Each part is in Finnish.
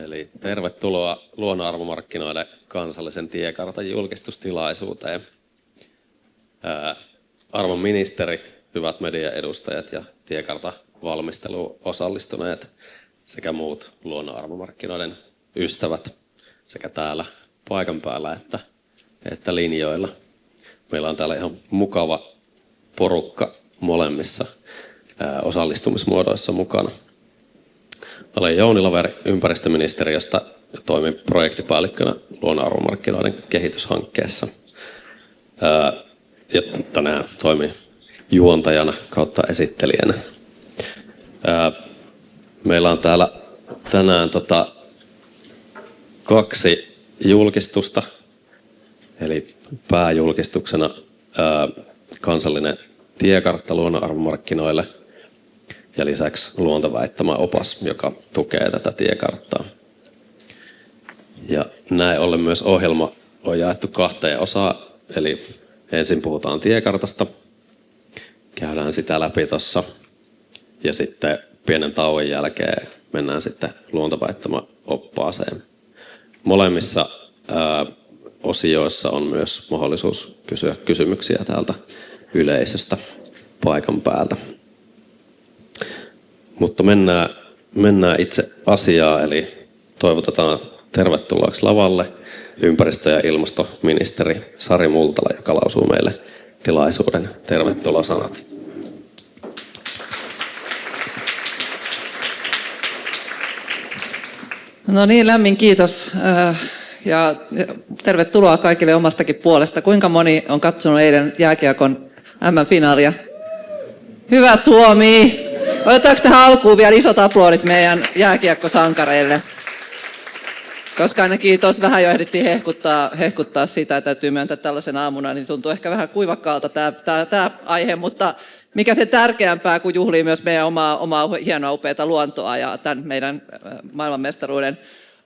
Eli tervetuloa luonnonarvomarkkinoiden kansallisen tiekartan julkistustilaisuuteen. Arvon ministeri, hyvät median edustajat ja tiekartan valmisteluun osallistuneet sekä muut luonnonarvomarkkinoiden ystävät sekä täällä paikan päällä että linjoilla. Meillä on täällä ihan mukava porukka molemmissa osallistumismuodoissa mukana. Olen Jouni Laveri ympäristöministeriöstä ja toimin projektipäällikkönä luonnonarvomarkkinoiden kehityshankkeessa. Ja tänään toimin juontajana kautta esittelijänä. Meillä on täällä tänään kaksi julkistusta. Eli pääjulkistuksena kansallinen tiekartta luonnonarvomarkkinoille ja lisäksi luontoväittämäopas, joka tukee tätä tiekarttaa. Ja näin ollen myös ohjelma on jaettu kahteen osaan, eli ensin puhutaan tiekartasta, käydään sitä läpi tuossa ja sitten pienen tauon jälkeen mennään sitten luontoväittämäoppaaseen. Molemmissa osioissa on myös mahdollisuus kysyä kysymyksiä täältä yleisöstä paikan päältä. Mutta mennään itse asiaan, eli toivotetaan tervetulleeksi lavalle ympäristö- ja ilmastoministeri Sari Multala, joka lausuu meille tilaisuuden tervetulosanat. No niin, lämmin kiitos ja tervetuloa kaikille omastakin puolesta. Kuinka moni on katsonut eilen jääkiekon MM-finaalia? Hyvä Suomi! Otetaanko tähän alkuun vielä isot aplodit meidän jääkiekkosankareille? Koska ainakin tuossa vähän jo ehdittiin hehkuttaa sitä, että täytyy myöntää tällaisen aamuna, niin tuntuu ehkä vähän kuivakkaalta tämä aihe, mutta mikä se tärkeämpää, kun juhlii myös meidän omaa hienoa upeata luontoa ja tämän meidän maailmanmestaruuden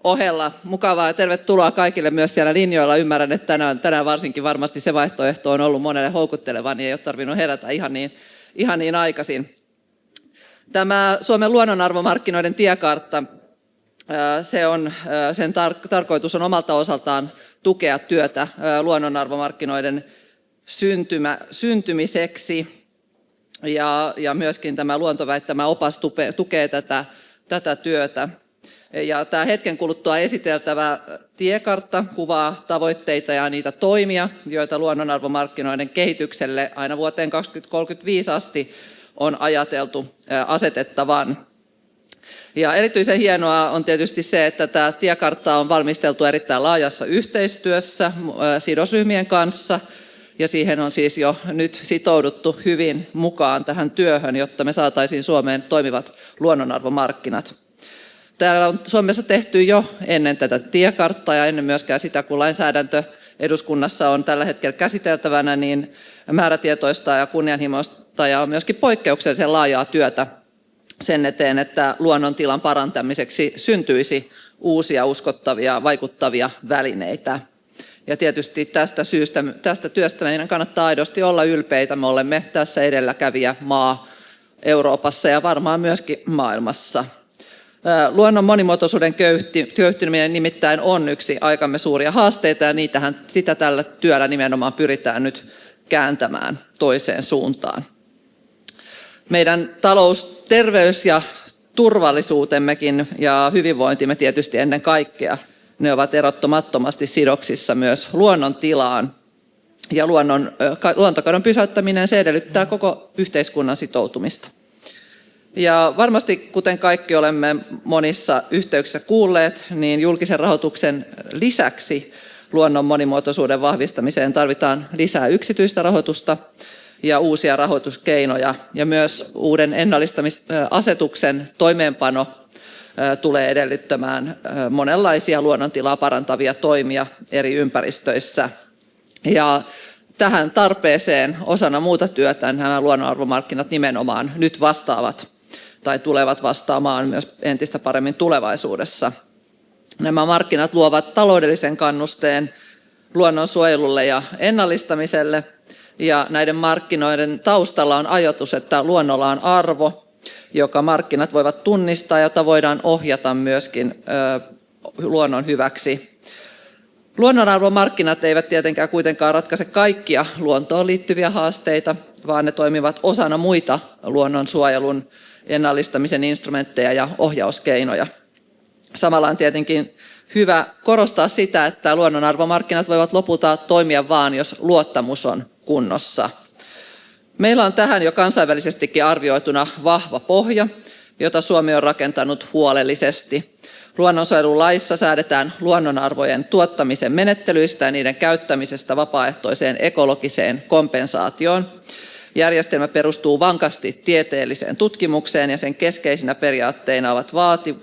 ohella. Mukavaa ja tervetuloa kaikille myös siellä linjoilla. Ymmärrän, että tänään varsinkin varmasti se vaihtoehto on ollut monelle houkutteleva, niin ei ole tarvinnut herätä ihan niin aikaisin. Tämä Suomen luonnonarvomarkkinoiden tiekartta, sen tarkoitus on omalta osaltaan tukea työtä luonnonarvomarkkinoiden syntymiseksi ja myöskin tämä luontoväittämäopas tukee tätä työtä. Ja tämä hetken kuluttua esiteltävä tiekartta kuvaa tavoitteita ja niitä toimia, joita luonnonarvomarkkinoiden kehitykselle aina vuoteen 2035 asti on ajateltu asetettavan. Ja erityisen hienoa on tietysti se, että tämä tiekartta on valmisteltu erittäin laajassa yhteistyössä sidosryhmien kanssa, ja siihen on siis jo nyt sitouduttu hyvin mukaan tähän työhön, jotta me saataisiin Suomeen toimivat luonnonarvomarkkinat. Täällä on Suomessa tehty jo ennen tätä tiekarttaa ja ennen myöskään sitä, kun lainsäädäntö eduskunnassa on tällä hetkellä käsiteltävänä, niin määrätietoista ja kunnianhimoista ja myöskin poikkeuksellisen laajaa työtä sen eteen, että luonnontilan parantamiseksi syntyisi uusia uskottavia, vaikuttavia välineitä. Ja tietysti tästä työstä meidän kannattaa aidosti olla ylpeitä. Me olemme tässä edelläkävijä maa Euroopassa ja varmaan myöskin maailmassa. Luonnon monimuotoisuuden köyhtyminen nimittäin on yksi aikamme suuria haasteita ja sitä tällä työllä nimenomaan pyritään nyt kääntämään toiseen suuntaan. Meidän talous, terveys ja turvallisuutemmekin ja hyvinvointimme tietysti ennen kaikkea, ne ovat erottamattomasti sidoksissa myös luonnon tilaan. Ja luontokadon pysäyttäminen, se edellyttää koko yhteiskunnan sitoutumista. Ja varmasti, kuten kaikki olemme monissa yhteyksissä kuulleet, niin julkisen rahoituksen lisäksi luonnon monimuotoisuuden vahvistamiseen tarvitaan lisää yksityistä rahoitusta ja uusia rahoituskeinoja. Ja myös uuden ennallistamisasetuksen toimeenpano tulee edellyttämään monenlaisia luonnontilaa parantavia toimia eri ympäristöissä. Ja tähän tarpeeseen osana muuta työtä nämä luonnonarvomarkkinat nimenomaan nyt vastaavat tai tulevat vastaamaan myös entistä paremmin tulevaisuudessa. Nämä markkinat luovat taloudellisen kannusteen luonnonsuojelulle ja ennallistamiselle, ja näiden markkinoiden taustalla on ajatus, että luonnolla on arvo, joka markkinat voivat tunnistaa, jota voidaan ohjata myöskin luonnon hyväksi. Luonnonarvomarkkinat eivät tietenkään kuitenkaan ratkaise kaikkia luontoon liittyviä haasteita, vaan ne toimivat osana muita luonnonsuojelun ennallistamisen instrumentteja ja ohjauskeinoja. Samalla on tietenkin hyvä korostaa sitä, että luonnonarvomarkkinat voivat lopulta toimia vain, jos luottamus on kunnossa. Meillä on tähän jo kansainvälisestikin arvioituna vahva pohja, jota Suomi on rakentanut huolellisesti. Luonnonsuojelulaissa säädetään luonnonarvojen tuottamisen menettelyistä ja niiden käyttämisestä vapaaehtoiseen ekologiseen kompensaatioon. Järjestelmä perustuu vankasti tieteelliseen tutkimukseen ja sen keskeisinä periaatteina ovat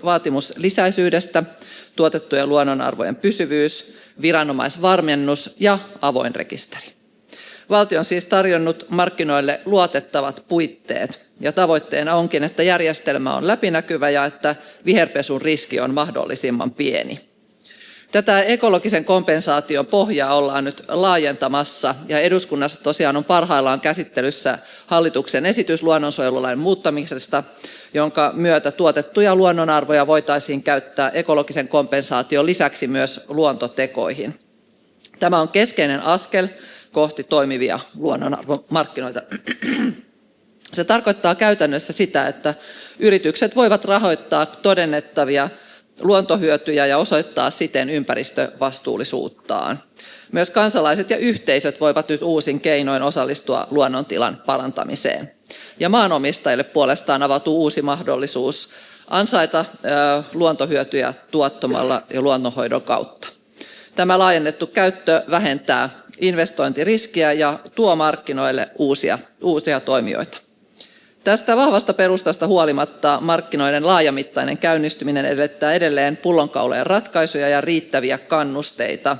vaatimus lisäisyydestä, tuotettujen luonnonarvojen pysyvyys, viranomaisvarmennus ja avoin rekisteri. Valtio on siis tarjonnut markkinoille luotettavat puitteet ja tavoitteena onkin, että järjestelmä on läpinäkyvä ja että viherpesun riski on mahdollisimman pieni. Tätä ekologisen kompensaation pohjaa ollaan nyt laajentamassa ja eduskunnassa tosiaan on parhaillaan käsittelyssä hallituksen esitys luonnonsuojelulain muuttamisesta, jonka myötä tuotettuja luonnonarvoja voitaisiin käyttää ekologisen kompensaation lisäksi myös luontotekoihin. Tämä on keskeinen askel kohti toimivia luonnonarvomarkkinoita. Se tarkoittaa käytännössä sitä, että yritykset voivat rahoittaa todennettavia luontohyötyjä ja osoittaa siten ympäristövastuullisuuttaan. Myös kansalaiset ja yhteisöt voivat nyt uusin keinoin osallistua luonnontilan parantamiseen. Ja maanomistajille puolestaan avautuu uusi mahdollisuus ansaita luontohyötyjä tuottamalla ja luonnonhoidon kautta. Tämä laajennettu käyttö vähentää investointiriskiä ja tuo markkinoille uusia toimijoita. Tästä vahvasta perustasta huolimatta markkinoiden laajamittainen käynnistyminen edellyttää edelleen pullonkaulojen ratkaisuja ja riittäviä kannusteita.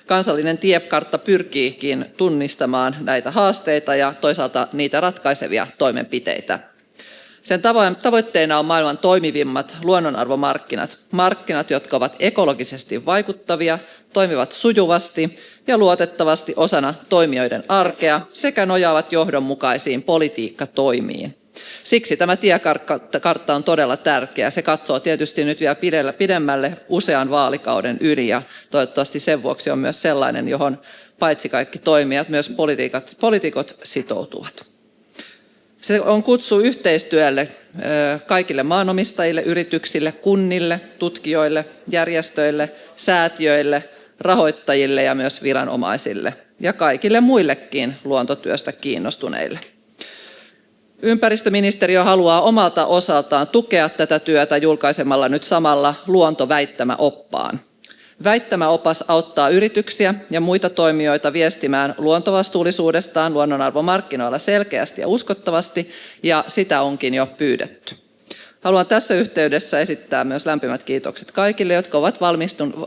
Kansallinen tiekartta pyrkiikin tunnistamaan näitä haasteita ja toisaalta niitä ratkaisevia toimenpiteitä. Sen tavoitteena on maailman toimivimmat luonnonarvomarkkinat, markkinat, jotka ovat ekologisesti vaikuttavia, toimivat sujuvasti ja luotettavasti osana toimijoiden arkea sekä nojaavat johdonmukaisiin politiikkatoimiin. Siksi tämä tiekartta on todella tärkeä. Se katsoo tietysti nyt vielä pidemmälle usean vaalikauden yli ja toivottavasti sen vuoksi on myös sellainen, johon paitsi kaikki toimijat, myös poliitikot sitoutuvat. Se on kutsu yhteistyölle kaikille maanomistajille, yrityksille, kunnille, tutkijoille, järjestöille, säätiöille, rahoittajille ja myös viranomaisille ja kaikille muillekin luontotyöstä kiinnostuneille. Ympäristöministeriö haluaa omalta osaltaan tukea tätä työtä julkaisemalla nyt samalla luontoväittämäoppaan. Väittämäopas auttaa yrityksiä ja muita toimijoita viestimään luontovastuullisuudestaan luonnonarvomarkkinoilla selkeästi ja uskottavasti, ja sitä onkin jo pyydetty. Haluan tässä yhteydessä esittää myös lämpimät kiitokset kaikille, jotka ovat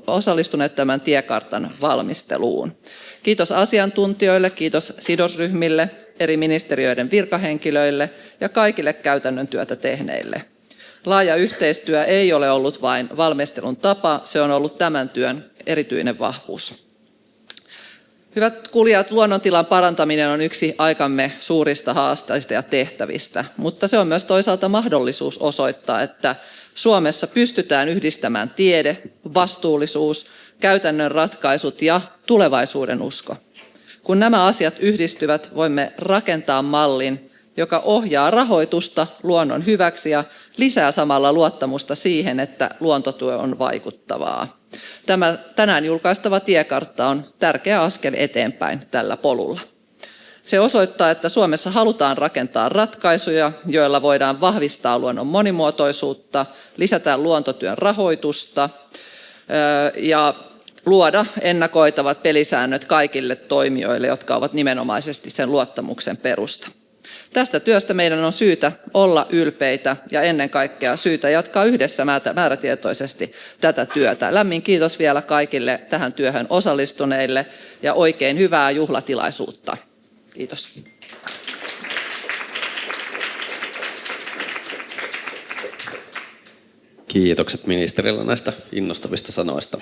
osallistuneet tämän tiekartan valmisteluun. Kiitos asiantuntijoille, kiitos sidosryhmille, eri ministeriöiden virkahenkilöille ja kaikille käytännön työtä tehneille. Laaja yhteistyö ei ole ollut vain valmistelun tapa, se on ollut tämän työn erityinen vahvuus. Hyvät kuulijat, luonnontilan parantaminen on yksi aikamme suurista haasteista ja tehtävistä, mutta se on myös toisaalta mahdollisuus osoittaa, että Suomessa pystytään yhdistämään tiede, vastuullisuus, käytännön ratkaisut ja tulevaisuuden usko. Kun nämä asiat yhdistyvät, voimme rakentaa mallin, joka ohjaa rahoitusta luonnon hyväksi ja lisää samalla luottamusta siihen, että luontotyö on vaikuttavaa. Tämä tänään julkaistava tiekartta on tärkeä askel eteenpäin tällä polulla. Se osoittaa, että Suomessa halutaan rakentaa ratkaisuja, joilla voidaan vahvistaa luonnon monimuotoisuutta, lisätä luontotyön rahoitusta ja luoda ennakoitavat pelisäännöt kaikille toimijoille, jotka ovat nimenomaisesti sen luottamuksen perusta. Tästä työstä meidän on syytä olla ylpeitä ja ennen kaikkea syytä jatkaa yhdessä määrätietoisesti tätä työtä. Lämmin kiitos vielä kaikille tähän työhön osallistuneille ja oikein hyvää juhlatilaisuutta. Kiitos. Kiitokset ministerille näistä innostavista sanoista.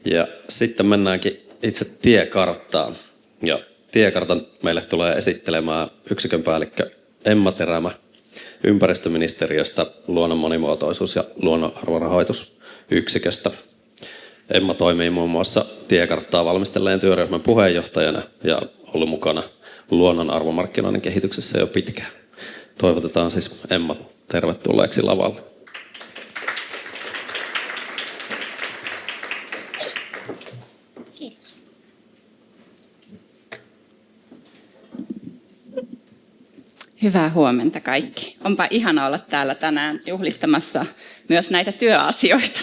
Ja sitten mennäänkin itse tiekarttaan. Ja tiekartan meille tulee esittelemään yksikön päällikkö Emma Terämä. ympäristöministeriöstä luonnon monimuotoisuus- ja luonnonarvorahoitusyksiköstä. Emma toimii muun muassa tiekarttaa valmistelleen työryhmän puheenjohtajana ja ollut mukana luonnonarvomarkkinoiden kehityksessä jo pitkään. Toivotetaan siis Emma tervetulleeksi lavalle. Kiitos. Hyvää huomenta kaikki. Onpa ihana olla täällä tänään juhlistamassa myös näitä työasioita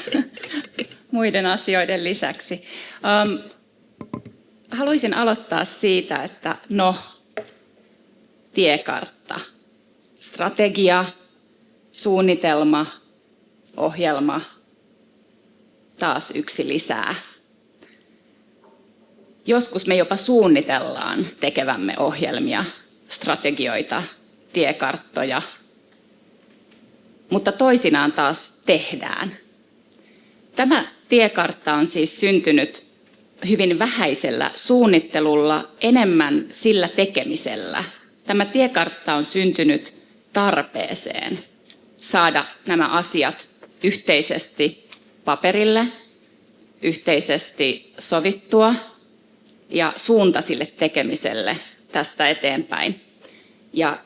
muiden asioiden lisäksi. Haluaisin aloittaa siitä, että tiekartta, strategia, suunnitelma, ohjelma, taas yksi lisää. Joskus me jopa suunnitellaan tekevämme ohjelmia, strategioita, tiekarttoja, mutta toisinaan taas tehdään. Tämä tiekartta on siis syntynyt hyvin vähäisellä suunnittelulla, enemmän sillä tekemisellä. Tämä tiekartta on syntynyt tarpeeseen saada nämä asiat yhteisesti paperille, yhteisesti sovittua ja suunta sille tekemiselle tästä eteenpäin. Ja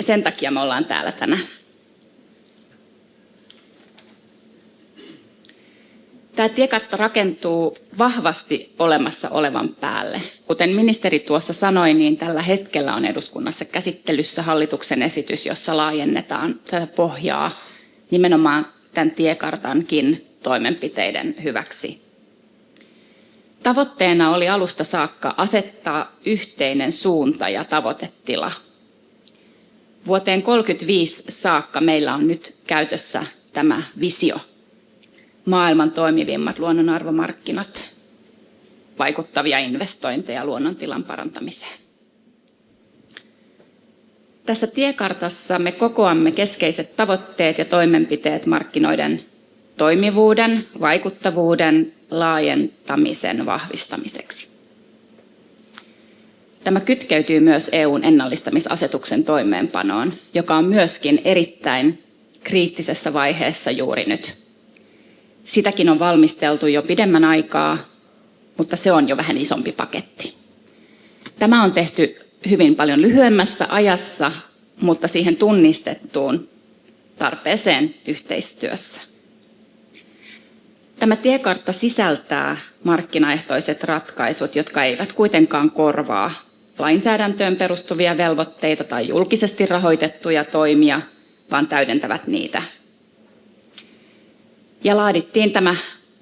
sen takia me ollaan täällä tänään. Tämä tiekartta rakentuu vahvasti olemassa olevan päälle. Kuten ministeri tuossa sanoi, niin tällä hetkellä on eduskunnassa käsittelyssä hallituksen esitys, jossa laajennetaan tätä pohjaa nimenomaan tämän tiekartankin toimenpiteiden hyväksi. Tavoitteena oli alusta saakka asettaa yhteinen suunta ja tavoitetila. Vuoteen 2035 saakka meillä on nyt käytössä tämä visio. Maailman toimivimmat luonnonarvomarkkinat, vaikuttavia investointeja luonnontilan parantamiseen. Tässä tiekartassa me kokoamme keskeiset tavoitteet ja toimenpiteet markkinoiden toimivuuden, vaikuttavuuden, laajentamisen vahvistamiseksi. Tämä kytkeytyy myös EU:n ennallistamisasetuksen toimeenpanoon, joka on myöskin erittäin kriittisessä vaiheessa juuri nyt. Sitäkin on valmisteltu jo pidemmän aikaa, mutta se on jo vähän isompi paketti. Tämä on tehty hyvin paljon lyhyemmässä ajassa, mutta siihen tunnistettuun tarpeeseen yhteistyössä. Tämä tiekartta sisältää markkinaehtoiset ratkaisut, jotka eivät kuitenkaan korvaa lainsäädäntöön perustuvia velvoitteita tai julkisesti rahoitettuja toimia, vaan täydentävät niitä. Ja laadittiin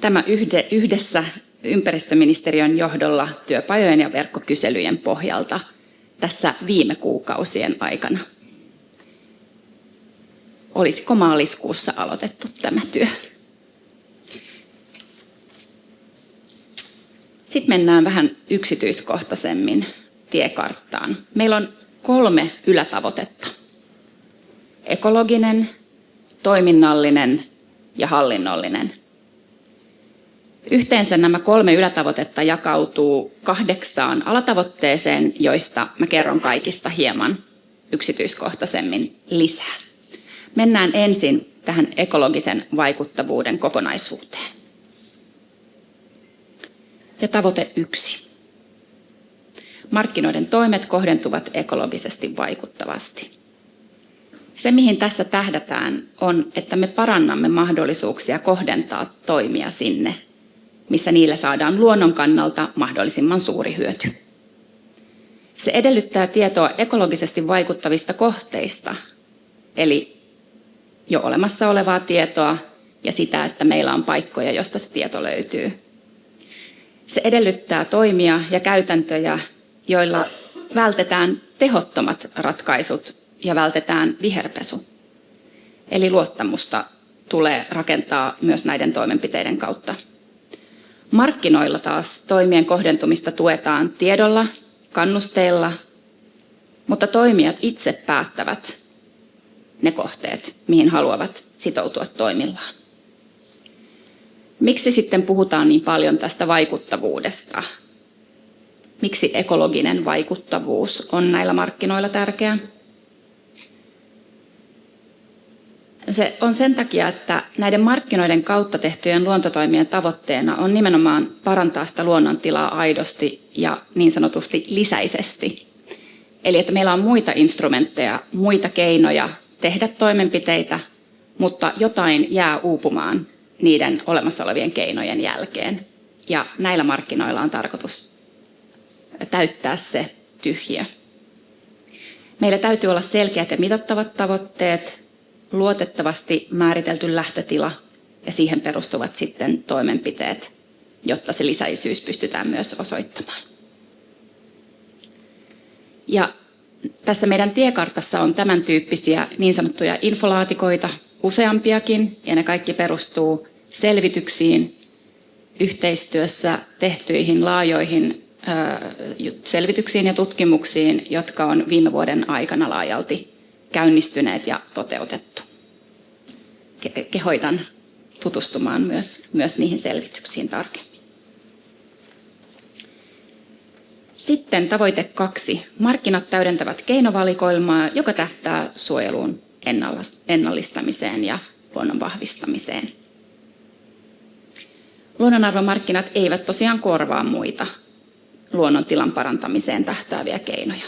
tämä yhdessä ympäristöministeriön johdolla työpajojen ja verkkokyselyjen pohjalta tässä viime kuukausien aikana. Olisiko maaliskuussa aloitettu tämä työ? Sitten mennään vähän yksityiskohtaisemmin tiekarttaan. Meillä on 3 ylätavoitetta. Ekologinen, toiminnallinen ja hallinnollinen. Yhteensä nämä 3 ylätavoitetta jakautuu 8 alatavoitteeseen, joista mä kerron kaikista hieman yksityiskohtaisemmin lisää. Mennään ensin tähän ekologisen vaikuttavuuden kokonaisuuteen. Ja tavoite 1. Markkinoiden toimet kohdentuvat ekologisesti vaikuttavasti. Se, mihin tässä tähdätään, on, että me parannamme mahdollisuuksia kohdentaa toimia sinne, missä niillä saadaan luonnon kannalta mahdollisimman suuri hyöty. Se edellyttää tietoa ekologisesti vaikuttavista kohteista, eli jo olemassa olevaa tietoa ja sitä, että meillä on paikkoja, josta se tieto löytyy. Se edellyttää toimia ja käytäntöjä, joilla vältetään tehottomat ratkaisut ja vältetään viherpesu. Eli luottamusta tulee rakentaa myös näiden toimenpiteiden kautta. Markkinoilla taas toimien kohdentumista tuetaan tiedolla, kannusteilla, mutta toimijat itse päättävät ne kohteet, mihin haluavat sitoutua toimillaan. Miksi sitten puhutaan niin paljon tästä vaikuttavuudesta? Miksi ekologinen vaikuttavuus on näillä markkinoilla tärkeä? Se on sen takia, että näiden markkinoiden kautta tehtyjen luontotoimien tavoitteena on nimenomaan parantaa sitä luonnontilaa aidosti ja niin sanotusti lisäisesti. Eli että meillä on muita instrumentteja, muita keinoja tehdä toimenpiteitä, mutta jotain jää uupumaan niiden olemassa olevien keinojen jälkeen. Ja näillä markkinoilla on tarkoitus täyttää se tyhjiö. Meillä täytyy olla selkeät ja mitattavat tavoitteet, luotettavasti määritelty lähtötila ja siihen perustuvat sitten toimenpiteet, jotta se lisäisyys pystytään myös osoittamaan. Ja tässä meidän tiekartassa on tämän tyyppisiä niin sanottuja infolaatikoita, useampiakin, ja ne kaikki perustuu selvityksiin, yhteistyössä tehtyihin laajoihin selvityksiin ja tutkimuksiin, jotka on viime vuoden aikana laajalti käynnistyneet ja toteutettu. Kehoitan tutustumaan myös niihin selvityksiin tarkemmin. Sitten tavoite 2. Markkinat täydentävät keinovalikoimaa, joka tähtää suojeluun, ennallistamiseen ja luonnon vahvistamiseen. Luonnonarvomarkkinat eivät tosiaan korvaa muita luonnontilan parantamiseen tähtääviä keinoja.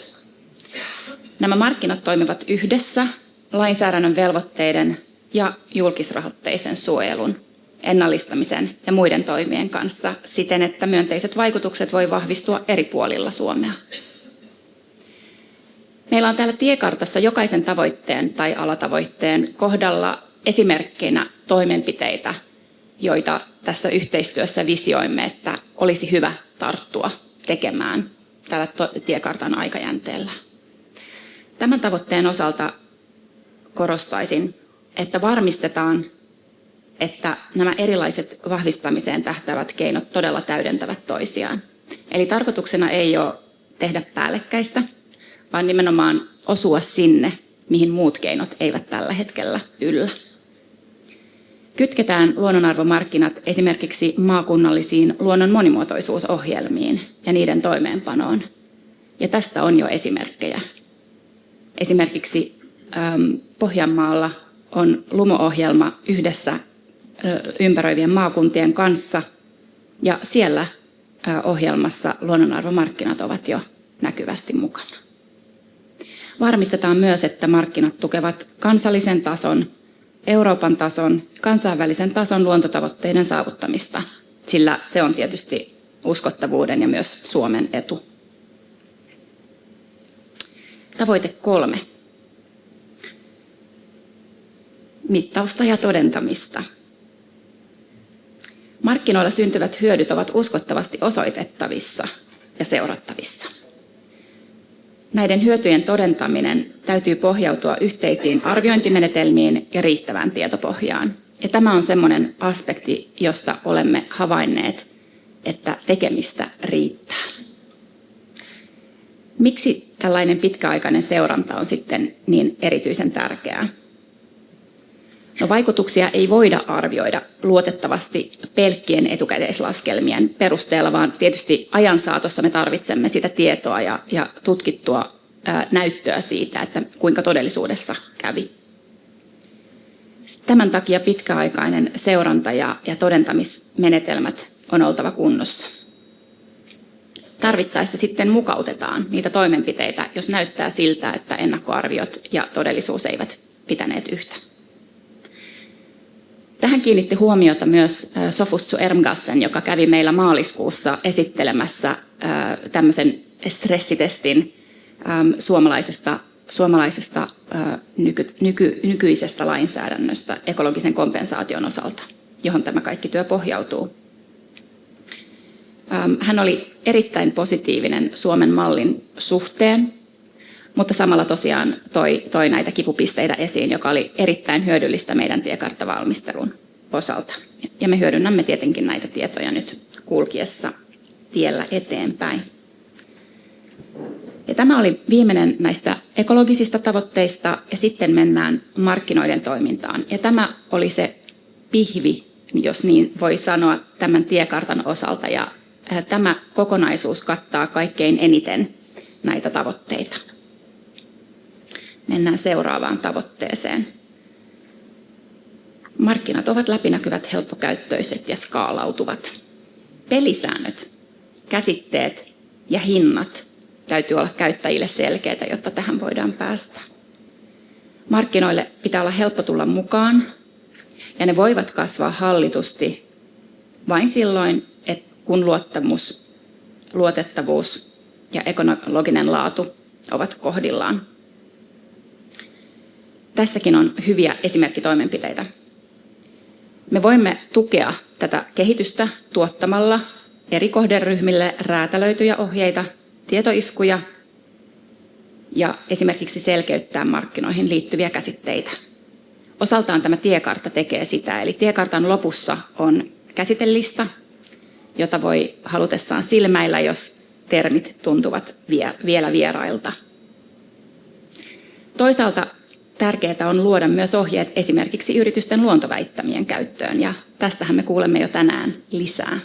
Nämä markkinat toimivat yhdessä lainsäädännön velvoitteiden ja julkisrahoitteisen suojelun, ennallistamisen ja muiden toimien kanssa siten, että myönteiset vaikutukset voi vahvistua eri puolilla Suomea. Meillä on täällä tiekartassa jokaisen tavoitteen tai alatavoitteen kohdalla esimerkkeinä toimenpiteitä, joita tässä yhteistyössä visioimme, että olisi hyvä tarttua tekemään tällä tiekartan aikajänteellä. Tämän tavoitteen osalta korostaisin, että varmistetaan, että nämä erilaiset vahvistamiseen tähtäävät keinot todella täydentävät toisiaan. Eli tarkoituksena ei ole tehdä päällekkäistä, vaan nimenomaan osua sinne, mihin muut keinot eivät tällä hetkellä yllä. Kytketään luonnonarvomarkkinat esimerkiksi maakunnallisiin luonnon monimuotoisuusohjelmiin ja niiden toimeenpanoon. Ja tästä on jo esimerkkejä. Esimerkiksi Pohjanmaalla on LUMO-ohjelma yhdessä ympäröivien maakuntien kanssa, ja siellä ohjelmassa luonnonarvomarkkinat ovat jo näkyvästi mukana. Varmistetaan myös, että markkinat tukevat kansallisen tason, Euroopan tason, kansainvälisen tason luontotavoitteiden saavuttamista, sillä se on tietysti uskottavuuden ja myös Suomen etu. Tavoite 3. Mittausta ja todentamista. Markkinoilla syntyvät hyödyt ovat uskottavasti osoitettavissa ja seurattavissa. Näiden hyötyjen todentaminen täytyy pohjautua yhteisiin arviointimenetelmiin ja riittävään tietopohjaan. Ja tämä on sellainen aspekti, josta olemme havainneet, että tekemistä riittää. Miksi tällainen pitkäaikainen seuranta on sitten niin erityisen tärkeää? No, vaikutuksia ei voida arvioida luotettavasti pelkkien etukäteislaskelmien perusteella, vaan tietysti ajan saatossa me tarvitsemme sitä tietoa ja tutkittua näyttöä siitä, että kuinka todellisuudessa kävi. Tämän takia pitkäaikainen seuranta ja todentamismenetelmät on oltava kunnossa. Tarvittaessa sitten mukautetaan niitä toimenpiteitä, jos näyttää siltä, että ennakkoarviot ja todellisuus eivät pitäneet yhtä. Tähän kiinnitti huomiota myös Sofus Ermgassen, joka kävi meillä maaliskuussa esittelemässä tämmöisen stressitestin suomalaisesta nykyisestä lainsäädännöstä ekologisen kompensaation osalta, johon tämä kaikki työ pohjautuu. Hän oli erittäin positiivinen Suomen mallin suhteen, mutta samalla tosiaan toi näitä kipupisteitä esiin, joka oli erittäin hyödyllistä meidän tiekarttavalmistelun osalta. Ja me hyödynnämme tietenkin näitä tietoja nyt kulkiessa tiellä eteenpäin. Ja tämä oli viimeinen näistä ekologisista tavoitteista, ja sitten mennään markkinoiden toimintaan. Ja tämä oli se pihvi, jos niin voi sanoa, tämän tiekartan osalta, ja tämä kokonaisuus kattaa kaikkein eniten näitä tavoitteita. Mennään seuraavaan tavoitteeseen. Markkinat ovat läpinäkyvät, helppokäyttöiset ja skaalautuvat. Pelisäännöt, käsitteet ja hinnat täytyy olla käyttäjille selkeitä, jotta tähän voidaan päästä. Markkinoille pitää olla helppo tulla mukaan ja ne voivat kasvaa hallitusti vain silloin, kun luottamus, luotettavuus ja ekologinen laatu ovat kohdillaan. Tässäkin on hyviä esimerkkitoimenpiteitä. Me voimme tukea tätä kehitystä tuottamalla eri kohderyhmille räätälöityjä ohjeita, tietoiskuja ja esimerkiksi selkeyttää markkinoihin liittyviä käsitteitä. Osaltaan tämä tiekartta tekee sitä, eli tiekartan lopussa on käsitelista, jota voi halutessaan silmäillä, jos termit tuntuvat vielä vierailta. Toisaalta tärkeää on luoda myös ohjeet esimerkiksi yritysten luontoväittämien käyttöön, ja tästähän me kuulemme jo tänään lisää.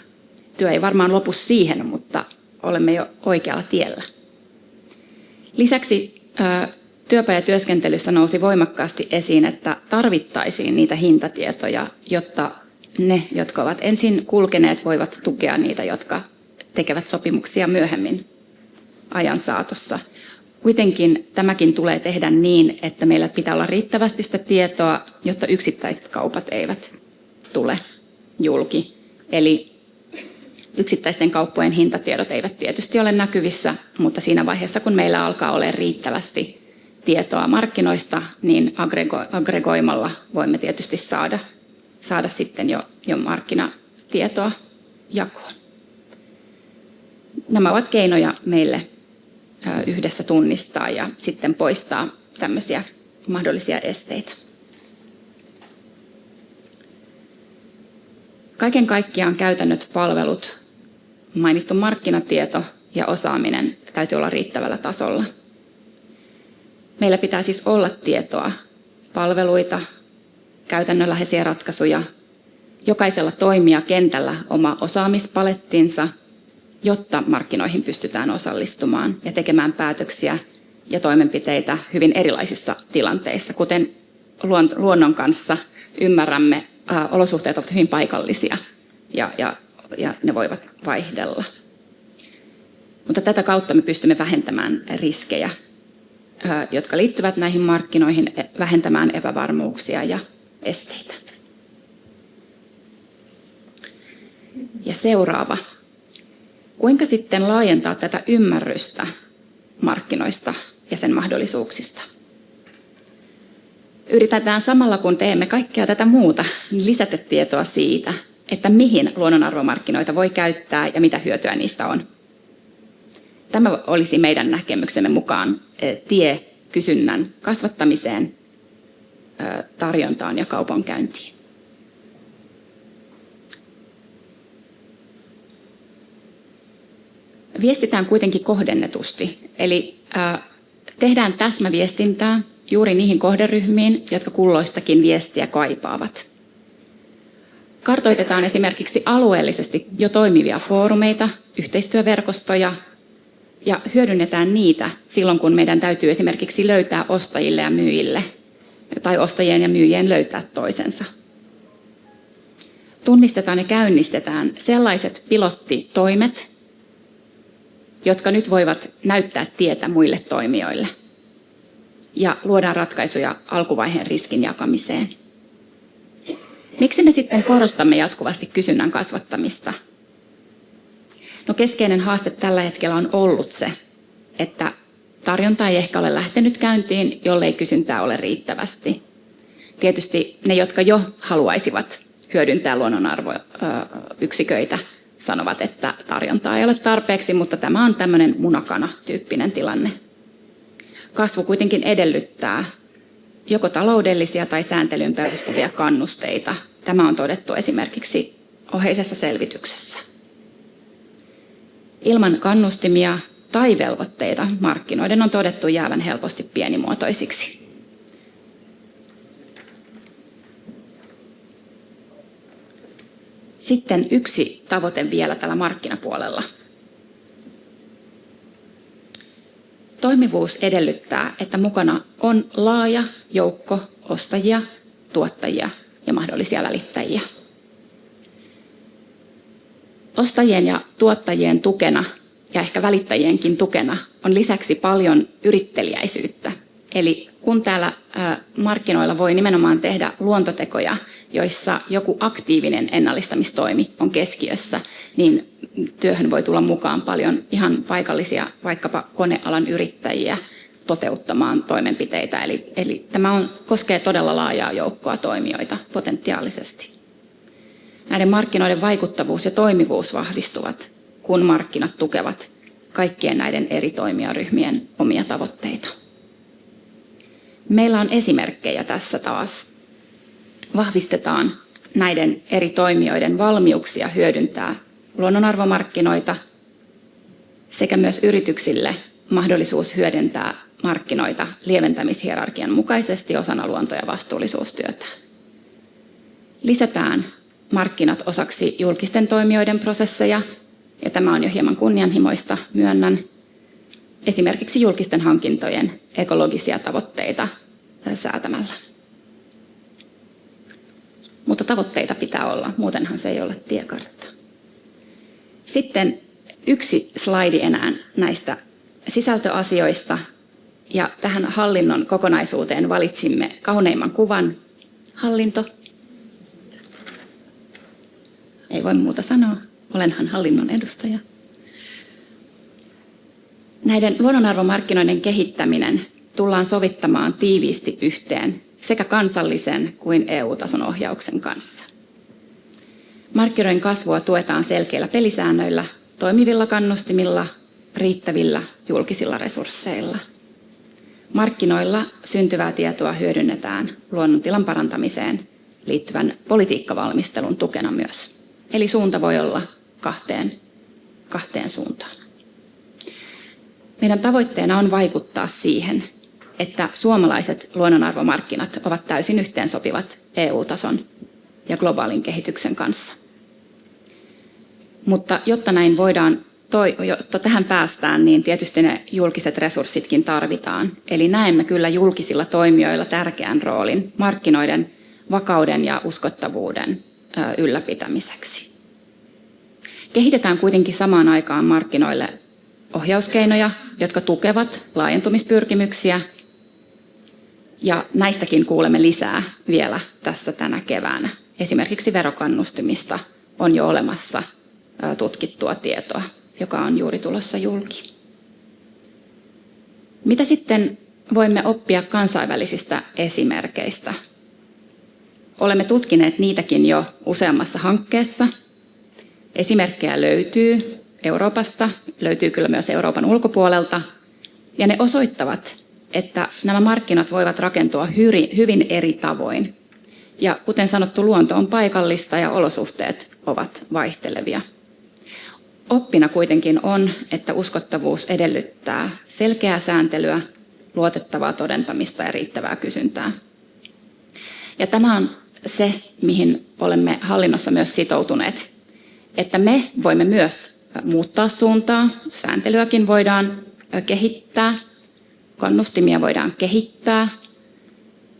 Työ ei varmaan lopu siihen, mutta olemme jo oikealla tiellä. Lisäksi työpajatyöskentelyssä nousi voimakkaasti esiin, että tarvittaisiin niitä hintatietoja, jotta ne, jotka ovat ensin kulkeneet, voivat tukea niitä, jotka tekevät sopimuksia myöhemmin ajan saatossa. Kuitenkin tämäkin tulee tehdä niin, että meillä pitää olla riittävästi sitä tietoa, jotta yksittäiset kaupat eivät tule julki. Eli yksittäisten kauppojen hintatiedot eivät tietysti ole näkyvissä, mutta siinä vaiheessa, kun meillä alkaa olla riittävästi tietoa markkinoista, niin aggregoimalla voimme tietysti saada sitten jo markkinatietoa jakoon. Nämä ovat keinoja meille yhdessä tunnistaa ja sitten poistaa tämmöisiä mahdollisia esteitä. Kaiken kaikkiaan käytännöt, palvelut, mainittu markkinatieto ja osaaminen täytyy olla riittävällä tasolla. Meillä pitää siis olla tietoa, palveluita, käytännönläheisiä ratkaisuja, jokaisella toimijakentällä oma osaamispalettinsa, jotta markkinoihin pystytään osallistumaan ja tekemään päätöksiä ja toimenpiteitä hyvin erilaisissa tilanteissa. Kuten luonnon kanssa ymmärrämme, olosuhteet ovat hyvin paikallisia ja ne voivat vaihdella. Mutta tätä kautta me pystymme vähentämään riskejä, jotka liittyvät näihin markkinoihin, vähentämään epävarmuuksia ja esteitä. Ja seuraava. Kuinka sitten laajentaa tätä ymmärrystä markkinoista ja sen mahdollisuuksista? Yritetään samalla, kun teemme kaikkea tätä muuta, lisätä tietoa siitä, että mihin luonnonarvomarkkinoita voi käyttää ja mitä hyötyä niistä on. Tämä olisi meidän näkemyksemme mukaan tie kysynnän kasvattamiseen, tarjontaan ja kaupankäyntiin. Viestitään kuitenkin kohdennetusti, eli tehdään täsmäviestintää juuri niihin kohderyhmiin, jotka kulloistakin viestiä kaipaavat. Kartoitetaan esimerkiksi alueellisesti jo toimivia foorumeita, yhteistyöverkostoja ja hyödynnetään niitä silloin, kun meidän täytyy esimerkiksi löytää ostajille ja myyjille tai ostajien ja myyjien löytää toisensa. Tunnistetaan ja käynnistetään sellaiset pilottitoimet, jotka nyt voivat näyttää tietä muille toimijoille. Ja luodaan ratkaisuja alkuvaiheen riskin jakamiseen. Miksi me sitten korostamme jatkuvasti kysynnän kasvattamista? No keskeinen haaste tällä hetkellä on ollut se, että tarjonta ei ehkä ole lähtenyt käyntiin, jollei kysyntää ole riittävästi. Tietysti ne, jotka jo haluaisivat hyödyntää luonnonarvoyksiköitä, sanovat, että tarjontaa ei ole tarpeeksi, mutta tämä on tämmöinen munakana-tyyppinen tilanne. Kasvu kuitenkin edellyttää joko taloudellisia tai sääntelyyn perustuvia kannusteita. Tämä on todettu esimerkiksi oheisessa selvityksessä. Ilman kannustimia tai velvoitteita markkinoiden on todettu jäävän helposti pienimuotoisiksi. Sitten yksi tavoite vielä tällä markkinapuolella. Toimivuus edellyttää, että mukana on laaja joukko ostajia, tuottajia ja mahdollisia välittäjiä. Ostajien ja tuottajien tukena ja ehkä välittäjienkin tukena on lisäksi paljon yritteliäisyyttä. Eli kun täällä markkinoilla voi nimenomaan tehdä luontotekoja, joissa joku aktiivinen ennallistamistoimi on keskiössä, niin työhön voi tulla mukaan paljon ihan paikallisia, vaikkapa konealan yrittäjiä toteuttamaan toimenpiteitä. Eli tämä koskee todella laajaa joukkoa toimijoita potentiaalisesti. Näiden markkinoiden vaikuttavuus ja toimivuus vahvistuvat, kun markkinat tukevat kaikkien näiden eri toimijaryhmien omia tavoitteita. Meillä on esimerkkejä tässä taas. Vahvistetaan näiden eri toimijoiden valmiuksia hyödyntää luonnonarvomarkkinoita sekä myös yrityksille mahdollisuus hyödyntää markkinoita lieventämishierarkian mukaisesti osana luonto- ja vastuullisuustyötä. Lisätään markkinat osaksi julkisten toimijoiden prosesseja, ja tämä on jo hieman kunnianhimoista, myönnän. Esimerkiksi julkisten hankintojen ekologisia tavoitteita säätämällä. Mutta tavoitteita pitää olla, muutenhan se ei ole tiekartta. Sitten yksi slaidi enää näistä sisältöasioista. Ja tähän hallinnon kokonaisuuteen valitsimme kauneimman kuvan. Hallinto. Ei voi muuta sanoa, olenhan hallinnon edustaja. Näiden luonnonarvomarkkinoiden kehittäminen tullaan sovittamaan tiiviisti yhteen sekä kansallisen kuin EU-tason ohjauksen kanssa. Markkinoiden kasvua tuetaan selkeillä pelisäännöillä, toimivilla kannustimilla, riittävillä julkisilla resursseilla. Markkinoilla syntyvää tietoa hyödynnetään luonnontilan parantamiseen liittyvän politiikkavalmistelun tukena myös. Eli suunta voi olla kahteen suuntaan. Meidän tavoitteena on vaikuttaa siihen, että suomalaiset luonnonarvomarkkinat ovat täysin yhteensopivat EU-tason ja globaalin kehityksen kanssa. Mutta jotta näin jotta tähän päästään, niin tietysti ne julkiset resurssitkin tarvitaan. Eli näemme kyllä julkisilla toimijoilla tärkeän roolin markkinoiden vakauden ja uskottavuuden ylläpitämiseksi. Kehitetään kuitenkin samaan aikaan markkinoille ohjauskeinoja, jotka tukevat laajentumispyrkimyksiä. Ja näistäkin kuulemme lisää vielä tässä tänä keväänä. Esimerkiksi verokannustimista on jo olemassa tutkittua tietoa, joka on juuri tulossa julki. Mitä sitten voimme oppia kansainvälisistä esimerkkeistä? Olemme tutkineet niitäkin jo useammassa hankkeessa. Esimerkkejä löytyy Euroopasta, löytyy kyllä myös Euroopan ulkopuolelta, ja ne osoittavat, että nämä markkinat voivat rakentua hyvin eri tavoin. Ja kuten sanottu, luonto on paikallista ja olosuhteet ovat vaihtelevia. Oppina kuitenkin on, että uskottavuus edellyttää selkeää sääntelyä, luotettavaa todentamista ja riittävää kysyntää. Ja tämä on se, mihin olemme hallinnossa myös sitoutuneet, että me voimme myös muuttaa suuntaa, sääntelyäkin voidaan kehittää, kannustimia voidaan kehittää,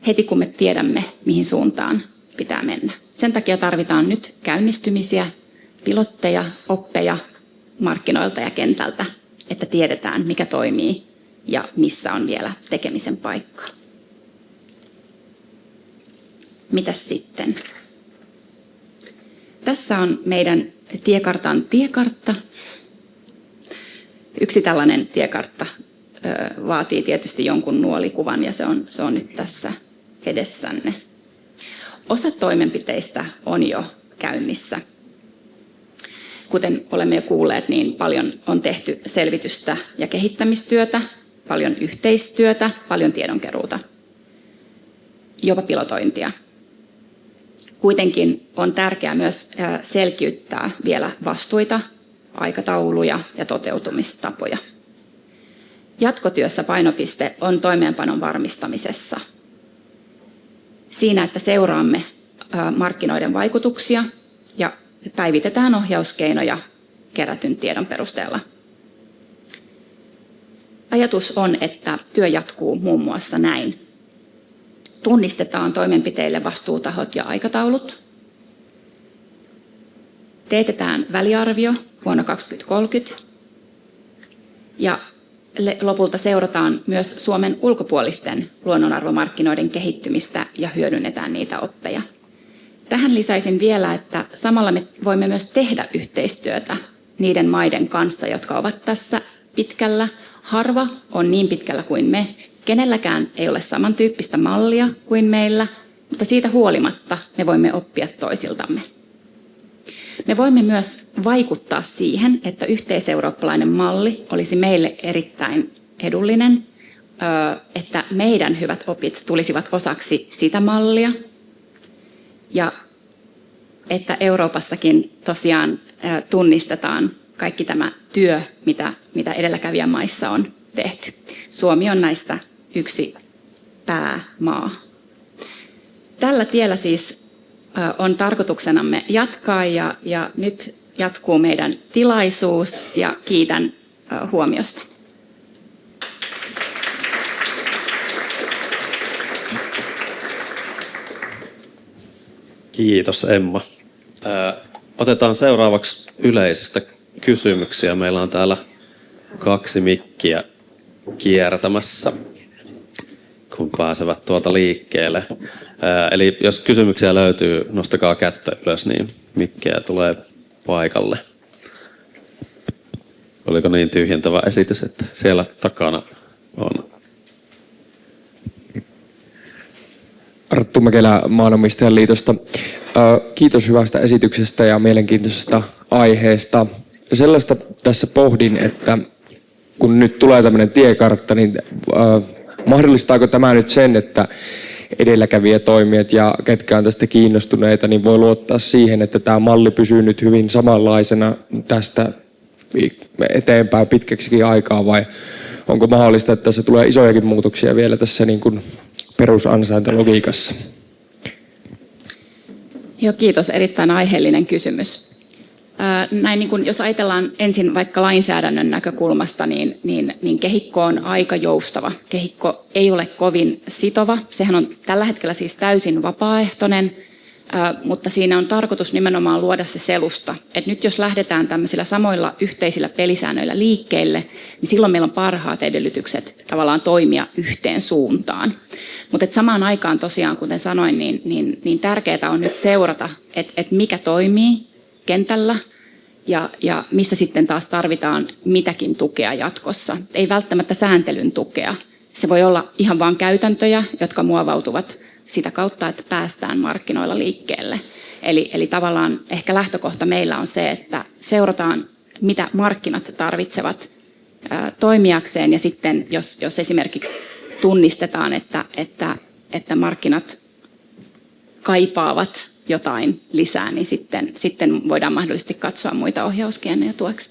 heti kun me tiedämme, mihin suuntaan pitää mennä. Sen takia tarvitaan nyt käynnistymisiä, pilotteja, oppeja markkinoilta ja kentältä, että tiedetään, mikä toimii ja missä on vielä tekemisen paikkaa. Mitäs sitten? Tässä on meidän tiekartan tiekartta. Yksi tällainen tiekartta vaatii tietysti jonkun nuolikuvan ja se on nyt tässä edessänne. Osa toimenpiteistä on jo käynnissä. Kuten olemme jo kuulleet, niin paljon on tehty selvitystä ja kehittämistyötä, paljon yhteistyötä, paljon tiedonkeruuta, jopa pilotointia. Kuitenkin on tärkeää myös selkiyttää vielä vastuita, aikatauluja ja toteutumistapoja. Jatkotyössä painopiste on toimeenpanon varmistamisessa. Siinä, että seuraamme markkinoiden vaikutuksia ja päivitetään ohjauskeinoja kerätyn tiedon perusteella. Ajatus on, että työ jatkuu muun muassa näin. Tunnistetaan toimenpiteille vastuutahot ja aikataulut. Teetetään väliarvio vuonna 2030. Ja lopulta seurataan myös Suomen ulkopuolisten luonnonarvomarkkinoiden kehittymistä ja hyödynnetään niitä oppeja. Tähän lisäisin vielä, että samalla me voimme myös tehdä yhteistyötä niiden maiden kanssa, jotka ovat tässä pitkällä. Harva on niin pitkällä kuin me. Kenelläkään ei ole samantyyppistä mallia kuin meillä, mutta siitä huolimatta me voimme oppia toisiltamme. Me voimme myös vaikuttaa siihen, että yhteiseurooppalainen malli olisi meille erittäin edullinen, että meidän hyvät opit tulisivat osaksi sitä mallia ja että Euroopassakin tosiaan tunnistetaan kaikki tämä työ, mitä edelläkävijämaissa on tehty. Suomi on näistä yksi päämaa. Tällä tiellä siis on tarkoituksenamme jatkaa ja nyt jatkuu meidän tilaisuus ja kiitän huomiosta. Kiitos Emma. Otetaan seuraavaksi yleisistä kysymyksiä. Meillä on täällä 2 mikkiä kiertämässä, kun pääsevät tuolta liikkeelle. Eli jos kysymyksiä löytyy, nostakaa kättä ylös, niin mikkejä tulee paikalle. Oliko niin tyhjentävä esitys, että siellä takana on? Arttu Mäkelä Maanomistajan liitosta. Kiitos hyvästä esityksestä ja mielenkiintoisesta aiheesta. Sellaista tässä pohdin, että kun nyt tulee tämmöinen tiekartta, niin mahdollistaako tämä nyt sen, että edelläkävijätoimijat ja ketkä on tästä kiinnostuneita, niin voi luottaa siihen, että tämä malli pysyy nyt hyvin samanlaisena tästä eteenpäin pitkäksikin aikaa, vai onko mahdollista, että tässä tulee isojakin muutoksia vielä tässä niin kuin perusansaintalogiikassa? Joo, kiitos. Erittäin aiheellinen kysymys. Näin niin kun, jos ajatellaan ensin vaikka lainsäädännön näkökulmasta, niin kehikko on aika joustava. Kehikko ei ole kovin sitova. Sehän on tällä hetkellä siis täysin vapaaehtoinen, mutta siinä on tarkoitus nimenomaan luoda se selusta. Että nyt jos lähdetään tämmöisillä samoilla yhteisillä pelisäännöillä liikkeelle, niin silloin meillä on parhaat edellytykset tavallaan toimia yhteen suuntaan. Mutta samaan aikaan tosiaan, kuten sanoin, niin tärkeää on nyt seurata, että mikä toimii kentällä ja missä sitten taas tarvitaan mitäkin tukea jatkossa. Ei välttämättä sääntelyn tukea. Se voi olla ihan vain käytäntöjä, jotka muovautuvat sitä kautta, että päästään markkinoilla liikkeelle. Eli tavallaan ehkä lähtökohta meillä on se, että seurataan, mitä markkinat tarvitsevat toimijakseen, ja sitten jos esimerkiksi tunnistetaan, että markkinat kaipaavat jotain lisää, niin sitten voidaan mahdollisesti katsoa muita ohjauskeinoja tueksi.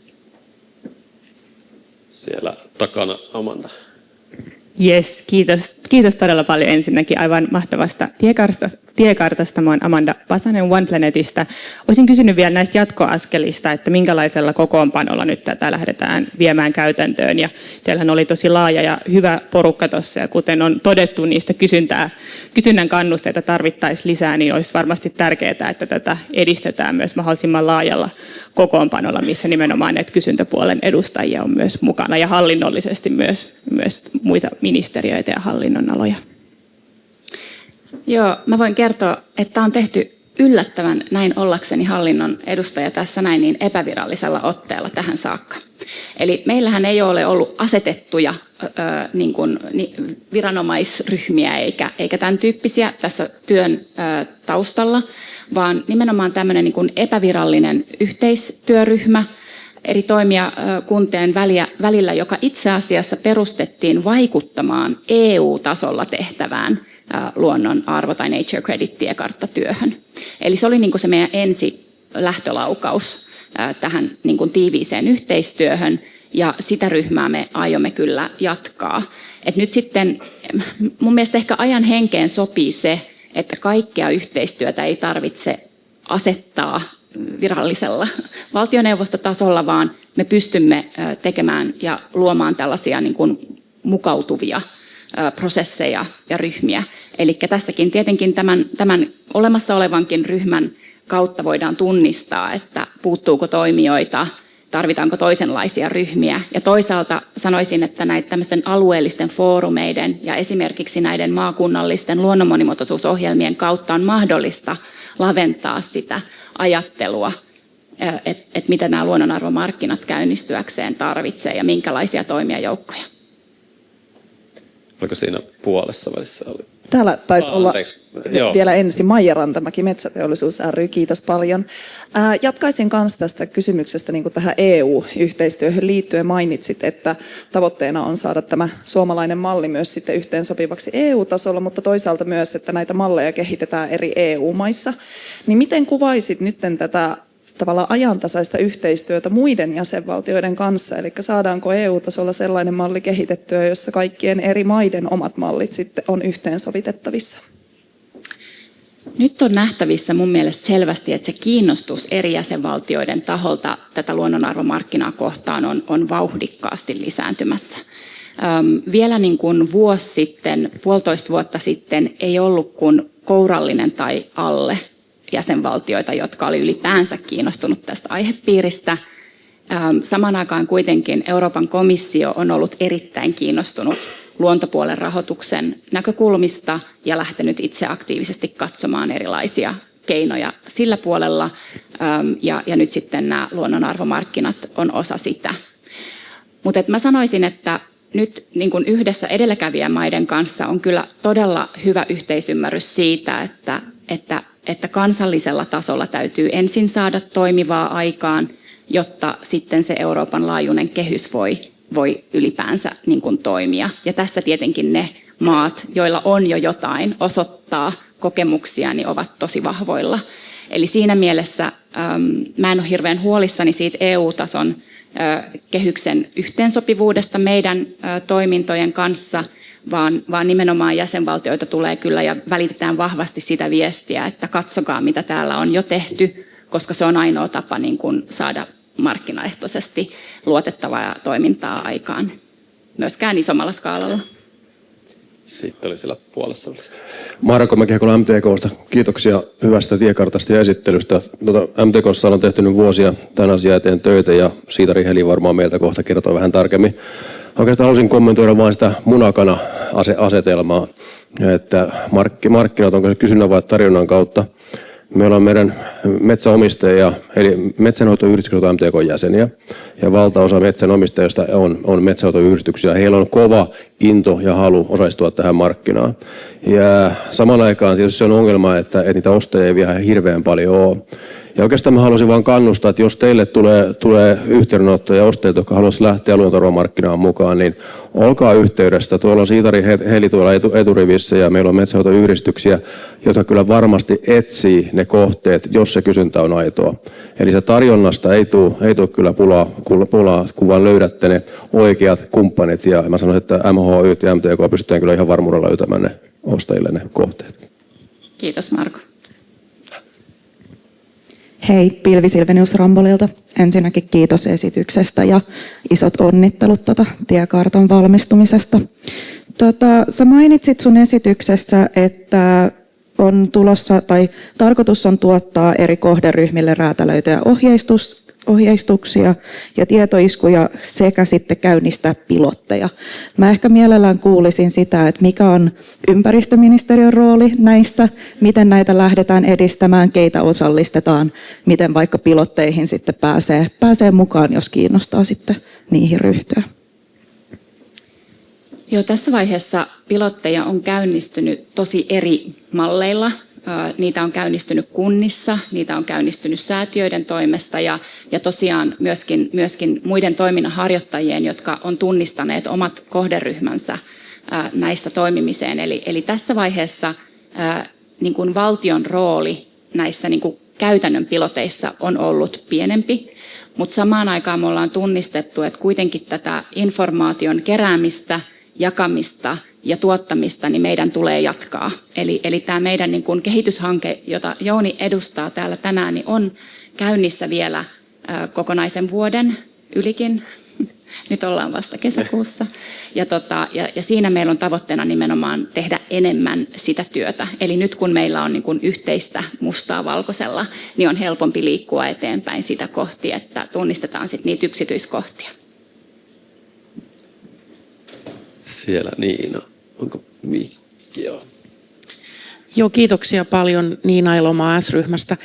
Siellä takana Amanda. Yes, kiitos todella paljon ensinnäkin aivan mahtavasta tiekartasta. Mä oon Amanda Pasanen One Planetista. Olisin kysynyt vielä näistä jatkoaskelista, että minkälaisella kokoonpanolla nyt tätä lähdetään viemään käytäntöön. Ja teillähän oli tosi laaja ja hyvä porukka tuossa, ja kuten on todettu, niistä kysynnän kannusteita tarvittaisiin lisää, niin olisi varmasti tärkeää, että tätä edistetään myös mahdollisimman laajalla kokoonpanolla, missä nimenomaan näitä kysyntäpuolen edustajia on myös mukana, ja hallinnollisesti myös muita ministeriöitä ja hallinnonaloja. Joo, mä voin kertoa, että on tehty yllättävän näin ollakseni hallinnon edustaja tässä näin niin epävirallisella otteella tähän saakka. Eli meillähän ei ole ollut asetettuja viranomaisryhmiä eikä tämän tyyppisiä tässä työn taustalla, vaan nimenomaan tämmöinen niin kuin epävirallinen yhteistyöryhmä eri toimijakuntien välillä, joka itse asiassa perustettiin vaikuttamaan EU-tasolla tehtävään luonnonarvo- tai nature credit-tiekarttatyöhön. Eli se oli niin kuin se meidän ensi lähtölaukaus tähän niin kuin tiiviiseen yhteistyöhön, ja sitä ryhmää me aiomme kyllä jatkaa. Et nyt sitten mun mielestä ehkä ajan henkeen sopii se, että kaikkea yhteistyötä ei tarvitse asettaa virallisella valtioneuvostotasolla, vaan me pystymme tekemään ja luomaan tällaisia niin kuin mukautuvia prosesseja ja ryhmiä. Eli tässäkin tietenkin tämän olemassa olevankin ryhmän kautta voidaan tunnistaa, että puuttuuko toimijoita, tarvitaanko toisenlaisia ryhmiä. Ja toisaalta sanoisin, että näitä tämmöisten alueellisten foorumeiden ja esimerkiksi näiden maakunnallisten luonnon monimuotoisuusohjelmien kautta on mahdollista laventaa sitä ajattelua, että mitä nämä luonnonarvomarkkinat käynnistyäkseen tarvitsee ja minkälaisia toimijajoukkoja. Oliko siinä puolessa välissä? Täällä taisi olla Joo. vielä ensin Maija Rantamäki, Metsäteollisuus ry, kiitos paljon. Jatkaisin kanssa tästä kysymyksestä niin kuin tähän EU-yhteistyöhön liittyen. Mainitsit, että tavoitteena on saada tämä suomalainen malli myös sitten yhteensopivaksi EU-tasolla, mutta toisaalta myös, että näitä malleja kehitetään eri EU-maissa. Niin miten kuvaisit nyt tätä tavallaan ajantasaista yhteistyötä muiden jäsenvaltioiden kanssa, eli saadaanko EU-tasolla sellainen malli kehitettyä, jossa kaikkien eri maiden omat mallit sitten on yhteensovitettavissa? Nyt on nähtävissä mun mielestä selvästi, että se kiinnostus eri jäsenvaltioiden taholta tätä luonnonarvomarkkinaa kohtaan on vauhdikkaasti lisääntymässä. Vielä niin kuin vuosi sitten, 1,5 vuotta sitten ei ollut kuin kourallinen tai alle jäsenvaltioita, jotka oli ylipäänsä kiinnostunut tästä aihepiiristä. Samaan aikaan kuitenkin Euroopan komissio on ollut erittäin kiinnostunut luontopuolen rahoituksen näkökulmista ja lähtenyt itse aktiivisesti katsomaan erilaisia keinoja sillä puolella. Ja nyt sitten nämä luonnonarvomarkkinat on osa sitä. Mutta mä sanoisin, että nyt niin kuin yhdessä edelläkävijämaiden kanssa on kyllä todella hyvä yhteisymmärrys siitä, että kansallisella tasolla täytyy ensin saada toimivaa aikaan, jotta sitten se Euroopan laajuinen kehys voi ylipäänsä niin kuin toimia. Ja tässä tietenkin ne maat, joilla on jo jotain osoittaa kokemuksia, niin ovat tosi vahvoilla. Eli siinä mielessä mä en ole hirveän huolissani siitä EU-tason kehyksen yhteensopivuudesta meidän toimintojen kanssa, vaan nimenomaan jäsenvaltioita tulee kyllä ja välitetään vahvasti sitä viestiä, että katsokaa mitä täällä on jo tehty, koska se on ainoa tapa niin kuin saada markkinaehtoisesti luotettavaa toimintaa aikaan, myöskään isommalla skaalalla. Sitten oli siellä puolessa välissä. Marko Mäkihakola MTK:sta. Kiitoksia hyvästä tiekartasta ja esittelystä. MTK:ssa on tehty nyt vuosia tämän asian eteen töitä ja Siitari Heli varmaan meiltä kohta kertoo vähän tarkemmin. Oikeastaan haluaisin kommentoida vain sitä munakana-asetelmaa, että markkinat onko se kysynnän vai tarjonnan kautta. Meillä on meidän metsäomistajia, eli metsänhoitoyhdistykset on MTK-jäseniä, ja valtaosa metsänomistajista on metsänhoitoyhdistyksiä. Heillä on kova into ja halu osallistua tähän markkinaan. Ja samaan aikaan tietysti se on ongelma, että niitä ostajia ei vielä hirveän paljon ole. Ja oikeastaan mä haluaisin vaan kannustaa, että jos teille tulee yhteydenottoja ostajilta, jotka haluaisivat lähteä luontoarvomarkkinaan mukaan, niin olkaa yhteydessä. Tuolla on Siitari Heli tuolla eturivissä ja meillä on metsähoitoyhdistyksiä, jotka kyllä varmasti etsii ne kohteet, jos se kysyntä on aitoa. Eli se tarjonnasta ei tule kyllä pulaa, kun vaan löydätte ne oikeat kumppanit. Ja mä sanoisin, että MHY ja MTK pystytään kyllä ihan varmuudella löytämään ne ostajille ne kohteet. Kiitos Marko. Hei, Pilvi Silvenius Rambolilta. Ensinnäkin kiitos esityksestä ja isot onnittelut tiekartan valmistumisesta. Sä mainitsit sun esityksessä, että on tulossa tai tarkoitus on tuottaa eri kohderyhmille räätälöityjä ohjeistuksia ja tietoiskuja sekä sitten käynnistää pilotteja. Mä ehkä mielellään kuulisin sitä, että mikä on ympäristöministeriön rooli näissä, miten näitä lähdetään edistämään, keitä osallistetaan, miten vaikka pilotteihin sitten pääsee mukaan, jos kiinnostaa sitten niihin ryhtyä. Joo, tässä vaiheessa pilotteja on käynnistynyt tosi eri malleilla. Niitä on käynnistynyt kunnissa, niitä on käynnistynyt säätiöiden toimesta ja tosiaan myöskin muiden toiminnan harjoittajien, jotka on tunnistaneet omat kohderyhmänsä näissä toimimiseen. Eli tässä vaiheessa niin kuin valtion rooli näissä niin kuin käytännön piloteissa on ollut pienempi, mutta samaan aikaan me ollaan tunnistettu, että kuitenkin tätä informaation keräämistä, jakamista ja tuottamista niin meidän tulee jatkaa. Eli tämä meidän niin kuin kehityshanke, jota Jouni edustaa täällä tänään, niin on käynnissä vielä kokonaisen vuoden, ylikin Nyt ollaan vasta kesäkuussa. Ja siinä meillä on tavoitteena nimenomaan tehdä enemmän sitä työtä. Eli nyt kun meillä on niin kuin yhteistä mustaa valkoisella, niin on helpompi liikkua eteenpäin sitä kohti, että tunnistetaan sitten niitä yksityiskohtia. Siellä Niina. Onko mikki? Joo. Joo, kiitoksia paljon Niina Elomaa S-ryhmästä.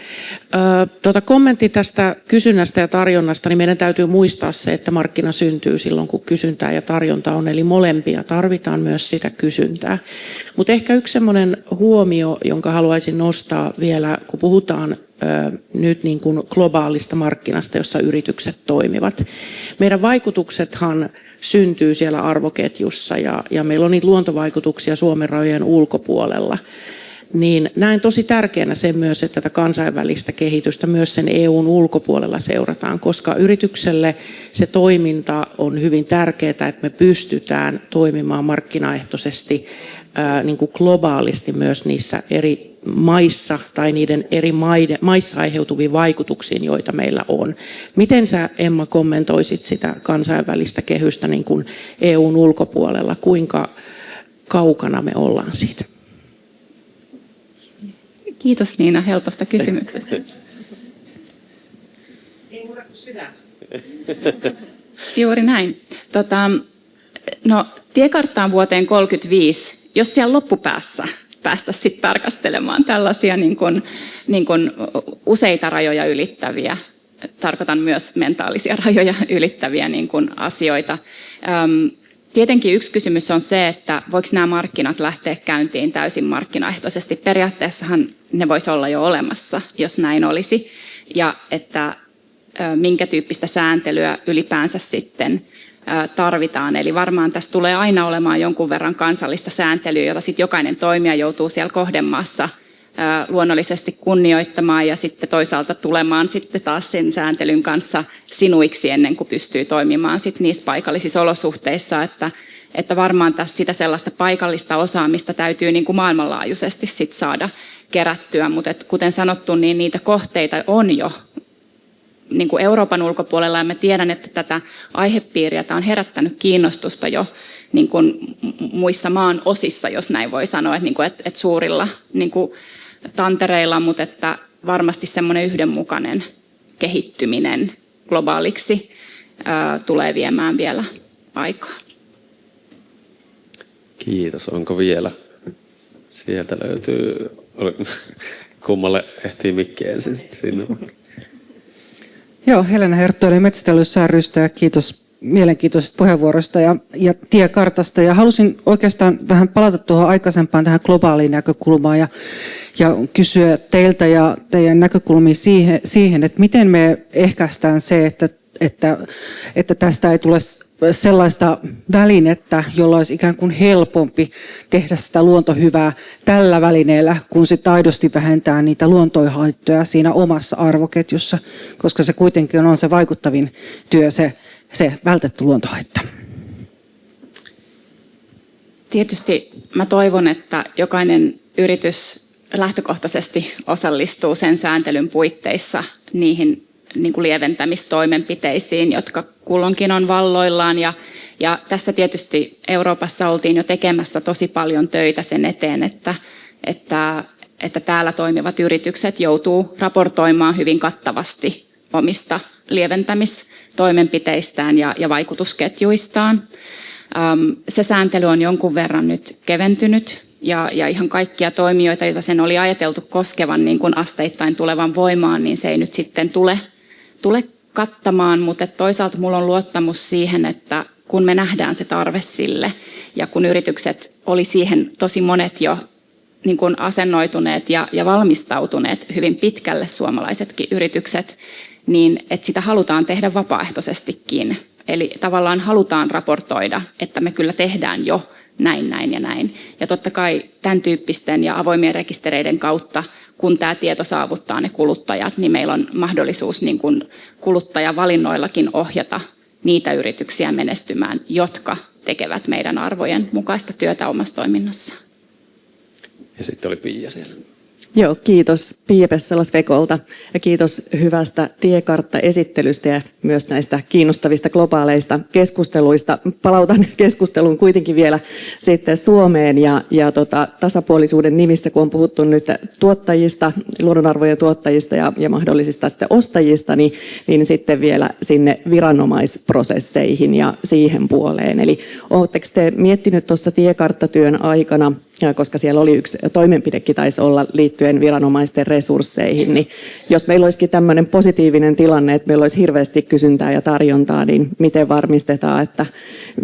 Kommentti tästä kysynnästä ja tarjonnasta, niin meidän täytyy muistaa se, että markkina syntyy silloin, kun kysyntää ja tarjonta on, eli molempia tarvitaan myös sitä kysyntää. Mutta ehkä yksi semmoinen huomio, jonka haluaisin nostaa vielä, kun puhutaan nyt niin kuin globaalista markkinasta, jossa yritykset toimivat. Meidän vaikutuksethan syntyy siellä arvoketjussa ja meillä on niitä luontovaikutuksia Suomen rajojen ulkopuolella. Niin näen tosi tärkeänä sen myös, että tätä kansainvälistä kehitystä myös sen EUn ulkopuolella seurataan, koska yritykselle se toiminta on hyvin tärkeää, että me pystytään toimimaan markkinaehtoisesti niin kuin globaalisti myös niissä eri maissa tai niiden eri maissa aiheutuviin vaikutuksiin, joita meillä on. Miten sä, Emma, kommentoisit sitä kansainvälistä kehystä niin kuin EUn ulkopuolella? Kuinka kaukana me ollaan siitä? Kiitos Niina helposta kysymyksestä. Ei muuta kuin sydän. Juuri näin. Tiekarttaan vuoteen 2035, jos siellä loppupäässä päästäisiin sitten tarkastelemaan tällaisia niin kuin useita rajoja ylittäviä, tarkoitan myös mentaalisia rajoja ylittäviä niin kuin asioita. Tietenkin yksi kysymys on se, että voiko nämä markkinat lähteä käyntiin täysin markkinaehtoisesti. Periaatteessahan ne voisi olla jo olemassa, jos näin olisi. Ja että minkä tyyppistä sääntelyä ylipäänsä sitten tarvitaan. Eli varmaan tässä tulee aina olemaan jonkun verran kansallista sääntelyä, jota sitten jokainen toimija joutuu siellä kohdemaassa luonnollisesti kunnioittamaan ja sitten toisaalta tulemaan sitten taas sen sääntelyn kanssa sinuiksi ennen kuin pystyy toimimaan sitten niissä paikallisissa olosuhteissa, että varmaan tässä sitä sellaista paikallista osaamista täytyy niin kuin maailmanlaajuisesti sitten saada kerättyä, mutta kuten sanottu, niin niitä kohteita on jo niin kuin Euroopan ulkopuolella ja mä tiedän, että tätä aihepiiriä tämä on herättänyt kiinnostusta jo niin kuin muissa maan osissa, jos näin voi sanoa, että suurilla niin kuin tantereilla, mutta että varmasti semmoinen yhdenmukainen kehittyminen globaaliksi tulee viemään vielä aikaa. Kiitos. Onko vielä? Sieltä löytyy. Kummalle ehtii mikki ensin? Sinulle. Joo, Helena Herttoinen Metsätalous rystä ja kiitos mielenkiintoisesta puheenvuorosta ja tiekartasta. Ja halusin oikeastaan vähän palata tuohon aikaisempaan tähän globaaliin näkökulmaan ja kysyä teiltä ja teidän näkökulmiin siihen, että miten me ehkäistään se, että tästä ei tule sellaista välinettä, jolla olisi ikään kuin helpompi tehdä sitä luontohyvää tällä välineellä, kun sitten aidosti vähentää niitä luontohaittoja siinä omassa arvoketjussa, koska se kuitenkin on se vaikuttavin työ, se vältetty luontohaitta. Tietysti mä toivon, että jokainen yritys lähtökohtaisesti osallistuu sen sääntelyn puitteissa niihin niin kuin lieventämistoimenpiteisiin, jotka kulloinkin on valloillaan. Ja tässä tietysti Euroopassa oltiin jo tekemässä tosi paljon töitä sen eteen, että täällä toimivat yritykset joutuu raportoimaan hyvin kattavasti omista lieventämistoimenpiteistään ja vaikutusketjuistaan. Se sääntely on jonkun verran nyt keventynyt ja ihan kaikkia toimijoita, joita sen oli ajateltu koskevan niin kuin asteittain tulevan voimaan, niin se ei nyt sitten tule kattamaan, mutta toisaalta minulla on luottamus siihen, että kun me nähdään se tarve sille ja kun yritykset oli siihen tosi monet jo niin kuin asennoituneet ja valmistautuneet hyvin pitkälle suomalaisetkin yritykset, niin että sitä halutaan tehdä vapaaehtoisestikin. Eli tavallaan halutaan raportoida, että me kyllä tehdään jo näin ja näin. Ja totta kai tämän tyyppisten ja avoimien rekistereiden kautta, kun tämä tieto saavuttaa ne kuluttajat, niin meillä on mahdollisuus niin kuin kuluttajavalinnoillakin ohjata niitä yrityksiä menestymään, jotka tekevät meidän arvojen mukaista työtä omassa toiminnassa. Ja sitten oli Pia siellä. Joo, kiitos Pia Pessalas-Vekolta ja kiitos hyvästä tiekarttaesittelystä ja myös näistä kiinnostavista globaaleista keskusteluista. Palautan keskustelun kuitenkin vielä sitten Suomeen ja tasapuolisuuden nimissä, kun on puhuttu nyt tuottajista, luonnonarvojen tuottajista ja mahdollisista sitten ostajista, niin sitten vielä sinne viranomaisprosesseihin ja siihen puoleen. Eli oletteko te miettinyt tuossa tiekarttatyön aikana, koska siellä oli yksi toimenpidekin taisi olla liittyen viranomaisten resursseihin, niin jos meillä olisikin tämmöinen positiivinen tilanne, että meillä olisi hirveästi kysyntää ja tarjontaa, niin miten varmistetaan, että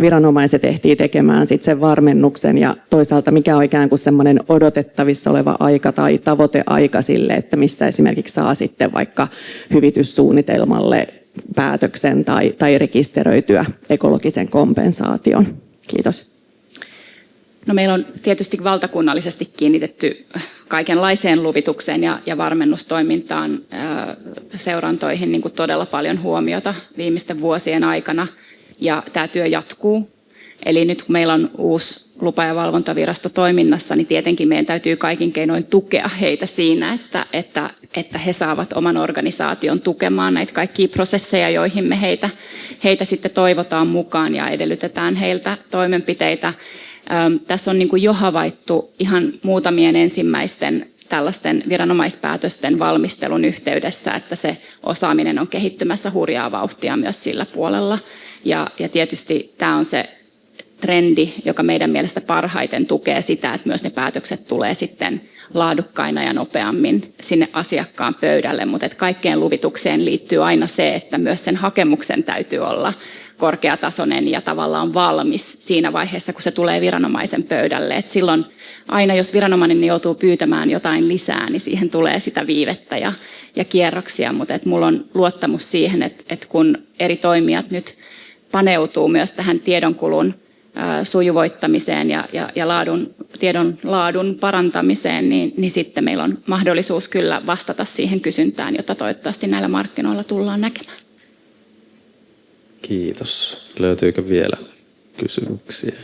viranomaiset ehtii tekemään sitten sen varmennuksen ja toisaalta mikä on ikään kuin semmoinen odotettavissa oleva aika tai tavoiteaika sille, että missä esimerkiksi saa sitten vaikka hyvityssuunnitelmalle päätöksen tai rekisteröityä ekologisen kompensaation. Kiitos. No, meillä on tietysti valtakunnallisesti kiinnitetty kaikenlaiseen luvitukseen ja varmennustoimintaan, seurantoihin niin kuin todella paljon huomiota viimeisten vuosien aikana, ja tämä työ jatkuu. Eli nyt kun meillä on uusi lupa- ja valvontavirasto toiminnassa, niin tietenkin meidän täytyy kaikin keinoin tukea heitä siinä, että he saavat oman organisaation tukemaan näitä kaikkia prosesseja, joihin me heitä sitten toivotaan mukaan ja edellytetään heiltä toimenpiteitä. Tässä on niin kuin jo havaittu ihan muutamien ensimmäisten tällaisten viranomaispäätösten valmistelun yhteydessä, että se osaaminen on kehittymässä hurjaa vauhtia myös sillä puolella. Ja tietysti tämä on se trendi, joka meidän mielestä parhaiten tukee sitä, että myös ne päätökset tulee sitten laadukkaina ja nopeammin sinne asiakkaan pöydälle. Mutta kaikkeen luvitukseen liittyy aina se, että myös sen hakemuksen täytyy olla korkeatasoinen ja tavallaan valmis siinä vaiheessa, kun se tulee viranomaisen pöydälle. Et silloin aina, jos viranomainen joutuu pyytämään jotain lisää, niin siihen tulee sitä viivettä ja kierroksia. Mutta mulla on luottamus siihen, että kun eri toimijat nyt paneutuu myös tähän tiedonkulun sujuvoittamiseen ja tiedon laadun parantamiseen, niin sitten meillä on mahdollisuus kyllä vastata siihen kysyntään, jota toivottavasti näillä markkinoilla tullaan näkemään. Kiitos. Löytyykö vielä kysymyksiä?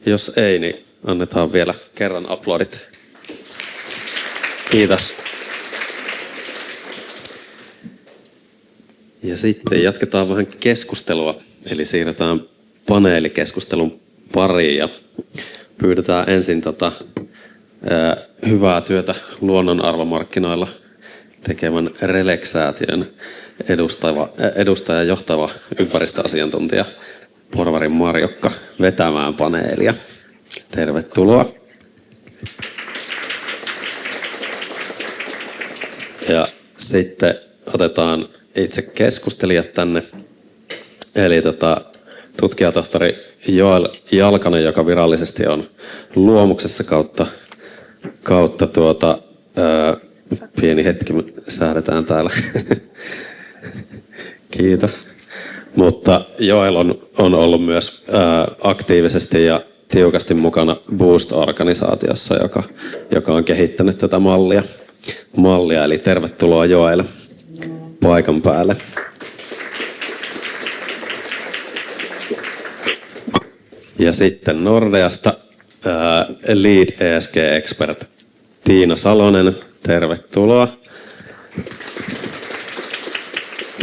Jos ei, niin annetaan vielä kerran aplodit. Kiitos. Ja sitten jatketaan vähän keskustelua, eli siirrytään paneelikeskustelun pariin ja pyydetään ensin hyvää työtä luonnonarvomarkkinoilla tekevän Relex-säätiön edustaja johtava ympäristöasiantuntija porvari Marjokka vetämään paneelia. Tervetuloa. Ja sitten otetaan itse keskustelijat tänne. Eli tutkijatohtori Joel Jalkanen, joka virallisesti on Luomuksessa kautta pieni hetki, säädetään täällä. Kiitos. Mutta Joel on ollut myös aktiivisesti ja tiukasti mukana Boost-organisaatiossa, joka on kehittänyt tätä mallia. Eli tervetuloa Joel paikan päälle. Ja sitten Nordeasta Lead ESG-expert Tiina Salonen, tervetuloa.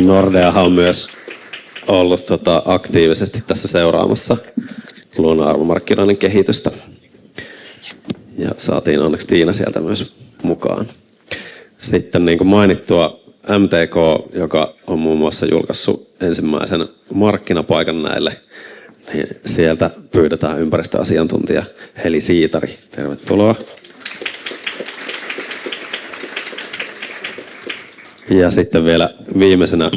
Nordeahan on myös ollut aktiivisesti tässä seuraamassa luonnonarvomarkkinoiden kehitystä. Ja saatiin onneksi Tiina sieltä myös mukaan. Sitten niin kuin mainittua MTK, joka on muun muassa julkaissut ensimmäisen markkinapaikan näille, niin sieltä pyydetään ympäristöasiantuntija Heli Siitari. Tervetuloa. Ja sitten vielä viimeisenä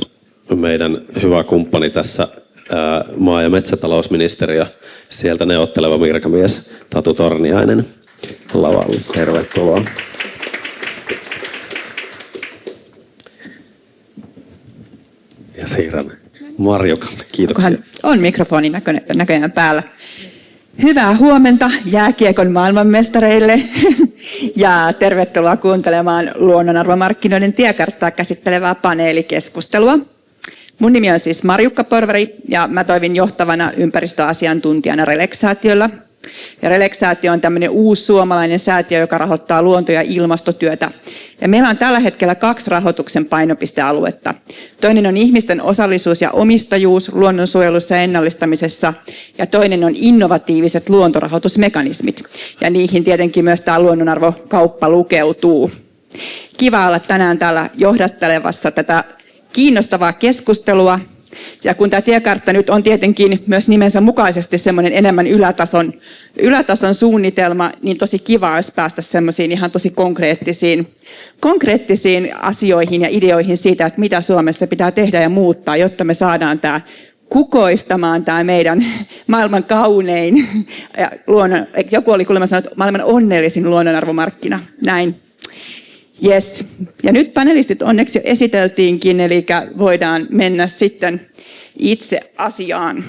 meidän hyvä kumppani tässä maa- ja metsätalousministeriö, sieltä neuvotteleva virkamies Tatu Torniainen lavalla. Tervetuloa. Ja siirrän Marjokalle. Kiitoksia. On mikrofoni näköjään päällä. Hyvää huomenta jääkiekon maailmanmestareille ja tervetuloa kuuntelemaan luonnonarvomarkkinoiden tiekarttaa käsittelevää paneelikeskustelua. Mun nimi on siis Marjukka Porvari ja mä toimin johtavana ympäristöasiantuntijana Relex-säätiöllä. Ja Relex-säätiö on tämmöinen uusi suomalainen säätiö, joka rahoittaa luonto- ja ilmastotyötä. Ja meillä on tällä hetkellä 2 rahoituksen painopistealuetta. Toinen on ihmisten osallisuus ja omistajuus luonnonsuojelussa ja ennallistamisessa, ja toinen on innovatiiviset luontorahoitusmekanismit. Ja niihin tietenkin myös tämä luonnonarvokauppa lukeutuu. Kiva olla tänään täällä johdattelevassa tätä kiinnostavaa keskustelua. Ja kun tämä tiekartta nyt on tietenkin myös nimensä mukaisesti semmoinen enemmän ylätason suunnitelma, niin tosi kiva olisi päästä semmoisiin ihan tosi konkreettisiin asioihin ja ideoihin siitä, että mitä Suomessa pitää tehdä ja muuttaa, jotta me saadaan tämä kukoistamaan tämä meidän maailman kaunein, ja joku oli kuulemma sanonut, että maailman onnellisin luonnonarvomarkkina, näin. Yes. Ja nyt panelistit onneksi jo esiteltiinkin, eli voidaan mennä sitten itse asiaan.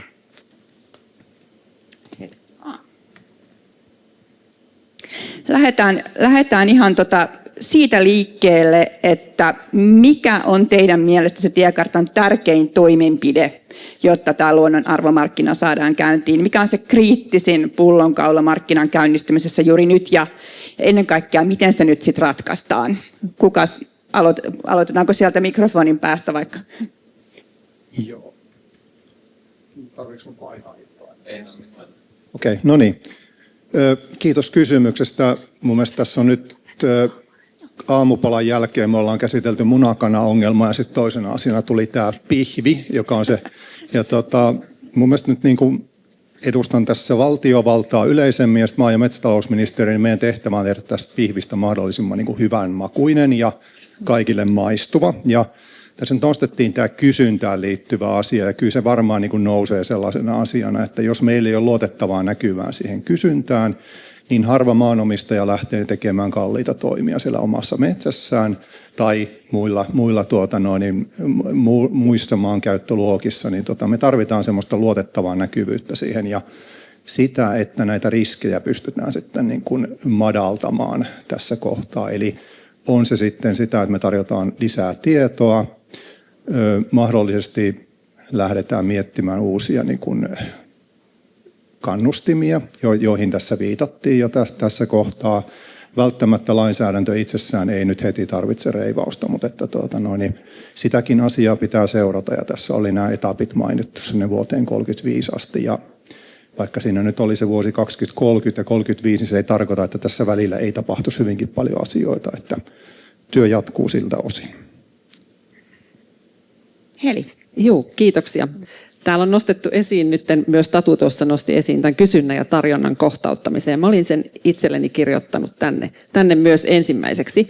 Lähdetään ihan siitä liikkeelle, että mikä on teidän mielestä se tiekartan tärkein toimenpide, jotta tämä luonnonarvomarkkina saadaan käyntiin? Mikä on se kriittisin pullonkaula markkinan käynnistymisessä juuri nyt ja ennen kaikkea, miten se nyt sitten ratkaistaan? Kukas aloitetaanko sieltä mikrofonin päästä vaikka? Joo. Tarvitsetko mun painaa? Okei, no niin. Kiitos kysymyksestä. Mun mielestä tässä on nyt aamupalan jälkeen me ollaan käsitelty munakana-ongelmaa ja sitten toisena asiana tuli tämä pihvi, joka on se. Ja mun mielestä nyt niin kuin edustan tässä valtiovaltaa yleisemmin ja maa- ja metsätalousministeriön, niin meidän tehtävä on tehdä tästä pihvistä mahdollisimman niin kuin hyvän makuinen ja kaikille maistuva. Ja tässä nyt nostettiin tämä kysyntään liittyvä asia ja kyllä se varmaan niin kuin nousee sellaisena asiana, että jos meillä ei ole luotettavaa näkyvää siihen kysyntään, niin harva maanomistaja lähtee tekemään kalliita toimia siellä omassa metsässään tai muissa maankäyttöluokissa, niin me tarvitaan semmoista luotettavaa näkyvyyttä siihen ja sitä, että näitä riskejä pystytään sitten niin kuin madaltamaan tässä kohtaa. Eli on se sitten sitä, että me tarjotaan lisää tietoa, mahdollisesti lähdetään miettimään uusia niin kuin kannustimia, joihin tässä viitattiin jo tässä kohtaa. Välttämättä lainsäädäntö itsessään ei nyt heti tarvitse reivausta, mutta että sitäkin asiaa pitää seurata ja tässä oli nämä etapit mainittu sinne vuoteen 35 asti ja vaikka siinä nyt oli se vuosi 2030 ja 35, niin se ei tarkoita, että tässä välillä ei tapahtuisi hyvinkin paljon asioita, että työ jatkuu siltä osin. Heli. Joo, kiitoksia. Täällä on nostettu esiin nyt, myös Tatu tuossa nosti esiin tämän kysynnän ja tarjonnan kohtauttamisen. Mä olin sen itselleni kirjoittanut tänne myös ensimmäiseksi.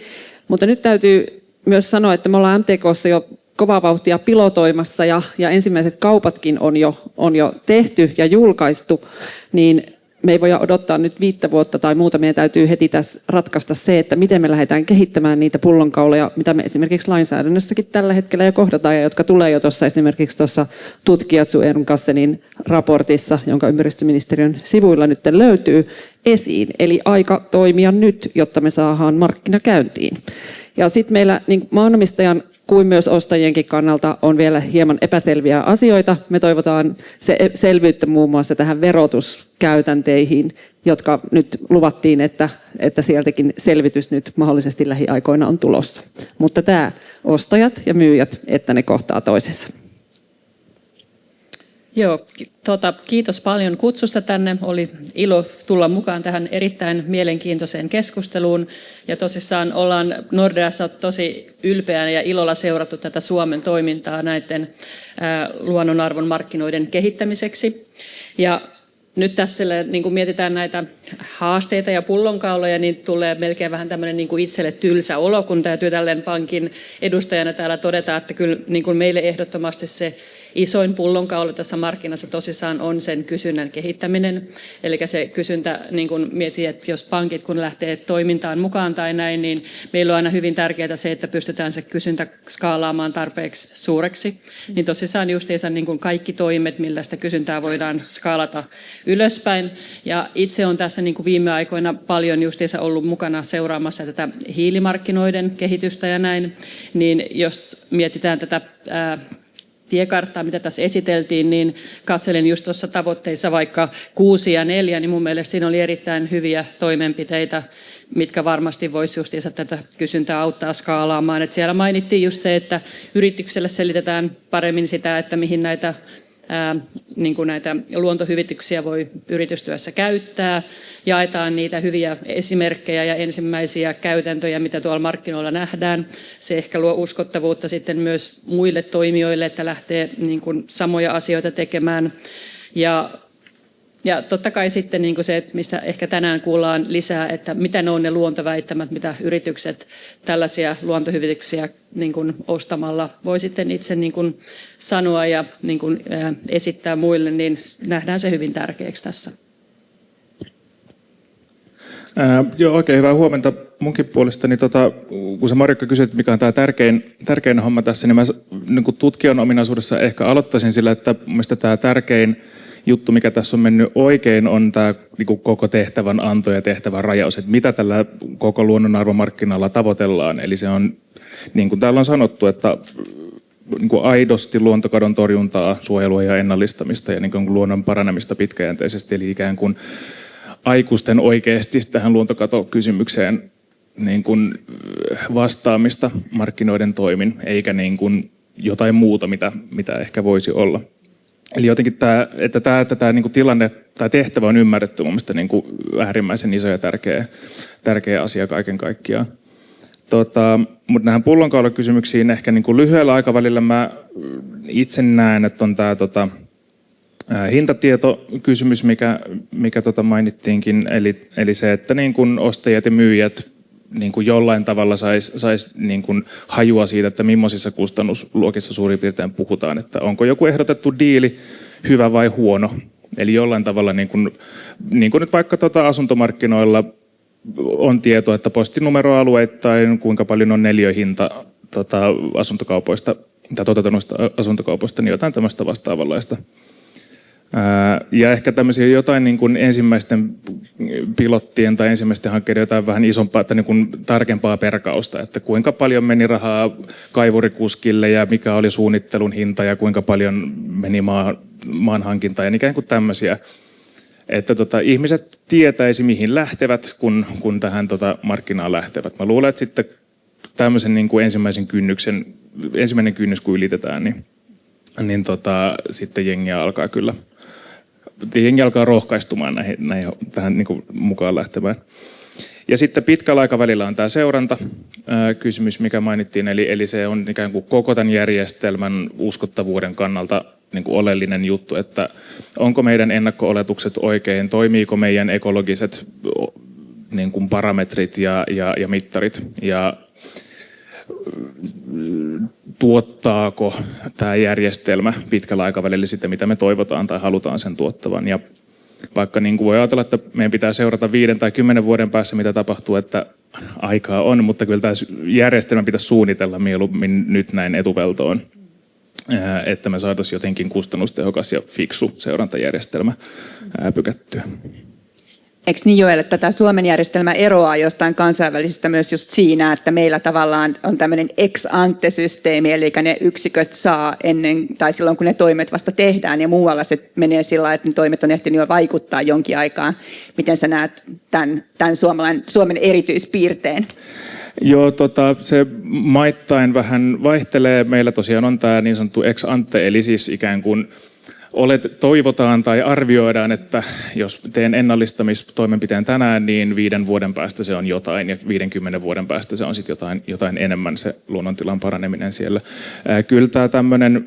Mutta nyt täytyy myös sanoa, että me ollaan MTK:ssa jo kovaa vauhtia pilotoimassa ja ensimmäiset kaupatkin on jo tehty ja julkaistu, niin me ei voi odottaa nyt 5 vuotta tai muuta. Meidän täytyy heti tässä ratkaista se, että miten me lähdetään kehittämään niitä pullonkauloja, mitä me esimerkiksi lainsäädännössäkin tällä hetkellä jo kohdataan ja jotka tulee jo tuossa esimerkiksi tuossa tutkijat Ernkasenin raportissa, jonka ympäristöministeriön sivuilla nyt löytyy esiin. Eli aika toimia nyt, jotta me saadaan markkina käyntiin. Ja sitten meillä niin maanomistajan kuin myös ostajienkin kannalta on vielä hieman epäselviä asioita. Me toivotaan selvyyttä muun muassa tähän verotuskäytänteihin, jotka nyt luvattiin, että sieltäkin selvitys nyt mahdollisesti lähiaikoina on tulossa. Mutta tämä ostajat ja myyjät, että ne kohtaa toisensa. Joo, kiitos paljon kutsusta tänne. Oli ilo tulla mukaan tähän erittäin mielenkiintoiseen keskusteluun. Ja tosissaan ollaan Nordeassa tosi ylpeänä ja ilolla seurattu tätä Suomen toimintaa näiden luonnonarvon markkinoiden kehittämiseksi. Ja nyt tässä, niin kun mietitään näitä haasteita ja pullonkauloja, niin tulee melkein vähän tämmöinen niin kuin itselle tylsä olo, kun täytyy tälleen pankin edustajana täällä todeta, että kyllä niin kuin meille ehdottomasti se isoin pullonkaula tässä markkinassa tosissaan on sen kysynnän kehittäminen. Eli se kysyntä, niin kuin mietin, että jos pankit kun lähtee toimintaan mukaan tai näin, niin meillä on aina hyvin tärkeää se, että pystytään se kysyntä skaalaamaan tarpeeksi suureksi. Niin tosissaan justiinsa niin kuin kaikki toimet, millä sitä kysyntää voidaan skaalata ylöspäin. Ja itse on tässä niin kuin viime aikoina paljon justiinsa ollut mukana seuraamassa tätä hiilimarkkinoiden kehitystä ja näin. Niin jos mietitään tätä tiekarttaa, mitä tässä esiteltiin, niin katselin just tuossa tavoitteissa vaikka 6 ja 4, niin mun mielestä siinä oli erittäin hyviä toimenpiteitä, mitkä varmasti voisi justiinsa tätä kysyntää auttaa skaalaamaan. Et siellä mainittiin just se, että yritykselle selitetään paremmin sitä, että mihin näitä näitä luontohyvityksiä voi yritystyössä käyttää. Jaetaan niitä hyviä esimerkkejä ja ensimmäisiä käytäntöjä, mitä tuolla markkinoilla nähdään. Se ehkä luo uskottavuutta sitten myös muille toimijoille, että lähtee samoja asioita tekemään. Ja totta kai sitten se, että mistä ehkä tänään kuullaan lisää, että mitä ne on ne luontoväittämät, mitä yritykset tällaisia luontohyvityksiä ostamalla voi sitten itse sanoa ja esittää muille, niin nähdään se hyvin tärkeäksi tässä. Joo, oikein hyvää huomenta munkin puolestani. Kun sä Marjukka kysyit, mikä on tämä tärkein homma tässä, niin mä tutkijan ominaisuudessa ehkä aloittaisin sillä, että mielestäni tämä tärkein juttu, mikä tässä on mennyt oikein, on tämä koko tehtävän anto ja tehtävän rajaus, että mitä tällä koko luonnonarvomarkkinalla tavoitellaan. Eli se on, niin kuin täällä on sanottu, että aidosti luontokadon torjuntaa, suojelua ja ennallistamista ja luonnon paranemista pitkäjänteisesti, eli ikään kuin aikuisten oikeasti tähän luontokatokysymykseen vastaamista markkinoiden toimin, eikä jotain muuta, mitä ehkä voisi olla. Eli jotenkin tämä tilanne tai tehtävä on ymmärretty mun mielestä äärimmäisen iso ja tärkeä asia kaiken kaikkiaan. Mutta näihin pullonkaulakysymyksiin ehkä lyhyellä aikavälillä mä itse näen, että on tämä hintatietokysymys, mikä mainittiinkin, eli se, että ostajat ja myyjät jollain tavalla sais hajua siitä, että millaisissa kustannusluokissa suurin piirtein puhutaan, että onko joku ehdotettu diili hyvä vai huono. Eli jollain tavalla, niin kuin nyt vaikka asuntomarkkinoilla on tieto, että postinumeroalueittain, kuinka paljon on neliöhinta asuntokaupoista tai toteutuneista asuntokaupoista, niin jotain tämmöistä vastaavanlaista. Ja ehkä tämmöisiä jotain ensimmäisten pilottien tai ensimmäisten hankkeiden jotain vähän isompaa, että tarkempaa perkausta, että kuinka paljon meni rahaa kaivurikuskille ja mikä oli suunnittelun hinta ja kuinka paljon meni maan hankintaan ja ikään kuin tämmöisiä. Että ihmiset tietäisi mihin lähtevät, kun tähän markkinaan lähtevät. Mä luulen, että sitten tämmöisen ensimmäinen kynnys kun ylitetään, niin sitten jengi alkaa rohkaistumaan tähän mukaan lähtemään. Ja sitten pitkällä aikavälillä on tämä seurantakysymys, mikä mainittiin, eli se on ikään kuin koko tämän järjestelmän uskottavuuden kannalta oleellinen juttu, että onko meidän ennakko-oletukset oikein, toimiiko meidän ekologiset parametrit ja mittarit, ja tuottaako tämä järjestelmä pitkällä aikavälillä sitä, mitä me toivotaan tai halutaan sen tuottavan. Ja vaikka voi ajatella, että meidän pitää seurata 5 tai 10 vuoden päässä, mitä tapahtuu, että aikaa on, mutta kyllä tämä järjestelmä pitäisi suunnitella mieluummin nyt näin etuveltoon, että me saataisiin jotenkin kustannustehokas ja fiksu seurantajärjestelmä pykättyä. Eikö niin Joel, että tämä Suomen järjestelmä eroaa jostain kansainvälisestä myös just siinä, että meillä tavallaan on tämmöinen ex-ante-systeemi, eli ne yksiköt saa ennen tai silloin, kun ne toimet vasta tehdään, ja muualla se menee sillä lailla, että ne toimet on ehtinyt jo vaikuttaa jonkin aikaa. Miten sä näet tämän Suomen erityispiirteen? Joo, se maittain vähän vaihtelee. Meillä tosiaan on tämä niin sanottu ex-ante, eli siis ikään kuin toivotaan tai arvioidaan, että jos teen ennallistamistoimenpiteen tänään, niin 5 vuoden päästä se on jotain ja 50 vuoden päästä se on sitten jotain enemmän se luonnontilan paraneminen siellä. Kyllä tämä tämmöinen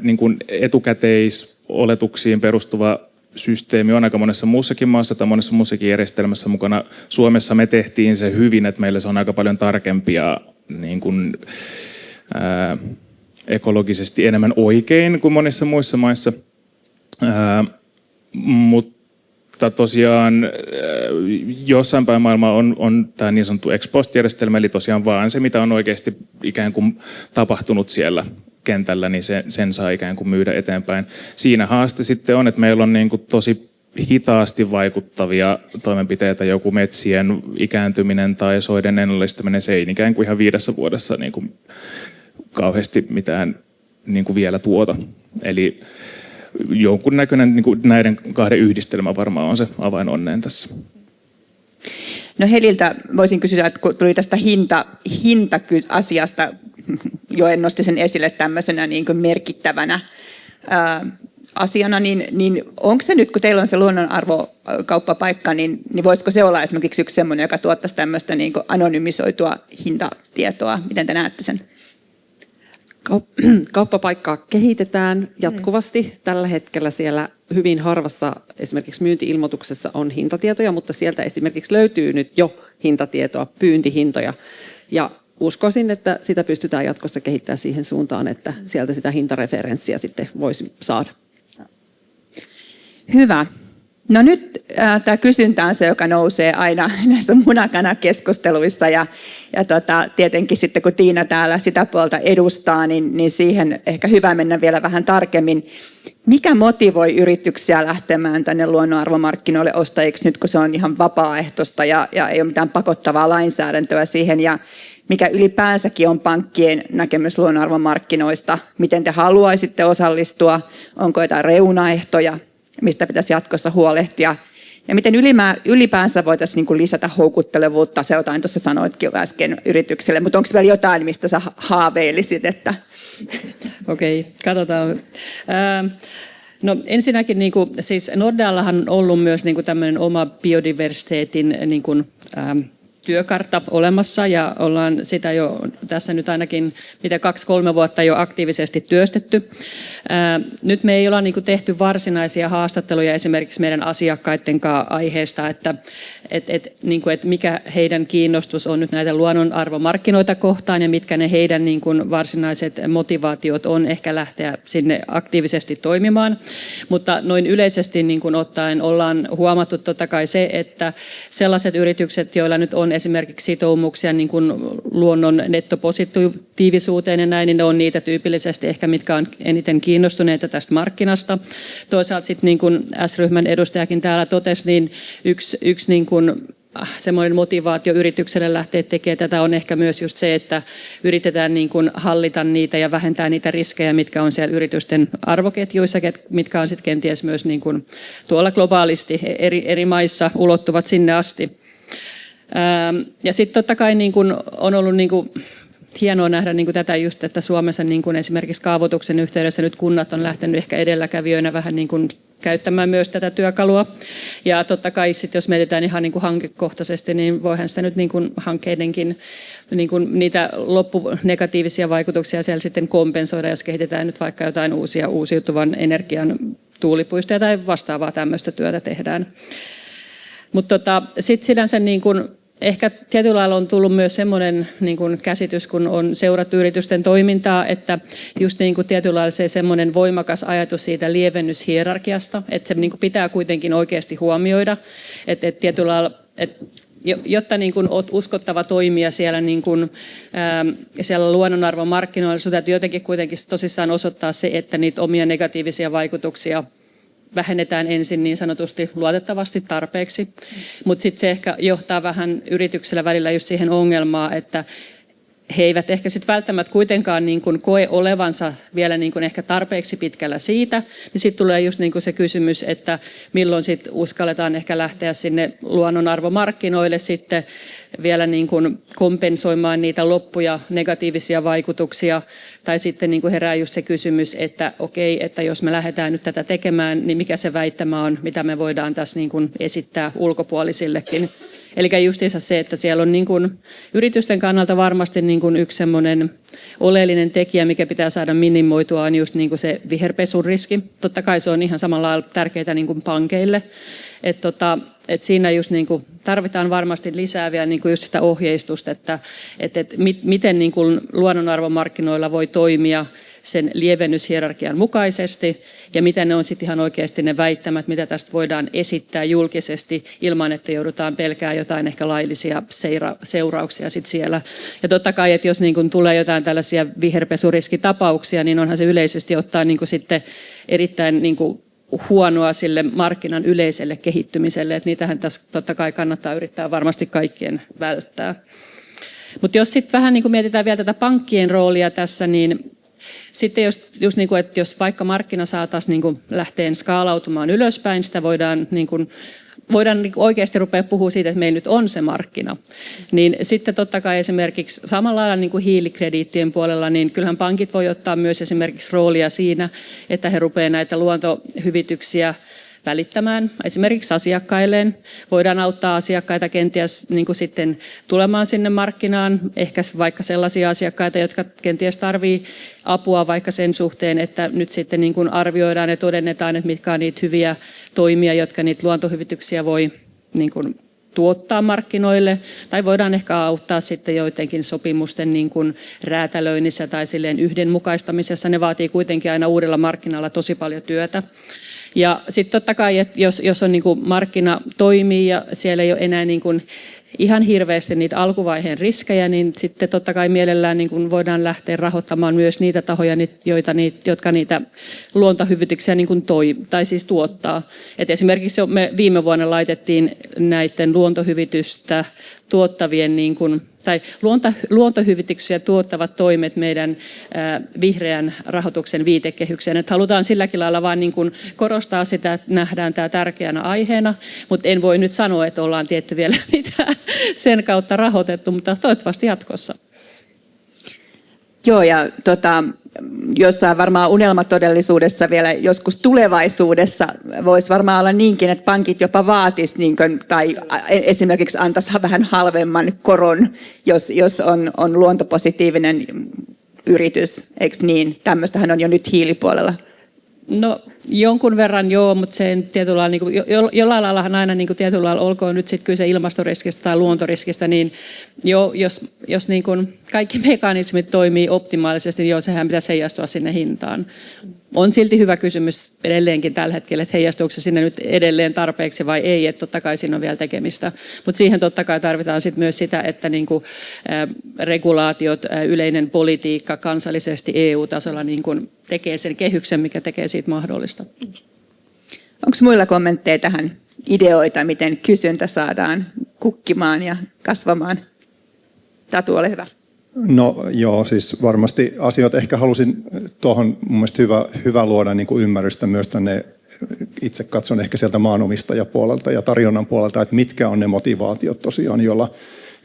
etukäteisoletuksiin perustuva systeemi on aika monessa muussakin maassa tai monessa muussakin järjestelmässä mukana. Suomessa me tehtiin se hyvin, että meillä se on aika paljon tarkempia ekologisesti enemmän oikein kuin monissa muissa maissa. Mutta tosiaan jossain päin maailmaa on tämä niin sanottu ex post-järjestelmä, eli tosiaan vaan se, mitä on oikeasti ikään kuin tapahtunut siellä kentällä, niin sen saa ikään kuin myydä eteenpäin. Siinä haaste sitten on, että meillä on niin kuin tosi hitaasti vaikuttavia toimenpiteitä, joku metsien ikääntyminen tai soiden ennallistaminen, se ei ikään kuin ihan 5 vuodessa niin kuin kauheasti mitään niin kuin vielä tuota. Eli jonkunnäköinen niin kuin näiden kahden yhdistelmä varmaan on se avain onneen tässä. No Heliltä voisin kysyä, että kun tuli tästä hinta-asiasta, jo en nosti sen esille tämmöisenä niin kuin merkittävänä asiana, niin onko se nyt, kun teillä on se luonnonarvokauppapaikka, niin voisiko se olla esimerkiksi yksi semmoinen, joka tuottaisi tämmöistä niin kuin anonymisoitua hintatietoa? Miten te näette sen? Kauppapaikkaa kehitetään jatkuvasti. Tällä hetkellä siellä hyvin harvassa esimerkiksi myynti-ilmoituksessa on hintatietoja, mutta sieltä esimerkiksi löytyy nyt jo hintatietoa, pyyntihintoja. Ja uskoisin, että sitä pystytään jatkossa kehittämään siihen suuntaan, että sieltä sitä hintareferenssiä sitten voisi saada. Hyvä. No nyt tämä kysyntä on se, joka nousee aina näissä munakana-keskusteluissa ja tietenkin sitten kun Tiina täällä sitä puolta edustaa, niin siihen ehkä hyvä mennä vielä vähän tarkemmin. Mikä motivoi yrityksiä lähtemään tänne luonnonarvomarkkinoille ostajiksi nyt, kun se on ihan vapaaehtoista ja ei ole mitään pakottavaa lainsäädäntöä siihen ja mikä ylipäänsäkin on pankkien näkemys luonnonarvomarkkinoista, miten te haluaisitte osallistua, onko jotain reunaehtoja, mistä pitäisi jatkossa huolehtia. Ja miten ylipäänsä voitaisiin niin kuin lisätä houkuttelevuutta, se jotain tuossa sanoitkin äsken yritykselle, mutta onko vielä jotain, mistä sä haaveilisit? Että... Okei, katsotaan. No ensinnäkin siis Nordeallahan on ollut myös tämmöinen oma biodiversiteetin työkartta olemassa ja ollaan sitä jo tässä nyt ainakin 2-3 vuotta jo aktiivisesti työstetty. Nyt me ei olla tehty varsinaisia haastatteluja esimerkiksi meidän asiakkaiden kanssa aiheesta, että mikä heidän kiinnostus on nyt näitä luonnonarvomarkkinoita kohtaan ja mitkä ne heidän varsinaiset motivaatiot on ehkä lähteä sinne aktiivisesti toimimaan. Mutta noin yleisesti ottaen ollaan huomattu totta kai se, että sellaiset yritykset, joilla nyt on esimerkiksi sitoumuksia luonnon nettopositiivisuuteen ja näin, niin ne on niitä tyypillisesti ehkä, mitkä on eniten kiinnostuneita tästä markkinasta. Toisaalta sitten niin kuin S-ryhmän edustajakin täällä totesi, niin yksi semmoinen motivaatio yritykselle lähteä tekemään tätä on ehkä myös just se, että yritetään hallita niitä ja vähentää niitä riskejä, mitkä on siellä yritysten arvoketjuissa, mitkä on sitten kenties myös tuolla globaalisti eri maissa ulottuvat sinne asti. Ja sitten totta kai on ollut hienoa nähdä tätä just, että Suomessa esimerkiksi kaavoituksen yhteydessä nyt kunnat on lähtenyt ehkä edelläkävijöinä vähän käyttämään myös tätä työkalua. Ja totta kai sitten jos mietitään ihan hankekohtaisesti, niin voihan sitä nyt hankkeidenkin niitä loppunegatiivisia vaikutuksia siellä sitten kompensoida, jos kehitetään nyt vaikka jotain uusia uusiutuvan energian tuulipuistoja tai vastaavaa tämmöistä työtä tehdään. Mutta sitten sinänsä ehkä tietyllä lailla on tullut myös semmoinen käsitys, kun on seurattu yritysten toimintaa, että just tietyllä lailla se semmoinen voimakas ajatus siitä lievennyshierarkiassa, että se pitää kuitenkin oikeasti huomioida, että tietyllä lailla, jotta olet uskottava toimija siellä, siellä luonnonarvomarkkinoilla, sinun täytyy jotenkin kuitenkin tosissaan osoittaa se, että niitä omia negatiivisia vaikutuksia vähennetään ensin niin sanotusti luotettavasti tarpeeksi, mutta sitten se ehkä johtaa vähän yrityksellä välillä just siihen ongelmaan, että he eivät ehkä sitten välttämättä kuitenkaan koe olevansa vielä ehkä tarpeeksi pitkällä siitä, niin sitten tulee just se kysymys, että milloin sitten uskalletaan ehkä lähteä sinne luonnonarvomarkkinoille sitten vielä kompensoimaan niitä loppuja negatiivisia vaikutuksia, tai sitten herää just se kysymys, että okei, että jos me lähdetään nyt tätä tekemään, niin mikä se väittämä on, mitä me voidaan tässä esittää ulkopuolisillekin. Eli justiinsa se, että siellä on yritysten kannalta varmasti yksi semmoinen oleellinen tekijä, mikä pitää saada minimoitua, on just se viherpesun riski. Totta kai se on ihan samalla lailla tärkeää pankeille. Että siinä just tarvitaan varmasti lisää vielä just sitä ohjeistusta, että miten luonnonarvomarkkinoilla voi toimia sen lievennyshierarkian mukaisesti ja mitä ne on sitten ihan oikeasti ne väittämät, mitä tästä voidaan esittää julkisesti ilman, että joudutaan pelkää jotain ehkä laillisia seurauksia sitten siellä. Ja totta kai, että jos tulee jotain tällaisia viherpesuriskitapauksia, niin onhan se yleisesti ottaa sitten erittäin huonoa sille markkinan yleiselle kehittymiselle, että niitähän tässä totta kai kannattaa yrittää varmasti kaikkien välttää. Mutta jos sitten vähän mietitään vielä tätä pankkien roolia tässä, niin Sitten just niin kuin, että jos vaikka markkina saataisiin niin kuin lähteen skaalautumaan ylöspäin, sitä voidaan oikeasti rupea puhua siitä, että meillä nyt on se markkina. Niin sitten totta kai esimerkiksi samalla lailla niin kuin hiilikrediittien puolella, niin kyllähän pankit voi ottaa myös esimerkiksi roolia siinä, että he rupeavat näitä luontohyvityksiä välittämään esimerkiksi asiakkailleen. Voidaan auttaa asiakkaita kenties niin kuin sitten tulemaan sinne markkinaan, ehkä vaikka sellaisia asiakkaita, jotka kenties tarvii apua vaikka sen suhteen, että nyt sitten niin kuin arvioidaan ja todennetaan, että mitkä on niitä hyviä toimia, jotka niitä luontohyvityksiä voi niin kuin tuottaa markkinoille, tai voidaan ehkä auttaa sitten joidenkin sopimusten niin kuin räätälöinnissä tai silleen yhdenmukaistamisessa. Ne vaatii kuitenkin aina uudella markkinalla tosi paljon työtä. Ja sitten totta kai, että jos on niin kuin markkina toimii ja siellä ei ole enää niin kuin ihan hirveästi niitä alkuvaiheen riskejä, niin sitten totta kai mielellään niin kuin voidaan lähteä rahoittamaan myös niitä tahoja, jotka niitä luontohyvityksiä niin kuin tuottaa. Et esimerkiksi me viime vuonna laitettiin näiden luontohyvitystä tuottavien tai luontohyvityksiä tuottavat toimet meidän vihreän rahoituksen viitekehykseen. Että halutaan silläkin lailla vaan niin kuin korostaa sitä, että nähdään tämä tärkeänä aiheena, mutta en voi nyt sanoa, että ollaan tietty vielä mitään sen kautta rahoitettu, mutta toivottavasti jatkossa. Joo, ja jossain varmaan unelmatodellisuudessa vielä joskus tulevaisuudessa voisi varmaan olla niinkin, että pankit jopa vaatis tai esimerkiksi antaisi vähän halvemman koron, jos on luontopositiivinen yritys, eikö niin? Tämmöistähän on jo nyt hiilipuolella. No jonkun verran joo, mutta sen tietyllä lailla, niin kuin, jollain laillahan aina niin kuin tietyllä lailla, olkoon nyt sitten kyse ilmastoriskistä tai luontoriskistä, niin jos niin kuin kaikki mekanismit toimii optimaalisesti, niin sehän pitäisi heijastua sinne hintaan. On silti hyvä kysymys edelleenkin tällä hetkellä, että heijastuuko se sinne nyt edelleen tarpeeksi vai ei, että totta kai siinä on vielä tekemistä. Mutta siihen totta kai tarvitaan sit myös sitä, että niinku, regulaatiot, yleinen politiikka kansallisesti EU-tasolla niinku tekee sen kehyksen, mikä tekee siitä mahdollista. Onko muilla kommentteja tähän, ideoita, miten kysyntä saadaan kukkimaan ja kasvamaan? Tatu, ole hyvä. No joo, siis varmasti asioita. Ehkä halusin tuohon mun mielestä hyvä luoda niin kuin ymmärrystä myös tänne, itse katson ehkä sieltä maanomistajapuolelta ja tarjonnan puolelta, että mitkä on ne motivaatiot tosiaan,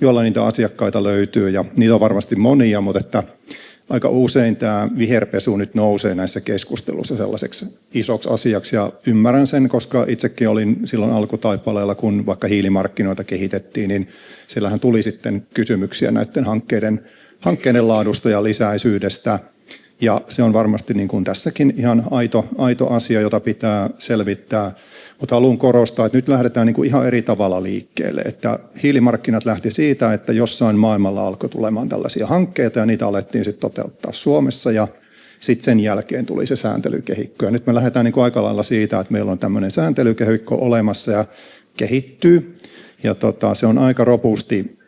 joilla niitä asiakkaita löytyy. Ja niitä on varmasti monia, mutta että aika usein tämä viherpesu nyt nousee näissä keskusteluissa sellaiseksi isoksi asiaksi. Ja ymmärrän sen, koska itsekin olin silloin alkutaipaleella, kun vaikka hiilimarkkinoita kehitettiin, niin siellähän tuli sitten kysymyksiä näiden hankkeiden laadusta ja lisäisyydestä. Ja se on varmasti niin kuin tässäkin ihan aito asia, jota pitää selvittää. Mutta haluan korostaa, että nyt lähdetään niin kuin ihan eri tavalla liikkeelle. Että hiilimarkkinat lähti siitä, että jossain maailmalla alkoi tulemaan tällaisia hankkeita ja niitä alettiin sitten toteuttaa Suomessa ja sitten sen jälkeen tuli se sääntelykehikko. Ja nyt me lähdetään niin kuin aika lailla siitä, että meillä on tämmöinen sääntelykehikko olemassa ja kehittyy. Ja se on aika robusti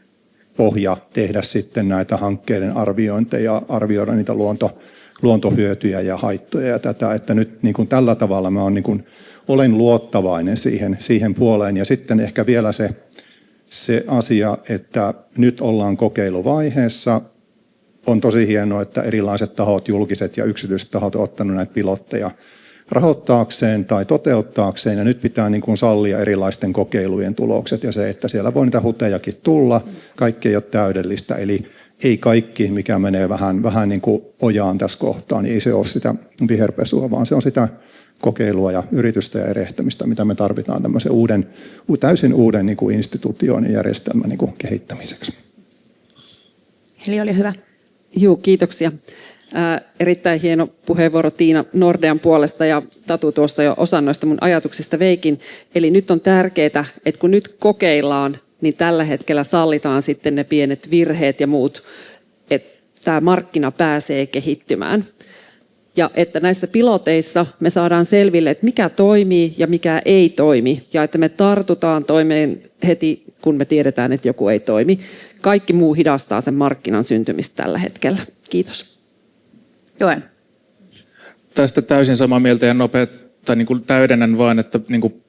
pohja tehdä sitten näitä hankkeiden arviointeja, arvioida niitä luontohyötyjä ja haittoja ja tätä, että nyt niin kuin tällä tavalla mä olen luottavainen siihen puoleen. Ja sitten ehkä vielä se asia, että nyt ollaan kokeiluvaiheessa. On tosi hienoa, että erilaiset tahot, julkiset ja yksityiset tahot ovat ottaneet näitä pilotteja rahoittaakseen tai toteuttaakseen. Ja nyt pitää niin kuin sallia erilaisten kokeilujen tulokset ja se, että siellä voi niitä hutejakin tulla. Kaikki ei ole täydellistä, eli ei kaikki, mikä menee vähän niin kuin ojaan tässä kohtaa, niin ei se ole sitä viherpesua, vaan se on sitä kokeilua ja yritystä ja erehtämistä, mitä me tarvitaan tämmöisen täysin uuden niin kuin instituution ja järjestelmän niin kuin kehittämiseksi. Heli, oli hyvä. Joo, kiitoksia. Erittäin hieno puheenvuoro Tiina Nordean puolesta ja Tatu tuossa jo osan noista mun ajatuksista veikin. Eli nyt on tärkeää, että kun nyt kokeillaan, niin tällä hetkellä sallitaan sitten ne pienet virheet ja muut, että tämä markkina pääsee kehittymään. Ja että näissä piloteissa me saadaan selville, että mikä toimii ja mikä ei toimi. Ja että me tartutaan toimeen heti, kun me tiedetään, että joku ei toimi. Kaikki muu hidastaa sen markkinan syntymistä tällä hetkellä. Kiitos. Joen. Tästä täysin samaa mieltä ja niin kuin täydennän vaan, että niin kuin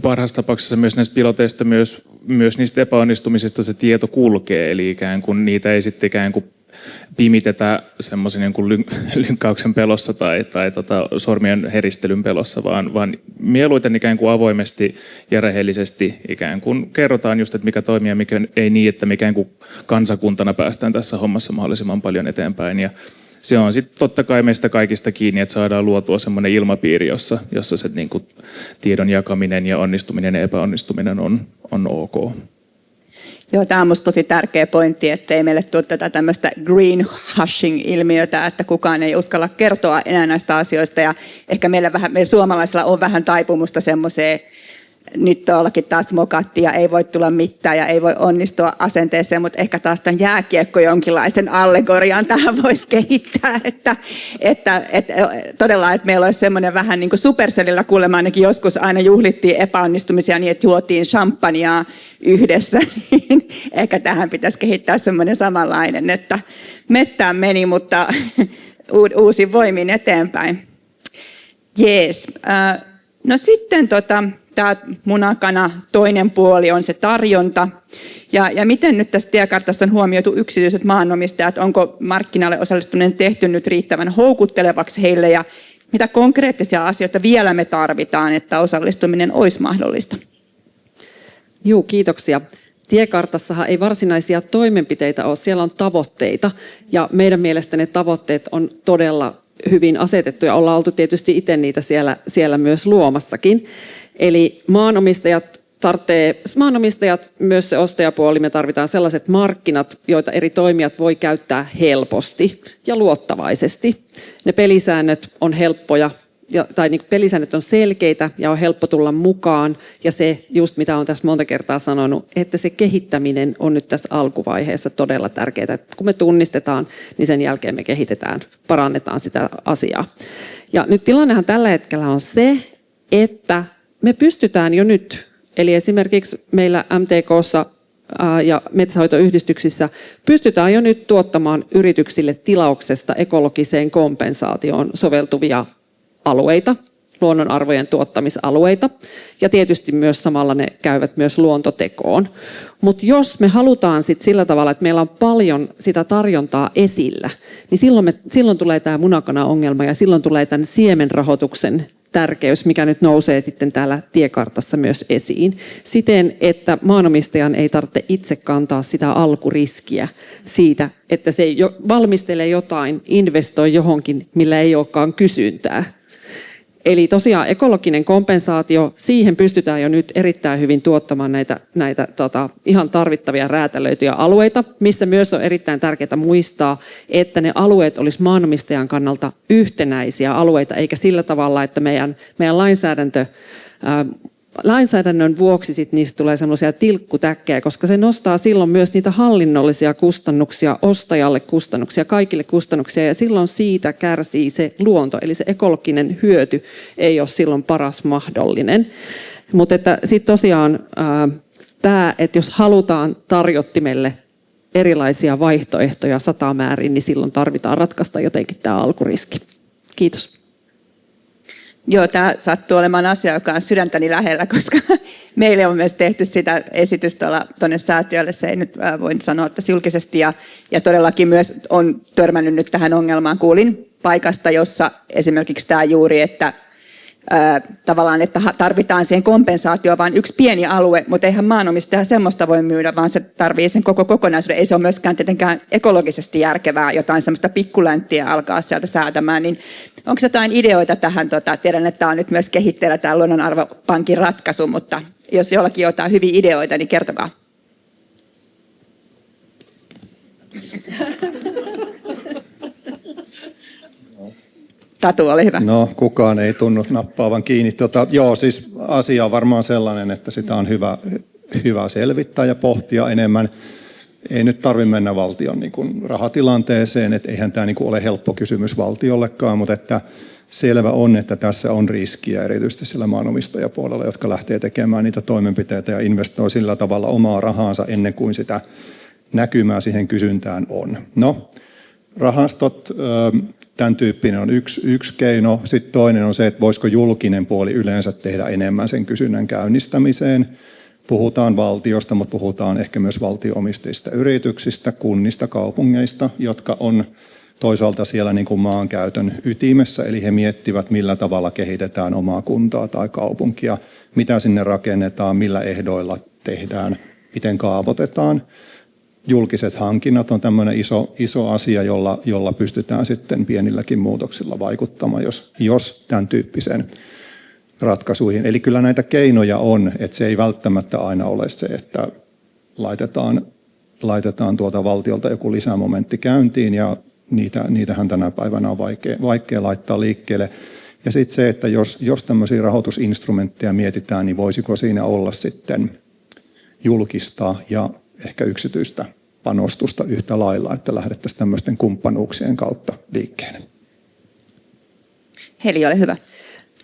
parhaassa tapauksessa myös näistä piloteista, myös niistä epäonnistumisista se tieto kulkee. Eli ikään kuin niitä ei sitten ikään kuin pimitetä semmoisen jonkun lynkkauksen pelossa tai sormien heristelyn pelossa, vaan mieluiten ikään kuin avoimesti ja rehellisesti ikään kuin kerrotaan just, että mikä toimii ja mikä ei, niin, että me ikään kuin kansakuntana päästään tässä hommassa mahdollisimman paljon eteenpäin. Ja se on sitten totta kai meistä kaikista kiinni, että saadaan luotua semmoinen ilmapiiri, jossa se niin kuin tiedon jakaminen ja onnistuminen ja epäonnistuminen on ok. Joo, tämä on minusta tosi tärkeä pointti, että ei meille tule tätä tämmöistä greenwashing-ilmiötä, että kukaan ei uskalla kertoa enää näistä asioista. Ja ehkä meillä suomalaisilla on vähän taipumusta semmoiseen, nyt tuollakin taas mokattiin ja ei voi tulla mitään ja ei voi onnistua asenteeseen, mutta ehkä taas tämän jääkiekko jonkinlaisen allegorian tähän voisi kehittää, että todella, että meillä olisi semmoinen vähän niin kuin Supercellillä kuulemma ainakin joskus aina juhlittiin epäonnistumisia niin, että juotiin champagnea yhdessä, niin ehkä tähän pitäisi kehittää semmoinen samanlainen, että mettään meni, mutta uusin voimin eteenpäin. Jees. No sitten tämä munakana toinen puoli on se tarjonta. Ja miten nyt tässä tiekartassa on huomioitu yksityiset maanomistajat? Onko markkinalle osallistuminen tehty nyt riittävän houkuttelevaksi heille? Ja mitä konkreettisia asioita vielä me tarvitaan, että osallistuminen olisi mahdollista? Joo, kiitoksia. Tiekartassahan ei varsinaisia toimenpiteitä ole, siellä on tavoitteita. Ja meidän mielestä ne tavoitteet on todella hyvin asetettu ja ollaan oltu tietysti itse niitä siellä myös luomassakin. Eli maanomistajat, myös se ostajapuoli, me tarvitaan sellaiset markkinat, joita eri toimijat voi käyttää helposti ja luottavaisesti. Ne pelisäännöt on helppoja, tai niin pelisäännöt on selkeitä ja on helppo tulla mukaan. Ja se, just mitä olen tässä monta kertaa sanonut, että se kehittäminen on nyt tässä alkuvaiheessa todella tärkeää. Että kun me tunnistetaan, niin sen jälkeen me kehitetään, parannetaan sitä asiaa. Ja nyt tilannehan tällä hetkellä on se, että me pystytään jo nyt, eli esimerkiksi meillä MTK:ssa ja metsänhoitoyhdistyksissä pystytään jo nyt tuottamaan yrityksille tilauksesta ekologiseen kompensaatioon soveltuvia alueita, luonnonarvojen tuottamisalueita, ja tietysti myös samalla ne käyvät myös luontotekoon. Mutta jos me halutaan sit sillä tavalla, että meillä on paljon sitä tarjontaa esillä, niin silloin tulee tämä munakana-ongelma ja silloin tulee tämän siemenrahoituksen tärkeys, mikä nyt nousee sitten täällä tiekartassa myös esiin. Siten, että maanomistajan ei tarvitse itse kantaa sitä alkuriskiä siitä, että se valmistelee jotain, investoi johonkin, millä ei olekaan kysyntää. Eli tosiaan ekologinen kompensaatio, siihen pystytään jo nyt erittäin hyvin tuottamaan näitä ihan tarvittavia räätälöityjä alueita, missä myös on erittäin tärkeää muistaa, että ne alueet olisi maanomistajan kannalta yhtenäisiä alueita, eikä sillä tavalla, että meidän lainsäädännön vuoksi sit niistä tulee semmoisia tilkkutäkkejä, koska se nostaa silloin myös niitä hallinnollisia kustannuksia, ostajalle kustannuksia, kaikille kustannuksia, ja silloin siitä kärsii se luonto, eli se ekologinen hyöty ei ole silloin paras mahdollinen. Mutta sitten tosiaan tämä, että jos halutaan tarjottimelle erilaisia vaihtoehtoja satamäärin, niin silloin tarvitaan ratkaista jotenkin tämä alkuriski. Kiitos. Joo, tämä sattuu olemaan asia, joka on sydäntäni lähellä, koska meille on myös tehty sitä esitystä tuonne säätiölle, se ei nyt voi sanoa tässä julkisesti, ja todellakin myös on törmännyt nyt tähän ongelmaan. Kuulin paikasta, jossa esimerkiksi tämä juuri, että tavallaan, että tarvitaan siihen kompensaatioon vain yksi pieni alue, mutta eihän maanomistaja semmoista voi myydä, vaan se tarvitsee sen koko kokonaisuuden. Ei se ole myöskään tietenkään ekologisesti järkevää jotain semmoista pikkulänttiä alkaa sieltä säätämään. Niin onko jotain ideoita tähän? Tiedän, että tämä on nyt myös kehitteillä tämä Luonnonarvopankin ratkaisu, mutta jos jollakin on jotain hyviä ideoita, niin kertokaa. Tatu, ole hyvä. No, kukaan ei tunnu nappaavan kiinni. Joo, siis asia on varmaan sellainen, että sitä on hyvä selvittää ja pohtia enemmän. Ei nyt tarvitse mennä valtion niin kuin rahatilanteeseen, että eihän tämä niin kuin ole helppo kysymys valtiollekaan, mutta että selvä on, että tässä on riskiä erityisesti sillä maanomistajapuolella, jotka lähtee tekemään niitä toimenpiteitä ja investoi sillä tavalla omaa rahaansa ennen kuin sitä näkymää siihen kysyntään on. No, rahastot, tämän tyyppinen on yksi keino. Sitten toinen on se, että voisiko julkinen puoli yleensä tehdä enemmän sen kysynnän käynnistämiseen. Puhutaan valtiosta, mutta puhutaan ehkä myös valtio-omisteisista yrityksistä, kunnista, kaupungeista, jotka on toisaalta siellä niin kuin maankäytön ytimessä, eli he miettivät, millä tavalla kehitetään omaa kuntaa tai kaupunkia, mitä sinne rakennetaan, millä ehdoilla tehdään, miten kaavoitetaan. Julkiset hankinnat on tämmöinen iso asia, jolla pystytään sitten pienilläkin muutoksilla vaikuttamaan, jos tämän tyyppiseen ratkaisuihin. Eli kyllä näitä keinoja on, että se ei välttämättä aina ole se, että laitetaan tuolta valtiolta joku lisämomentti käyntiin ja niitähän tänä päivänä on vaikea laittaa liikkeelle. Ja sitten se, että jos tämmöisiä rahoitusinstrumentteja mietitään, niin voisiko siinä olla sitten julkista ja ehkä yksityistä panostusta yhtä lailla, että lähdettäisiin tämmöisten kumppanuuksien kautta liikkeelle. Heli, ole hyvä.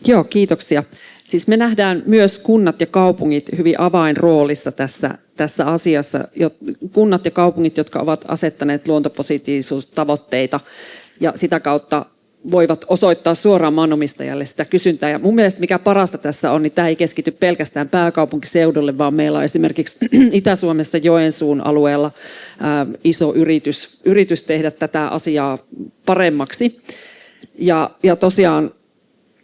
Joo, kiitoksia. Siis me nähdään myös kunnat ja kaupungit hyvin avainroolissa tässä asiassa. Kunnat ja kaupungit, jotka ovat asettaneet luontopositiivisuustavoitteita ja sitä kautta voivat osoittaa suoraan maanomistajalle sitä kysyntää. Ja mun mielestä mikä parasta tässä on, niin tämä ei keskity pelkästään pääkaupunkiseudulle, vaan meillä on esimerkiksi Itä-Suomessa Joensuun alueella iso yritys tehdä tätä asiaa paremmaksi. Ja tosiaan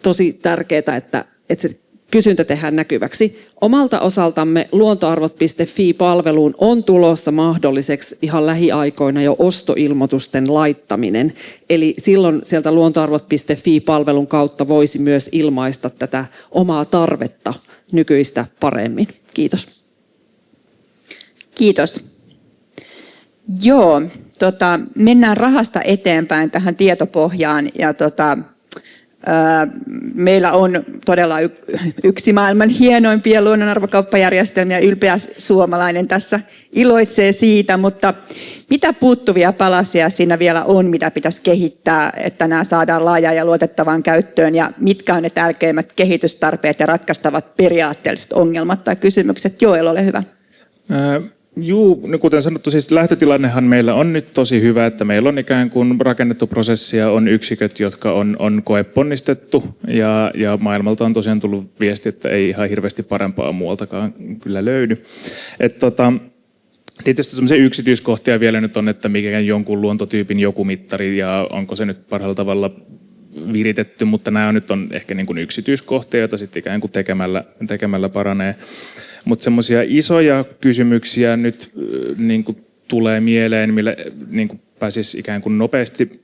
tosi tärkeää, että se kysyntä tehdään näkyväksi. Omalta osaltamme luontoarvot.fi-palveluun on tulossa mahdolliseksi ihan lähiaikoina jo ostoilmoitusten laittaminen. Eli silloin sieltä luontoarvot.fi-palvelun kautta voisi myös ilmaista tätä omaa tarvetta nykyistä paremmin. Kiitos. Kiitos. Joo, mennään rahasta eteenpäin tähän tietopohjaan ja meillä on todella yksi maailman hienoimpia luonnonarvokauppajärjestelmiä, ylpeä suomalainen tässä iloitsee siitä, mutta mitä puuttuvia palasia siinä vielä on, mitä pitäisi kehittää, että nämä saadaan laajaan ja luotettavaan käyttöön ja mitkä on ne tärkeimmät kehitystarpeet ja ratkaistavat periaatteelliset ongelmat tai kysymykset? Joel, ole hyvä. No kuten sanottu, siis lähtötilannehan meillä on nyt tosi hyvä, että meillä on ikään kuin rakennettu prosessia, on yksiköt, jotka on koeponnistettu ja maailmalta on tosiaan tullut viesti, että ei ihan hirveästi parempaa muualtakaan kyllä löydy. Tietysti sellaisia yksityiskohtia vielä nyt on, että mikä jonkun luontotyypin joku mittari ja onko se nyt parhaalla tavalla viritetty, mutta nämä nyt on ehkä niin kuin yksityiskohtia, joita sitten ikään kuin tekemällä paranee. Mutta semmoisia isoja kysymyksiä nyt niin kuin tulee mieleen, millä niin kuin pääsisi ikään kuin nopeasti,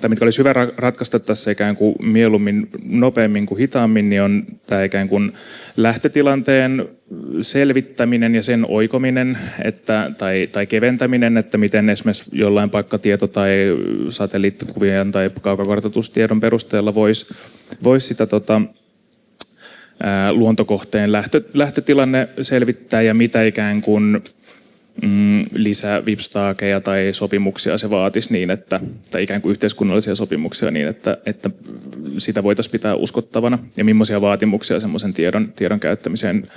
tai mitkä olisi hyvä ratkaista tässä ikään kuin mieluummin nopeammin kuin hitaammin, niin on tämä ikään kuin lähtötilanteen selvittäminen ja sen oikominen tai keventäminen, että miten esimerkiksi jollain paikkatieto- tai satelliittikuvien tai kaukokartoitustiedon perusteella voisi sitä luontokohteen lähtötilanne selvittää ja mitä ikään kuin lisää vipstaakeja tai sopimuksia se vaatisi niin, tai ikään kuin yhteiskunnallisia sopimuksia niin, että sitä voitaisiin pitää uskottavana ja millaisia vaatimuksia semmoisen tiedon käyttämiseen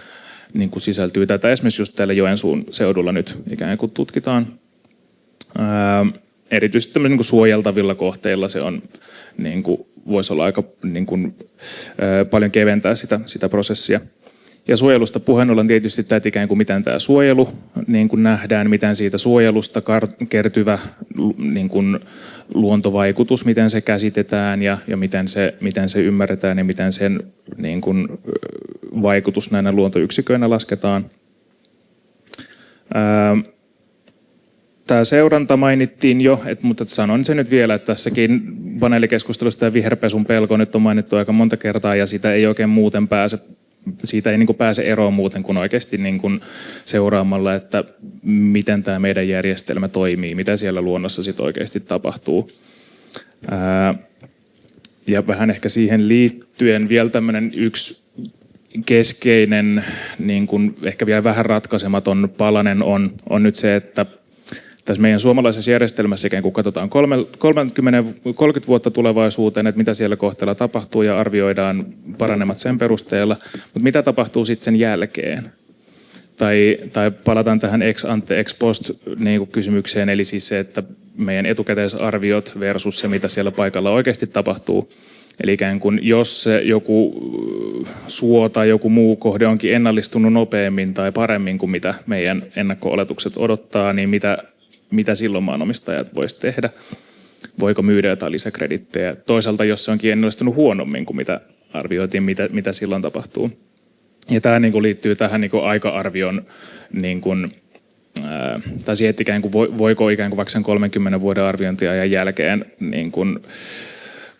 niin kuin sisältyy. Tätä esimerkiksi just täällä Joensuun seudulla nyt ikään kuin tutkitaan. Erityisesti niin kuin suojeltavilla kohteilla se on, niin kuin, voisi olla aika niin kuin, paljon keventää sitä prosessia. Ja suojelusta puheen ollen tietysti tämä, että ikään kuin miten tämä suojelu niin kuin nähdään, miten siitä suojelusta kertyvä niin kuin luontovaikutus, miten se käsitetään ja miten se ymmärretään ja miten sen niin kuin vaikutus näinä luontoyksiköinä lasketaan. Tämä seuranta mainittiin jo, mutta sanon sen nyt vielä, että tässäkin paneelikeskustelusta ja viherpesun pelko nyt on mainittu aika monta kertaa ja sitä ei oikein muuten siitä ei niin kuin pääse eroon muuten kuin oikeasti niin kuin seuraamalla, että miten tämä meidän järjestelmä toimii, mitä siellä luonnossa sit oikeasti tapahtuu. Ja vähän ehkä siihen liittyen vielä tämmöinen yksi keskeinen, niin kuin ehkä vielä vähän ratkaisematon palanen on nyt se, että tässä meidän suomalaisessa järjestelmässä ikään kuin katsotaan 30 vuotta tulevaisuuteen, että mitä siellä kohteella tapahtuu ja arvioidaan paranemat sen perusteella, mutta mitä tapahtuu sitten sen jälkeen? Tai palataan tähän ex ante ex post niin kuin kysymykseen, eli siis se, että meidän etukäteisarviot versus se, mitä siellä paikalla oikeasti tapahtuu. Eli ikään kuin jos se joku suo tai joku muu kohde onkin ennallistunut nopeammin tai paremmin kuin mitä meidän ennakko-oletukset odottaa, niin mitä silloin maanomistajat voisi tehdä? Voiko myydä jotain lisäkredittejä? Toisaalta jos se onkin ennallistunut huonommin kuin mitä arvioitiin, mitä silloin tapahtuu? Ja tämä niin kuin liittyy tähän niin kuin aika-arvion, niin kuin, tai siihen, että ikään kuin voiko ikään kuin vaikka sen 30 vuoden arviointiajan jälkeen niin kuin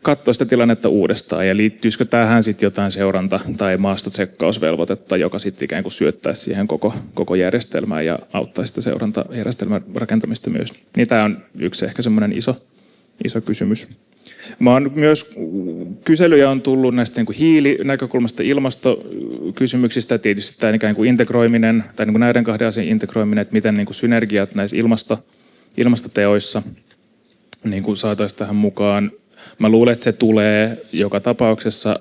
katsoa sitä tilannetta uudestaan, ja liittyisikö tähän sitten jotain seuranta- tai maastotsekkausvelvoitetta, joka sitten ikään kuin syöttäisi siihen koko järjestelmään ja auttaisi sitä seurantajärjestelmän rakentamista myös. Niin tämä on yksi ehkä semmoinen iso kysymys. Mä oon myös, kyselyjä on tullut näistä niin kuin hiilinäkökulmasta, ilmastokysymyksistä, tietysti tämä ikään kuin integroiminen, tai niin kuin näiden kahden asian integroiminen, että miten niin kuin synergiat näissä ilmastoteoissa niin kuin saataisiin tähän mukaan. Mä luulen, että se tulee joka tapauksessa.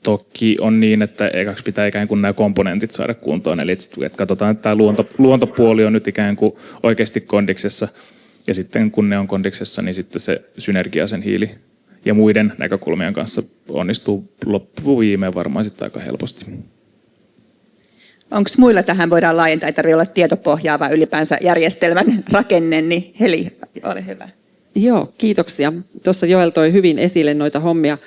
Toki on niin, että ekaksi pitää ikään kuin nämä komponentit saada kuntoon, eli että katsotaan, että tämä luontopuoli on nyt ikään kuin oikeasti kondiksessa, ja sitten kun ne on kondiksessa, niin sitten se synergia sen hiili- ja muiden näkökulmien kanssa onnistuu loppuviimeen varmaan sitten aika helposti. Onko muilla tähän voidaan laajentaa, ei tarvitse olla tietopohjaa, vaan ylipäänsä järjestelmän rakenne, niin Heli, ole hyvä. Joo, kiitoksia. Tuossa Joel toi hyvin esille noita hommia.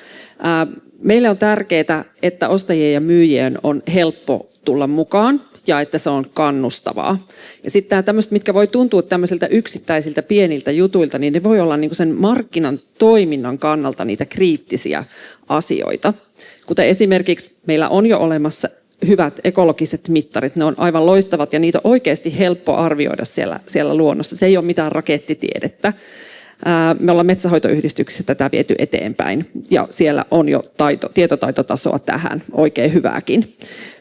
Meille on tärkeää, että ostajien ja myyjien on helppo tulla mukaan ja että se on kannustavaa. Ja sitten tämmöiset, mitkä voi tuntua tämmöisiltä yksittäisiltä pieniltä jutuilta, niin ne voi olla niin kuin sen markkinan toiminnan kannalta niitä kriittisiä asioita. Kuten esimerkiksi meillä on jo olemassa hyvät ekologiset mittarit, ne on aivan loistavat ja niitä on oikeasti helppo arvioida siellä luonnossa. Se ei ole mitään rakettitiedettä. Me ollaan metsänhoitoyhdistyksessä tätä viety eteenpäin ja siellä on jo tietotaitotasoa tähän oikein hyvääkin.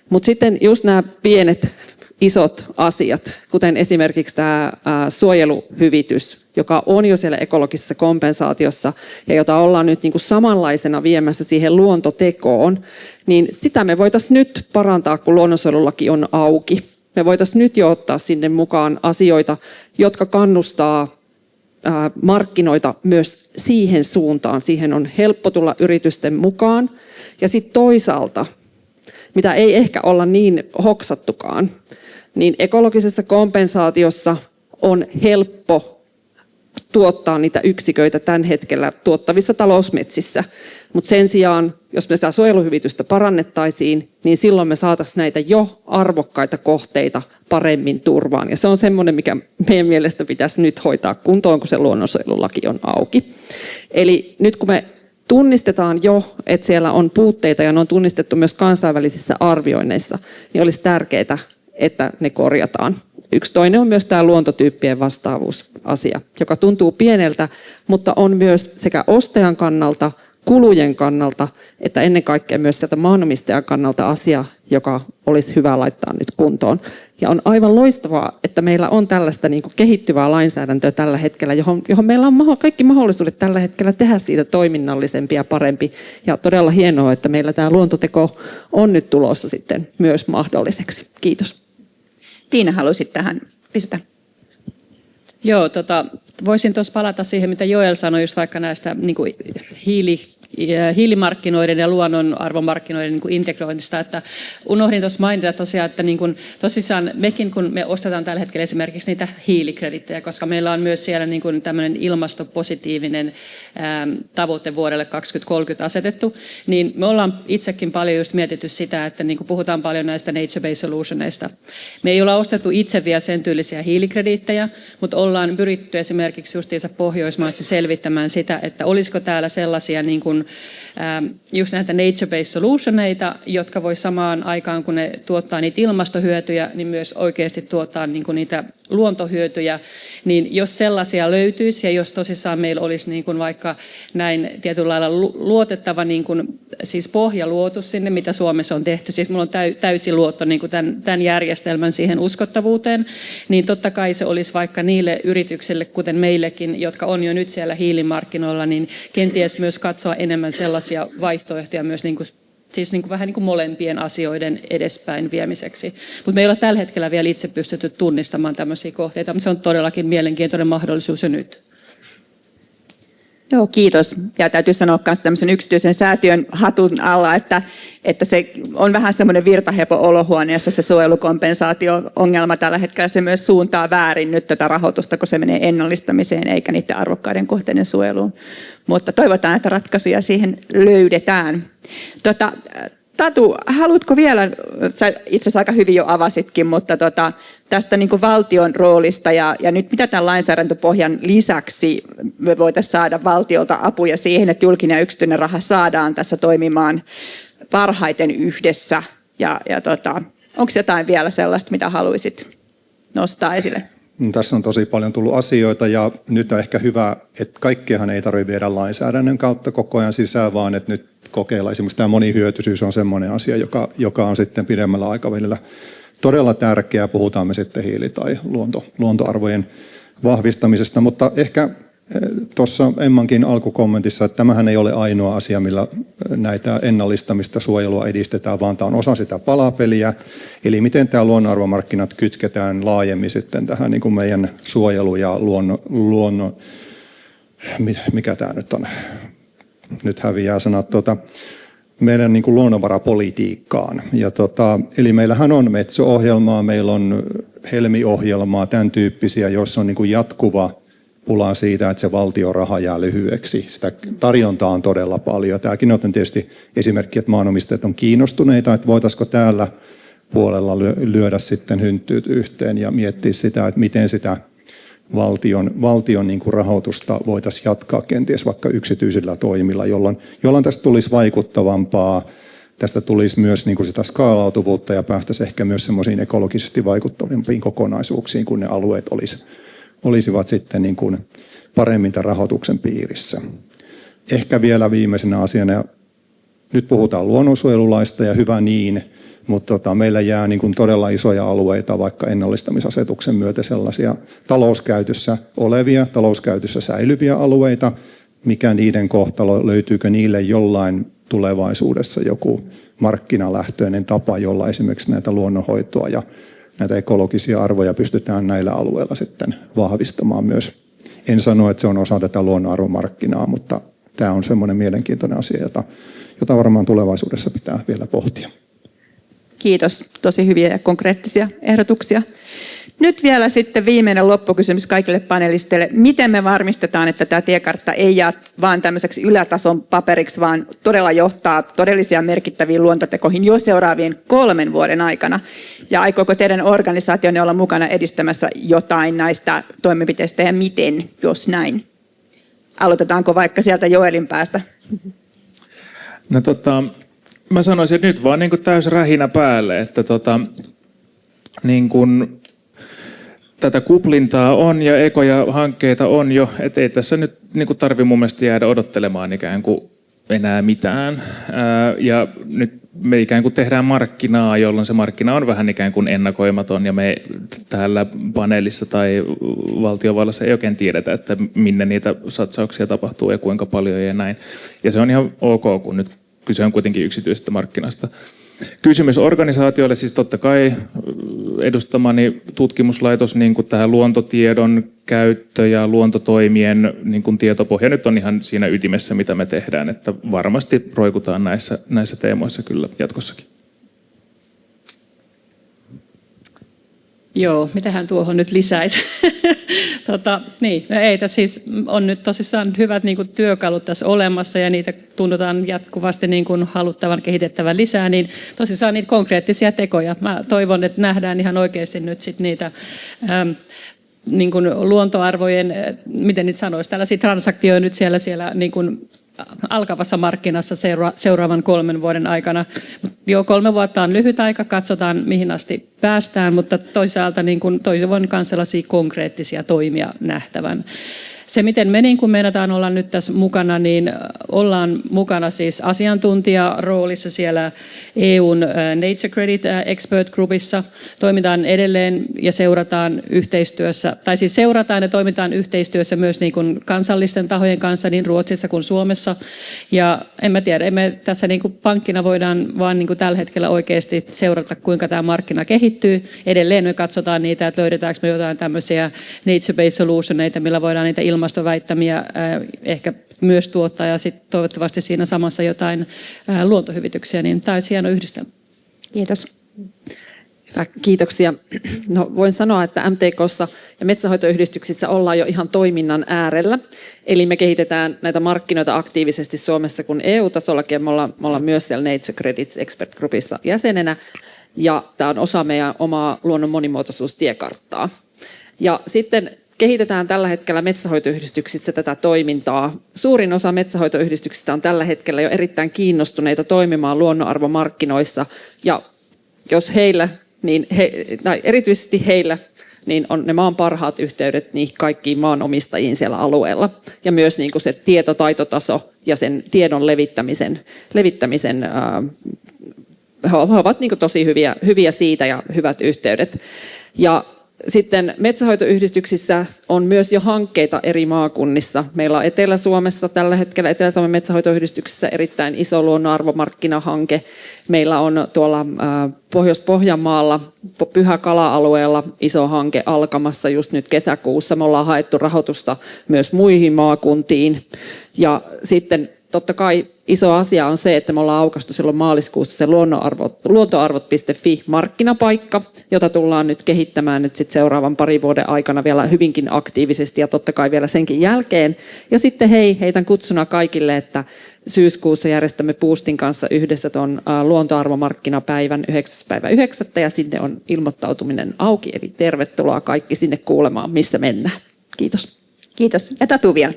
Mutta sitten just nämä pienet isot asiat, kuten esimerkiksi tämä suojeluhyvitys, joka on jo siellä ekologisessa kompensaatiossa ja jota ollaan nyt niinku samanlaisena viemässä siihen luontotekoon, niin sitä me voitaisiin nyt parantaa, kun luonnonsuojelulaki on auki. Me voitaisiin nyt jo ottaa sinne mukaan asioita, jotka kannustaa markkinoita myös siihen suuntaan. Siihen on helppo tulla yritysten mukaan. Ja sitten toisaalta, mitä ei ehkä olla niin hoksattukaan, niin ekologisessa kompensaatiossa on helppo tuottaa niitä yksiköitä tämän hetkellä tuottavissa talousmetsissä. Mutta sen sijaan, jos me sitä suojeluhyvitystä parannettaisiin, niin silloin me saataisiin näitä jo arvokkaita kohteita paremmin turvaan. Ja se on semmoinen, mikä meidän mielestä pitäisi nyt hoitaa kuntoon, kun se luonnonsuojelulaki on auki. Eli nyt kun me tunnistetaan jo, että siellä on puutteita ja ne on tunnistettu myös kansainvälisissä arvioinneissa, niin olisi tärkeää, että ne korjataan. Yksi toinen on myös tämä luontotyyppien vastaavuusasia, joka tuntuu pieneltä, mutta on myös sekä ostajan kannalta, kulujen kannalta, että ennen kaikkea myös sieltä maanomistajan kannalta asia, joka olisi hyvä laittaa nyt kuntoon. Ja on aivan loistavaa, että meillä on tällaista niin kuin kehittyvää lainsäädäntöä tällä hetkellä, johon meillä on kaikki mahdollisuudet tällä hetkellä tehdä siitä toiminnallisempi ja parempi. Ja todella hienoa, että meillä tämä luontoteko on nyt tulossa sitten myös mahdolliseksi. Kiitos. Tiina, halusit tähän lisätä? Joo, voisin tuossa palata siihen, mitä Joel sanoi, just vaikka näistä niin kuin hiilimarkkinoiden ja luonnonarvomarkkinoiden niin kuin integroinnista, että unohdin tuossa mainita tosiaan, että niin kuin, tosissaan mekin, kun me ostetaan tällä hetkellä esimerkiksi niitä hiilikredittejä, koska meillä on myös siellä niin kuin tämmöinen ilmastopositiivinen tavoite vuodelle 2030 asetettu, niin me ollaan itsekin paljon just mietitty sitä, että niin kuin puhutaan paljon näistä nature-based solutioneista. Me ei olla ostettu itse vielä sen tyylisiä hiilikredittejä, mutta ollaan pyritty esimerkiksi justiinsa Pohjoismaissa selvittämään sitä, että olisiko täällä sellaisia niin kuin just näitä nature-based solutioneita, jotka voi samaan aikaan, kun ne tuottaa niitä ilmastohyötyjä, niin myös oikeasti tuottaa niin kuin niitä luontohyötyjä, niin jos sellaisia löytyisi ja jos tosissaan meillä olisi niin kuin vaikka näin tietyllä lailla luotettava niin kuin, siis pohja luotu sinne, mitä Suomessa on tehty, siis mulla on täysi luotto niin kuin tämän järjestelmän siihen uskottavuuteen, niin totta kai se olisi vaikka niille yrityksille, kuten meillekin, jotka on jo nyt siellä hiilimarkkinoilla, niin kenties myös katsoa enemmän sellaisia vaihtoehtoja myös niin kuin, siis niin kuin vähän niin kuin molempien asioiden edespäin viemiseksi. Mutta me ei ole tällä hetkellä vielä itse pystytty tunnistamaan tämmöisiä kohteita, mutta se on todellakin mielenkiintoinen mahdollisuus jo nyt. Joo, kiitos. Ja täytyy sanoa myös tämmöisen yksityisen säätiön hatun alla, että se on vähän semmoinen virtahepo-olohuoneessa se suojelukompensaatio-ongelma tällä hetkellä. Se myös suuntaa väärin nyt tätä rahoitusta, kun se menee ennallistamiseen eikä niiden arvokkaiden kohteiden suojeluun. Mutta toivotaan, että ratkaisuja siihen löydetään. Tatu, haluatko vielä, sä itse asiassa aika hyvin jo avasitkin, mutta tästä niin kuin valtion roolista ja nyt mitä tämän lainsäädäntöpohjan lisäksi me voitaisiin saada valtiolta apuja siihen, että julkinen ja yksityinen raha saadaan tässä toimimaan parhaiten yhdessä onko jotain vielä sellaista, mitä haluaisit nostaa esille? Tässä on tosi paljon tullut asioita ja nyt on ehkä hyvä, että kaikkeahan ei tarvitse viedä lainsäädännön kautta koko ajan sisään, vaan että nyt kokeilla. Esimerkiksi tämä monihyötyisyys on sellainen asia, joka on sitten pidemmällä aikavälillä todella tärkeää, puhutaan me sitten hiili- tai luontoarvojen vahvistamisesta, mutta ehkä tuossa Emmankin alkukommentissa, että tämähän ei ole ainoa asia, millä näitä ennallistamista suojelua edistetään, vaan tämä on osa sitä palapeliä. Eli miten tämä luonnonarvomarkkinat kytketään laajemmin sitten tähän niin kuin meidän suojelu- ja luonnon mikä tämä nyt on? Nyt häviää sanat meidän niin kuin luonnonvarapolitiikkaan. Eli meillähän on Metso-ohjelmaa, meillä on Helmi-ohjelmaa, tämän tyyppisiä, joissa on niin kuin jatkuva pula siitä, että se valtion raha jää lyhyeksi. Sitä tarjontaa on todella paljon. Tämäkin on tietysti esimerkki, että maanomistajat on kiinnostuneita, että voitaisiko täällä puolella lyödä sitten hynttyyt yhteen ja miettiä sitä, että miten sitä valtion niin kuin rahoitusta voitaisiin jatkaa kenties vaikka yksityisillä toimilla, jolloin tästä tulisi vaikuttavampaa. Tästä tulisi myös niin kuin sitä skaalautuvuutta ja päästäisiin ehkä myös semmoisiin ekologisesti vaikuttavimpiin kokonaisuuksiin, kun ne alueet olisivat sitten niin kuin paremmin tämän rahoituksen piirissä. Ehkä vielä viimeisenä asiana, nyt puhutaan luonnonsuojelulaista ja hyvä niin, mutta meillä jää niin kuin todella isoja alueita, vaikka ennallistamisasetuksen myötä sellaisia talouskäytössä olevia, talouskäytössä säilyviä alueita. Mikä niiden kohtalo, löytyykö niille jollain tulevaisuudessa joku markkinalähtöinen tapa, jolla esimerkiksi näitä luonnonhoitoa ja näitä ekologisia arvoja pystytään näillä alueilla sitten vahvistamaan myös. En sano, että se on osa tätä luonnonarvomarkkinaa, mutta tämä on semmoinen mielenkiintoinen asia, jota varmaan tulevaisuudessa pitää vielä pohtia. Kiitos. Tosi hyviä ja konkreettisia ehdotuksia. Nyt vielä sitten viimeinen loppukysymys kaikille panelisteille. Miten me varmistetaan, että tämä tiekartta ei jää vain tämmöiseksi ylätason paperiksi, vaan todella johtaa todellisia merkittäviin luontotekoihin jo seuraavien 3 vuoden aikana? Ja aikooko teidän organisaationne olla mukana edistämässä jotain näistä toimenpiteistä ja miten, jos näin? Aloitetaanko vaikka sieltä Joelin päästä? No mä sanoisin, että nyt vaan niin kuin täys rähinä päälle, että niin kuin tätä kuplintaa on ja ekoja hankkeita on jo, että ei tässä nyt niin kuin tarvitse mun mielestä jäädä odottelemaan ikään kuin enää mitään. Ja nyt me ikään kuin tehdään markkinaa, jolloin se markkina on vähän ikään kuin ennakoimaton ja me täällä paneelissa tai valtiovallassa ei oikein tiedetä, että minne niitä satsauksia tapahtuu ja kuinka paljon ja näin. Ja se on ihan ok, kun nyt kyse on kuitenkin yksityisestä markkinasta. Kysymys organisaatioille, siis totta kai edustamani tutkimuslaitos, niin kuin tähän luontotiedon käyttö ja luontotoimien niin kuin tietopohja nyt on ihan siinä ytimessä, mitä me tehdään, että varmasti roikutaan näissä teemoissa kyllä jatkossakin. Joo, mitähän tuohon nyt lisäisi? Niin, no ei, tässä siis on nyt tosissaan hyvät niin kuin työkalut tässä olemassa ja niitä tunnutaan jatkuvasti niin kuin haluttavan kehitettävän lisää, niin tosissaan niitä konkreettisia tekoja. Mä toivon, että nähdään ihan oikeasti nyt sit niitä niin kuin luontoarvojen, miten niitä sanoisi, tällaisia transaktioita nyt siellä niin kuin alkavassa markkinassa seuraavan 3 vuoden aikana. Jo 3 vuotta on lyhyt aika, katsotaan mihin asti päästään, mutta toisaalta niin kuin toivon myös sellaisia konkreettisia toimia nähtävän. Se, miten me niin kuin meinataan olla nyt tässä mukana, niin ollaan mukana siis asiantuntijaroolissa siellä EUn Nature Credit Expert Groupissa. Toimitaan edelleen ja seurataan yhteistyössä, tai siis seurataan ja toimitaan yhteistyössä myös niin kuin kansallisten tahojen kanssa niin Ruotsissa kuin Suomessa. Ja en mä tiedä, emme tässä niin kuin pankkina voidaan vaan niin kuin tällä hetkellä oikeasti seurata, kuinka tämä markkina kehittyy. Edelleen me katsotaan niitä, että löydetäänkö me jotain tämmöisiä nature-based solutioneita, millä voidaan niitä ilmastoväittämiä ehkä myös tuottaa ja sitten toivottavasti siinä samassa jotain luontohyvityksiä, niin tämä olisi hieno yhdistelmä. Kiitos. Hyvä, kiitoksia. No, voin sanoa, että MTK:ssa ja metsänhoitoyhdistyksissä ollaan jo ihan toiminnan äärellä. Eli me kehitetään näitä markkinoita aktiivisesti Suomessa kuin EU-tasollakin. Me ollaan myös siellä Nature Credits Expert Groupissa jäsenenä. Ja tämä on osa meidän omaa luonnon monimuotoisuustiekarttaa. Ja sitten kehitetään tällä hetkellä metsänhoitoyhdistyksissä tätä toimintaa. Suurin osa metsänhoitoyhdistyksistä on tällä hetkellä jo erittäin kiinnostuneita toimimaan luonnonarvomarkkinoissa. Ja jos heillä, tai erityisesti heillä, niin on ne maan parhaat yhteydet niihin kaikkiin maanomistajiin siellä alueella. Ja myös niin kuin se tietotaitotaso ja sen tiedon levittämisen he ovat niin kuin tosi hyviä siitä ja hyvät yhteydet. Ja sitten metsänhoitoyhdistyksissä on myös jo hankkeita eri maakunnissa. Meillä on Etelä-Suomessa tällä hetkellä Etelä-Suomen metsänhoitoyhdistyksessä erittäin iso luonnonarvomarkkinahanke. Meillä on tuolla Pohjois-Pohjanmaalla Pyhäkala-alueella iso hanke alkamassa just nyt kesäkuussa. Me ollaan haettu rahoitusta myös muihin maakuntiin. Ja sitten totta kai iso asia on se, että me ollaan aukaistu silloin maaliskuussa se luontoarvot.fi markkinapaikka, jota tullaan nyt kehittämään nyt sit seuraavan parin vuoden aikana vielä hyvinkin aktiivisesti ja totta kai vielä senkin jälkeen. Ja sitten heitän kutsuna kaikille, että syyskuussa järjestämme Boostin kanssa yhdessä tuon luontoarvomarkkinapäivän 9.9. ja sinne on ilmoittautuminen auki, eli tervetuloa kaikki sinne kuulemaan, missä mennään. Kiitos. Kiitos. Ja Tatu vielä.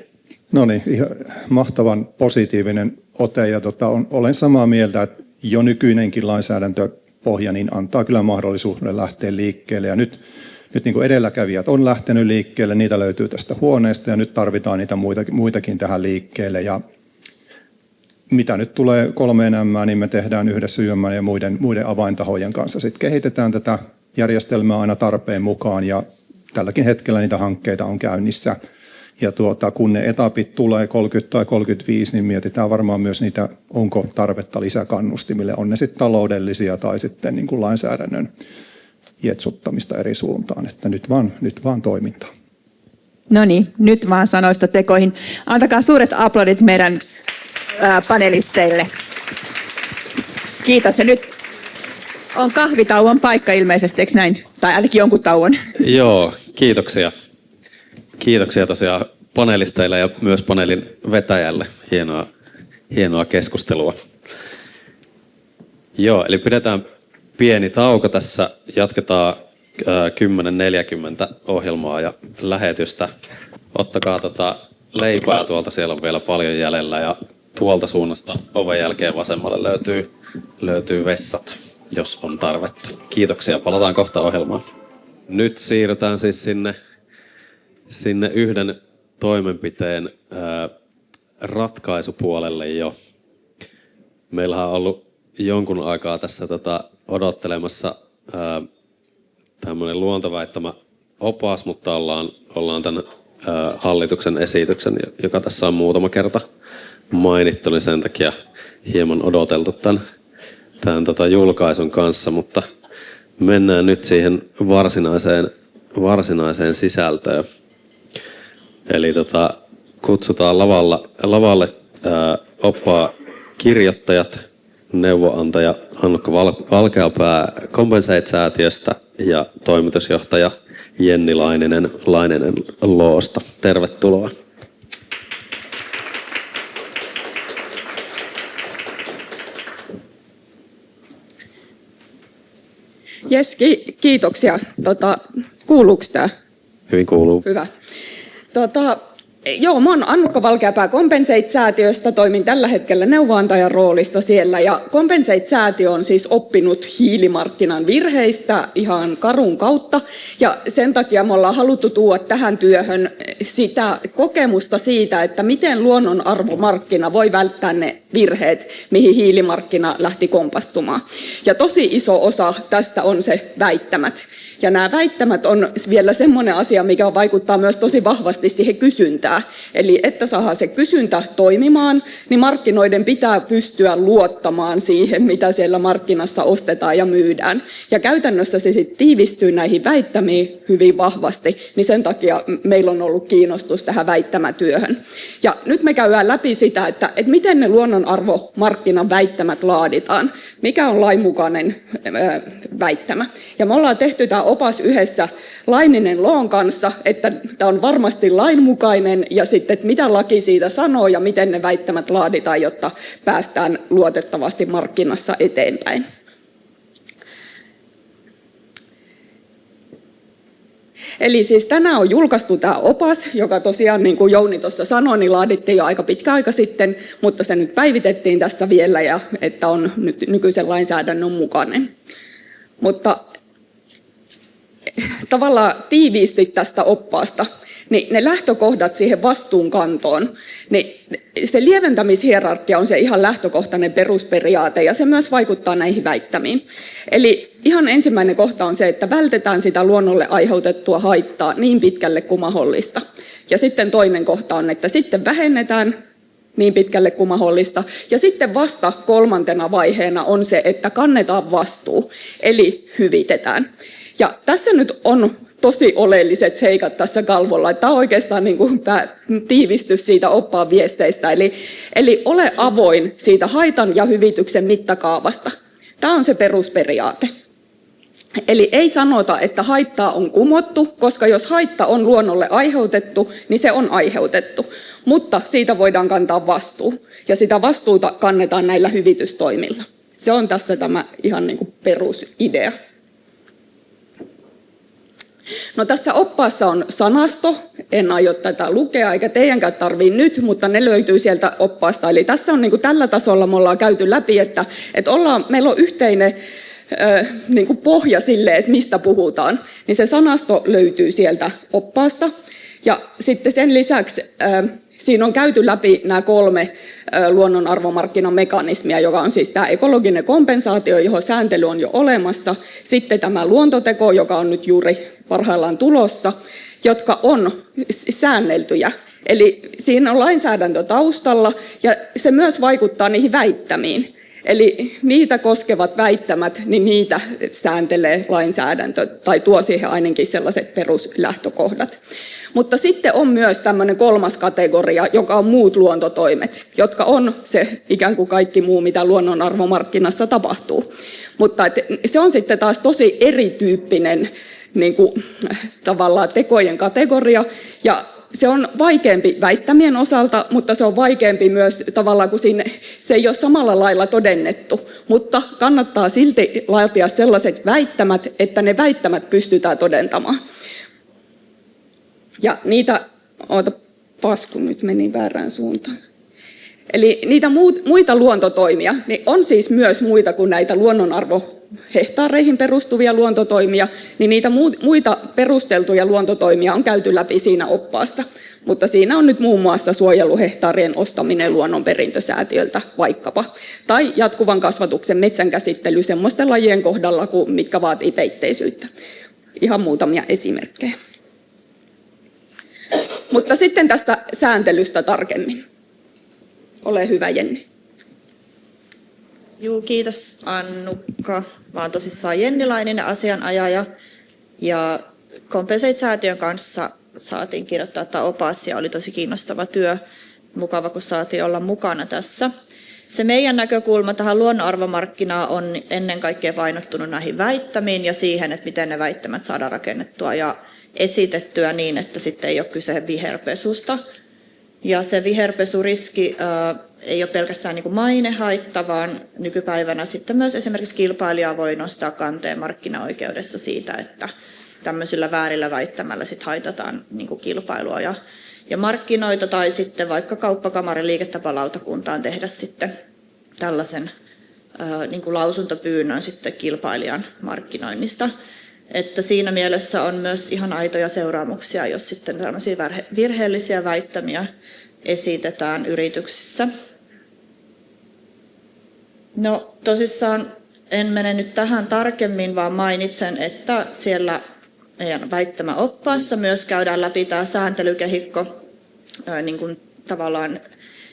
No niin, ihan mahtavan positiivinen ote ja olen samaa mieltä, että jo nykyinenkin lainsäädäntöpohja niin antaa kyllä mahdollisuuden lähteä liikkeelle ja nyt niin kuin edelläkävijät on lähtenyt liikkeelle, niitä löytyy tästä huoneesta ja nyt tarvitaan niitä muitakin tähän liikkeelle ja mitä nyt tulee 3M, niin me tehdään yhdessä YM:n ja muiden avaintahojen kanssa. Sitten kehitetään tätä järjestelmää aina tarpeen mukaan ja tälläkin hetkellä niitä hankkeita on käynnissä. Ja kun ne etapit tulee 30 tai 35, niin mietitään varmaan myös niitä, onko tarvetta lisäkannustimille. On ne sitten taloudellisia tai sitten niin kuin lainsäädännön jetsuttamista eri suuntaan. Että nyt vaan toimintaa. No niin, nyt vaan sanoista tekoihin. Antakaa suuret aplodit meidän panelisteille. Kiitos. Ja nyt on kahvitauon paikka ilmeisesti, eikö näin? Tai ainakin jonkun tauon. Joo, kiitoksia. Kiitoksia tosiaan panelisteille ja myös paneelin vetäjälle. Hienoa keskustelua. Joo, eli pidetään pieni tauko tässä. Jatketaan 10.40 ohjelmaa ja lähetystä. Ottakaa leipää tuolta, siellä on vielä paljon jäljellä ja tuolta suunnasta oven jälkeen vasemmalle löytyy vessat, jos on tarvetta. Kiitoksia, palataan kohta ohjelmaan. Nyt siirrytään siis sinne yhden toimenpiteen ratkaisupuolelle jo. Meillähän on ollut jonkun aikaa tässä odottelemassa tämmöinen luontoväittämä opas, mutta ollaan tämän hallituksen esityksen, joka tässä on muutama kerta mainittu, niin sen takia hieman odoteltu tämän julkaisun kanssa, mutta mennään nyt siihen varsinaiseen sisältöön. Eli kutsutaan lavalle oppaa kirjoittajat, neuvonantaja Annukka Valkeapää Compensate-säätiöstä ja toimitusjohtaja Jenni Laininen Loosta. Tervetuloa. Jes, kiitoksia. Kuuluuko tämä? Hyvin kuuluu. Hyvä. Joo, mä oon Annukka Valkeapää Compensate-säätiöstä, toimin tällä hetkellä neuvonantajan roolissa siellä ja Compensate-säätiö on siis oppinut hiilimarkkinan virheistä ihan karun kautta ja sen takia me ollaan haluttu tuoda tähän työhön sitä kokemusta siitä, että miten luonnonarvomarkkina voi välttää ne virheet, mihin hiilimarkkina lähti kompastumaan. Ja tosi iso osa tästä on se väittämät. Ja nämä väittämät on vielä semmoinen asia, mikä vaikuttaa myös tosi vahvasti siihen kysyntään. kysyntää. Eli että saadaan se kysyntä toimimaan, niin markkinoiden pitää pystyä luottamaan siihen, mitä siellä markkinassa ostetaan ja myydään. Ja käytännössä se sitten tiivistyy näihin väittämiin hyvin vahvasti, niin sen takia meillä on ollut kiinnostus tähän väittämätyöhön. Ja nyt me käydään läpi sitä, että miten ne luonnonarvomarkkinan väittämät laaditaan. Mikä on lainmukainen väittämä. Ja me ollaan tehty tämä opas yhdessä Laininen Loon kanssa, että tämä on varmasti lainmukainen ja sitten, että mitä laki siitä sanoo ja miten ne väittämät laaditaan, jotta päästään luotettavasti markkinassa eteenpäin. Eli siis tänään on julkaistu tämä opas, joka tosiaan, niin kuin Jouni tuossa sanoi, niin laadittiin jo aika pitkä aika sitten, mutta se nyt päivitettiin tässä vielä, ja että on nyt nykyisen lainsäädännön mukainen. Mutta tavallaan tiiviisti tästä oppaasta, niin ne lähtökohdat siihen vastuunkantoon, niin se lieventämishierarkia on se ihan lähtökohtainen perusperiaate, ja se myös vaikuttaa näihin väittämiin. Eli ihan ensimmäinen kohta on se, että vältetään sitä luonnolle aiheutettua haittaa niin pitkälle kuin mahdollista. Ja sitten toinen kohta on, että sitten vähennetään niin pitkälle kuin mahdollista. Ja sitten vasta kolmantena vaiheena on se, että kannetaan vastuu, eli hyvitetään. Ja tässä nyt on tosi oleelliset seikat tässä kalvolla. Tämä on oikeastaan niin kuin tämä tiivistys siitä oppaan viesteistä. Eli ole avoin siitä haitan ja hyvityksen mittakaavasta. Tämä on se perusperiaate. Eli ei sanota, että haittaa on kumottu, koska jos haitta on luonnolle aiheutettu, niin se on aiheutettu. Mutta siitä voidaan kantaa vastuu. Ja sitä vastuuta kannetaan näillä hyvitystoimilla. Se on tässä tämä ihan niin kuin perusidea. No tässä oppaassa on sanasto, en aio tätä lukea eikä teidänkään tarvitse nyt, mutta ne löytyy sieltä oppaasta. Eli tässä on niin kuin tällä tasolla me ollaan käyty läpi, että meillä on yhteinen niin kuin pohja sille, että mistä puhutaan. Niin se sanasto löytyy sieltä oppaasta. Ja sitten sen lisäksi siinä on käyty läpi nämä 3 luonnonarvomarkkinan mekanismia, joka on siis tämä ekologinen kompensaatio, johon sääntely on jo olemassa. Sitten tämä luontoteko, joka on nyt juuri parhaillaan tulossa, jotka on säänneltyjä. Eli siinä on lainsäädäntö taustalla ja se myös vaikuttaa niihin väittämiin. Eli niitä koskevat väittämät, niin niitä sääntelee lainsäädäntö tai tuo siihen ainakin sellaiset peruslähtökohdat. Mutta sitten on myös tämmöinen 3. kategoria, joka on muut luontotoimet, jotka on se ikään kuin kaikki muu, mitä luonnonarvomarkkinassa tapahtuu. Mutta se on sitten taas tosi erityyppinen niin kuin, tavallaan tekojen kategoria, ja se on vaikeampi väittämien osalta, mutta se on vaikeampi myös tavallaan, kun se ei ole samalla lailla todennettu. Mutta kannattaa silti laatia sellaiset väittämät, että ne väittämät pystytään todentamaan. Ja niitä, kun nyt meni väärään suuntaan. Eli niitä muita luontotoimia, niin on siis myös muita kuin näitä luonnonarvohehtaareihin perustuvia luontotoimia, niin niitä muita perusteltuja luontotoimia on käyty läpi siinä oppaassa. Mutta siinä on nyt muun muassa suojeluhehtaarien ostaminen luonnonperintösäätiöltä vaikkapa. Tai jatkuvan kasvatuksen metsänkäsittely semmoisten lajien kohdalla, mitkä vaatii peitteisyyttä. Ihan muutamia esimerkkejä. Mutta sitten tästä sääntelystä tarkemmin. Ole hyvä, Jenni. Juu, kiitos Annukka. Mä oon tosissaan jennilainen asianajaja ja Compensate-säätiön kanssa saatiin kirjoittaa tämä opas ja oli tosi kiinnostava työ. Mukava, kun saatiin olla mukana tässä. Se meidän näkökulma tähän luonnonarvomarkkinaan on ennen kaikkea painottunut näihin väittämiin ja siihen, että miten ne väittämät saadaan rakennettua ja esitettyä niin, että sitten ei ole kyse viherpesusta. Ja se viherpesuriski ei ole pelkästään niin kuin mainehaitta, vaan nykypäivänä sitten myös esimerkiksi kilpailija voi nostaa kanteen markkinaoikeudessa siitä, että tämmöisillä väärillä väittämällä sit haitataan niin kuin kilpailua ja markkinoita, tai sitten vaikka kauppakamarin liiketapalautakuntaan tehdä sitten tällaisen niin kuin lausuntopyynnön sitten kilpailijan markkinoinnista. Että siinä mielessä on myös ihan aitoja seuraamuksia, jos sitten tällaisia virheellisiä väittämiä esitetään yrityksissä. No tosissaan en mene nyt tähän tarkemmin, vaan mainitsen, että siellä meidän väittämäoppaassa myös käydään läpi tämä sääntelykehikko, niin kuin tavallaan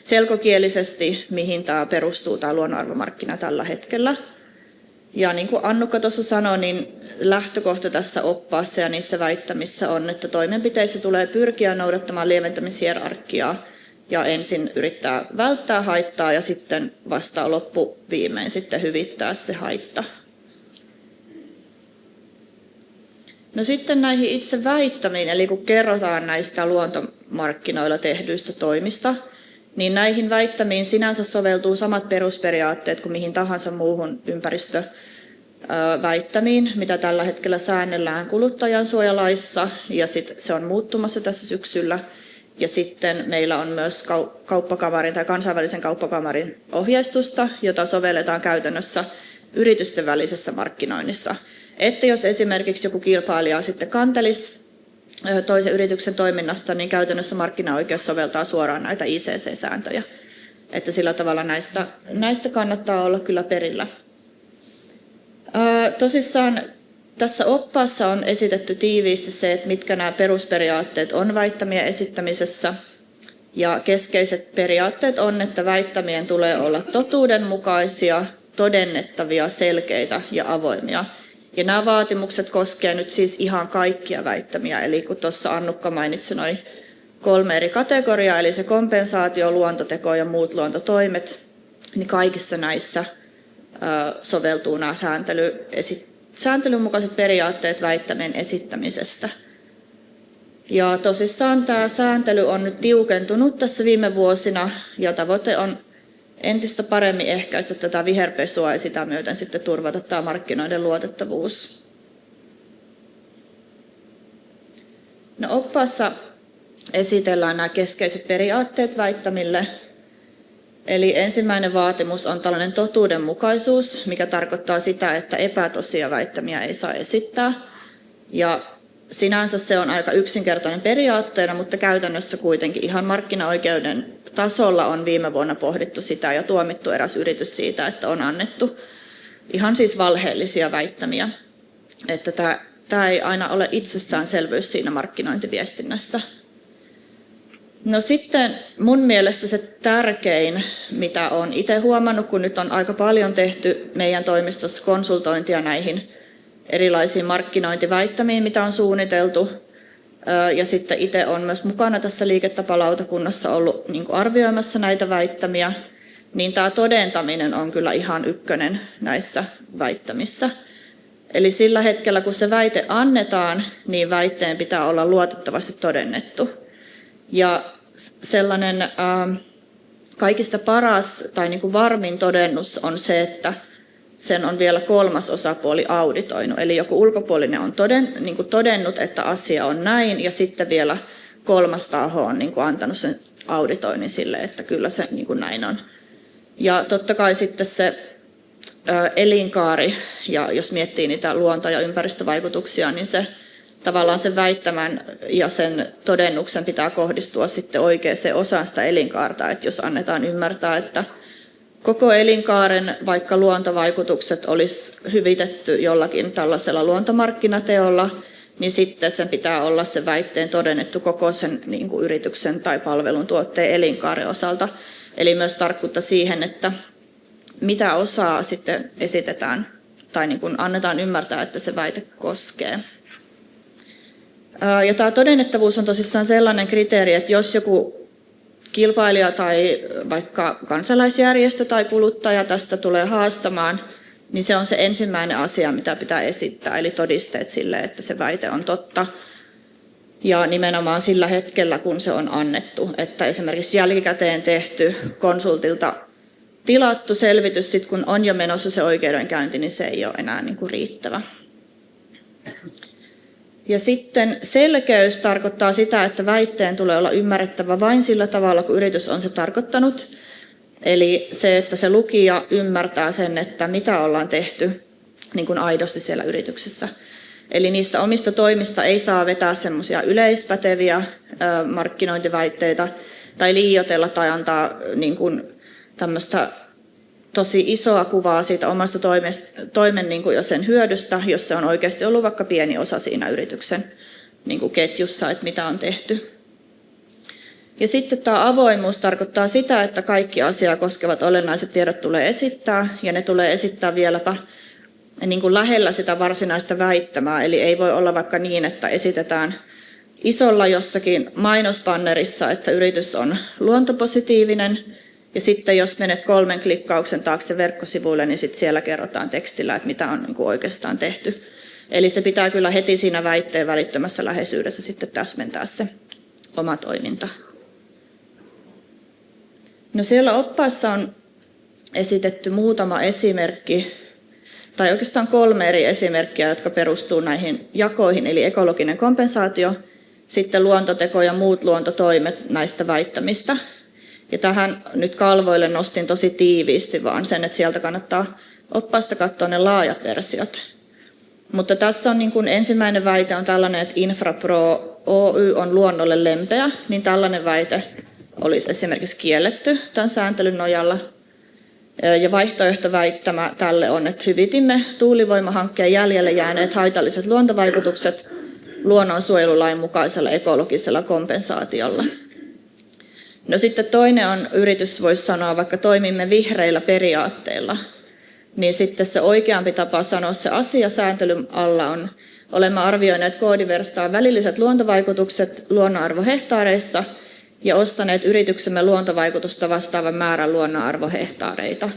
selkokielisesti, mihin tämä perustuu, tämä luonnonarvomarkkina tällä hetkellä. Ja niin kuin Annukka tuossa sanoi, niin lähtökohta tässä oppaassa ja niissä väittämissä on, että toimenpiteissä tulee pyrkiä noudattamaan lieventämishierarkiaa ja ensin yrittää välttää haittaa ja sitten vasta loppuviimein sitten hyvittää se haitta. No sitten näihin itse väittämiin, eli kun kerrotaan näistä luontomarkkinoilla tehdyistä toimista, niin näihin väittämiin sinänsä soveltuu samat perusperiaatteet kuin mihin tahansa muuhun ympäristöväittämiin, mitä tällä hetkellä säännellään kuluttajansuojalaissa, ja se on muuttumassa tässä syksyllä. Ja sitten meillä on myös kauppakamarin tai kansainvälisen kauppakamarin ohjeistusta, jota sovelletaan käytännössä yritysten välisessä markkinoinnissa. Että jos esimerkiksi joku kilpailija sitten kantelisi toisen yrityksen toiminnasta, niin käytännössä markkinaoikeus soveltaa suoraan näitä ICC-sääntöjä. Että sillä tavalla näistä kannattaa olla kyllä perillä. Tosissaan tässä oppaassa on esitetty tiiviisti se, että mitkä nämä perusperiaatteet on väittämien esittämisessä. Ja keskeiset periaatteet on, että väittämien tulee olla totuudenmukaisia, todennettavia, selkeitä ja avoimia. Ja nämä vaatimukset koskevat nyt siis ihan kaikkia väittämiä, eli kun tuossa Annukka mainitsi noin 3 eri kategoriaa, eli se kompensaatio, luontoteko ja muut luontotoimet, niin kaikissa näissä soveltuu nämä sääntelyn mukaiset periaatteet väittämien esittämisestä. Ja tosissaan tämä sääntely on nyt tiukentunut tässä viime vuosina, ja tavoite on entistä paremmin ehkäistä tätä viherpesua ja sitä myöten sitten turvata tämä markkinoiden luotettavuus. No, oppaassa esitellään nämä keskeiset periaatteet väittämille. Eli ensimmäinen vaatimus on tällainen totuudenmukaisuus, mikä tarkoittaa sitä, että epätosia väittämiä ei saa esittää. Ja sinänsä se on aika yksinkertainen periaatteena, mutta käytännössä kuitenkin ihan markkinaoikeuden tasolla on viime vuonna pohdittu sitä ja tuomittu eräs yritys siitä, että on annettu ihan siis valheellisia väittämiä. Että tämä ei aina ole itsestäänselvyys siinä markkinointiviestinnässä. No sitten mun mielestä se tärkein, mitä olen itse huomannut, kun nyt on aika paljon tehty meidän toimistossa konsultointia näihin erilaisiin markkinointiväittämiin, mitä on suunniteltu. Ja sitten itse olen myös mukana tässä liiketapalautakunnassa ollut niin kuin arvioimassa näitä väittämiä, niin tämä todentaminen on kyllä ihan ykkönen näissä väittämissä. Eli sillä hetkellä, kun se väite annetaan, niin väitteen pitää olla luotettavasti todennettu. Ja sellainen kaikista paras tai niin kuin varmin todennus on se, että sen on vielä 3. osapuoli auditoinut. Eli joku ulkopuolinen on todennut, että asia on näin, ja sitten vielä 3. taho on niin kuin antanut sen auditoinnin sille, että kyllä se niin kuin näin on. Ja totta kai sitten se elinkaari, ja jos miettii niitä luonto- ja ympäristövaikutuksia, niin se tavallaan sen väittämän ja sen todennuksen pitää kohdistua sitten oikeaan osaan sitä elinkaarta. Että jos annetaan ymmärtää, että koko elinkaaren vaikka luontovaikutukset olisi hyvitetty jollakin tällaisella luontomarkkinateolla, niin sitten sen pitää olla se väitteen todennettu koko sen niin kuin yrityksen tai palvelun tuotteen elinkaaren osalta. Eli myös tarkkuutta siihen, että mitä osaa sitten esitetään tai niin kuin annetaan ymmärtää, että se väite koskee. Ja tämä todennettavuus on tosissaan sellainen kriteeri, että jos joku kilpailija tai vaikka kansalaisjärjestö tai kuluttaja tästä tulee haastamaan, niin se on se ensimmäinen asia, mitä pitää esittää, eli todisteet sille, että se väite on totta. Ja nimenomaan sillä hetkellä, kun se on annettu, että esimerkiksi jälkikäteen tehty konsultilta tilattu selvitys, sit kun on jo menossa se oikeudenkäynti, niin se ei ole enää niin kuin riittävä. Ja sitten selkeys tarkoittaa sitä, että väitteen tulee olla ymmärrettävä vain sillä tavalla, kun yritys on se tarkoittanut. Eli se, että se lukija ymmärtää sen, että mitä ollaan tehty niin kuin aidosti siellä yrityksessä. Eli niistä omista toimista ei saa vetää semmoisia yleispäteviä markkinointiväitteitä tai liioitella tai antaa niin kuin tämmöistä tosi isoa kuvaa siitä omasta toimen niin kuin ja sen hyödystä, jos se on oikeasti ollut vaikka pieni osa siinä yrityksen niin kuin ketjussa, että mitä on tehty. Ja sitten tämä avoimuus tarkoittaa sitä, että kaikki asiaa koskevat olennaiset tiedot tulee esittää, ja ne tulee esittää vieläpä niin kuin lähellä sitä varsinaista väittämää. Eli ei voi olla vaikka niin, että esitetään isolla jossakin mainosbannerissa, että yritys on luontopositiivinen, ja sitten jos menet 3 klikkauksen taakse verkkosivuille, niin sitten siellä kerrotaan tekstillä, että mitä on niin kuin oikeastaan tehty. Eli se pitää kyllä heti siinä väitteen välittömässä läheisyydessä sitten täsmentää se oma toiminta. No siellä oppaassa on esitetty muutama esimerkki, tai oikeastaan 3 eri esimerkkiä, jotka perustuu näihin jakoihin, eli ekologinen kompensaatio, sitten luontoteko ja muut luontotoimet näistä väittämistä. Ja tähän nyt kalvoille nostin tosi tiiviisti vaan sen, että sieltä kannattaa oppaasta katsoa ne laajat versiot. Mutta tässä on niin kuin ensimmäinen väite on tällainen, että Infrapro Oy on luonnolle lempeä, niin tällainen väite olisi esimerkiksi kielletty tämän sääntelyn nojalla. Ja vaihtoehtoväittämä tälle on, että hyvitimme tuulivoimahankkeen jäljelle jääneet haitalliset luontovaikutukset luonnonsuojelulain mukaisella ekologisella kompensaatiolla. No sitten toinen on, yritys voisi sanoa, vaikka toimimme vihreillä periaatteilla, niin sitten se oikeampi tapa sanoa se asia sääntelyn alla on, olemme arvioineet koodiverstaan välilliset luontovaikutukset luonnonarvohehtaareissa ja ostaneet yrityksemme luontovaikutusta vastaavan määrän luonnonarvohehtaareita.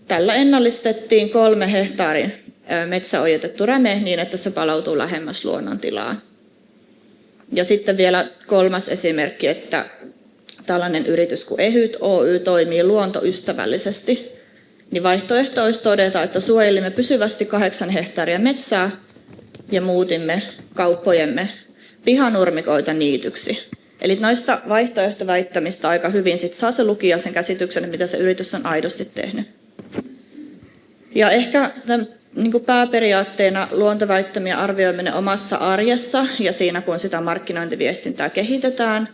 Tällä ennallistettiin 3 hehtaarin metsäojitettu räme niin, että se palautuu lähemmäs luonnontilaan. Ja sitten vielä 3. esimerkki, että tällainen yritys kuin Ehyt Oy toimii luontoystävällisesti. Niin vaihtoehto olisi todeta, että suojelimme pysyvästi 8 hehtaaria metsää ja muutimme kauppojemme pihanurmikoita niityksi. Eli noista vaihtoehtoväittämistä aika hyvin sit saa se lukija sen käsityksen, mitä se yritys on aidosti tehnyt. Ja ehkä niin pääperiaatteena luontoväittämien arvioiminen omassa arjessa ja siinä, kun sitä markkinointiviestintää kehitetään,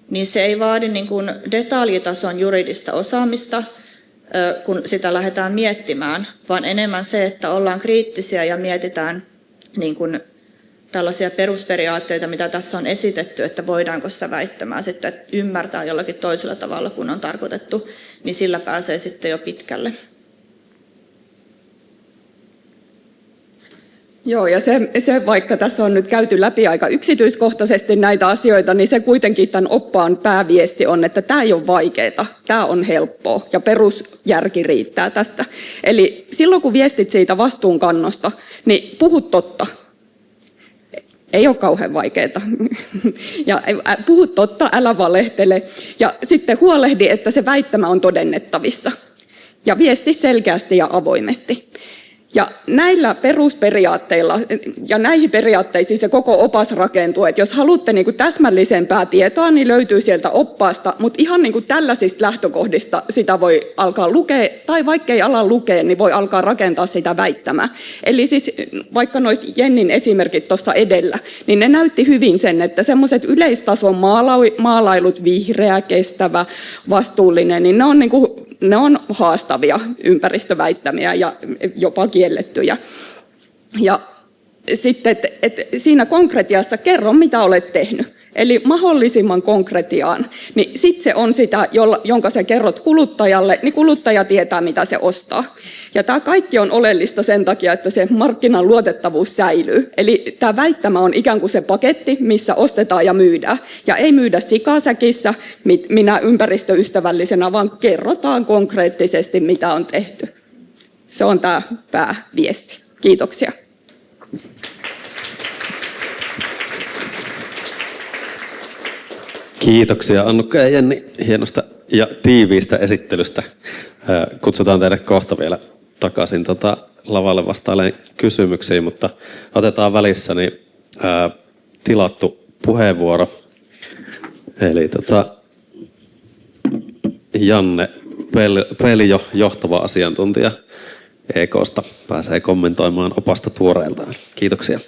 niin se ei vaadi niin kuin detaljitason juridista osaamista, kun sitä lähdetään miettimään, vaan enemmän se, että ollaan kriittisiä ja mietitään niin kuin tällaisia perusperiaatteita, mitä tässä on esitetty, että voidaanko sitä väittämää sitten ymmärtää jollakin toisella tavalla, kun on tarkoitettu, niin sillä pääsee sitten jo pitkälle. Joo, ja se vaikka tässä on nyt käyty läpi aika yksityiskohtaisesti näitä asioita, niin se kuitenkin tämän oppaan pääviesti on, että tämä ei ole vaikeaa, tämä on helppoa ja perusjärki riittää tässä. Eli silloin kun viestit siitä vastuunkannosta, niin puhu totta. Ei ole kauhean vaikeaa. Ja puhu totta, älä valehtele. Ja sitten huolehdi, että se väittämä on todennettavissa. Ja viesti selkeästi ja avoimesti. Ja näillä perusperiaatteilla ja näihin periaatteisiin se koko opas rakentuu. Että jos haluatte niin kuin täsmällisempää tietoa, niin löytyy sieltä oppaasta, mutta ihan niin kuin tällaisista lähtökohdista sitä voi alkaa lukea, tai vaikka ei ala lukea, niin voi alkaa rakentaa sitä väittämää. Eli siis vaikka noit Jennin esimerkit tuossa edellä, niin ne näytti hyvin sen, että semmoiset yleistason maalailut, vihreä, kestävä, vastuullinen, niin ne on haastavia ympäristöväittämiä ja jopa kiellettyjä. Ja sitten, että siinä konkretiassa kerro, mitä olet tehnyt. Eli mahdollisimman konkretiaan, niin sitten se on sitä, jonka sä kerrot kuluttajalle, niin kuluttaja tietää, mitä se ostaa. Ja tämä kaikki on oleellista sen takia, että se markkinan luotettavuus säilyy. Eli tämä väittämä on ikään kuin se paketti, missä ostetaan ja myydään. Ja ei myydä sikasäkissä, minä ympäristöystävällisenä, vaan kerrotaan konkreettisesti, mitä on tehty. Se on tämä pääviesti. Kiitoksia. Kiitoksia Annukka ja Jenni hienosta ja tiiviistä esittelystä. Kutsutaan teidät kohta vielä takaisin lavalle vastailemaan kysymyksiin, mutta otetaan välissä tilattu puheenvuoro. Eli Janne Peljo, johtava asiantuntija EK:sta, pääsee kommentoimaan opasta tuoreeltaan. Kiitoksia.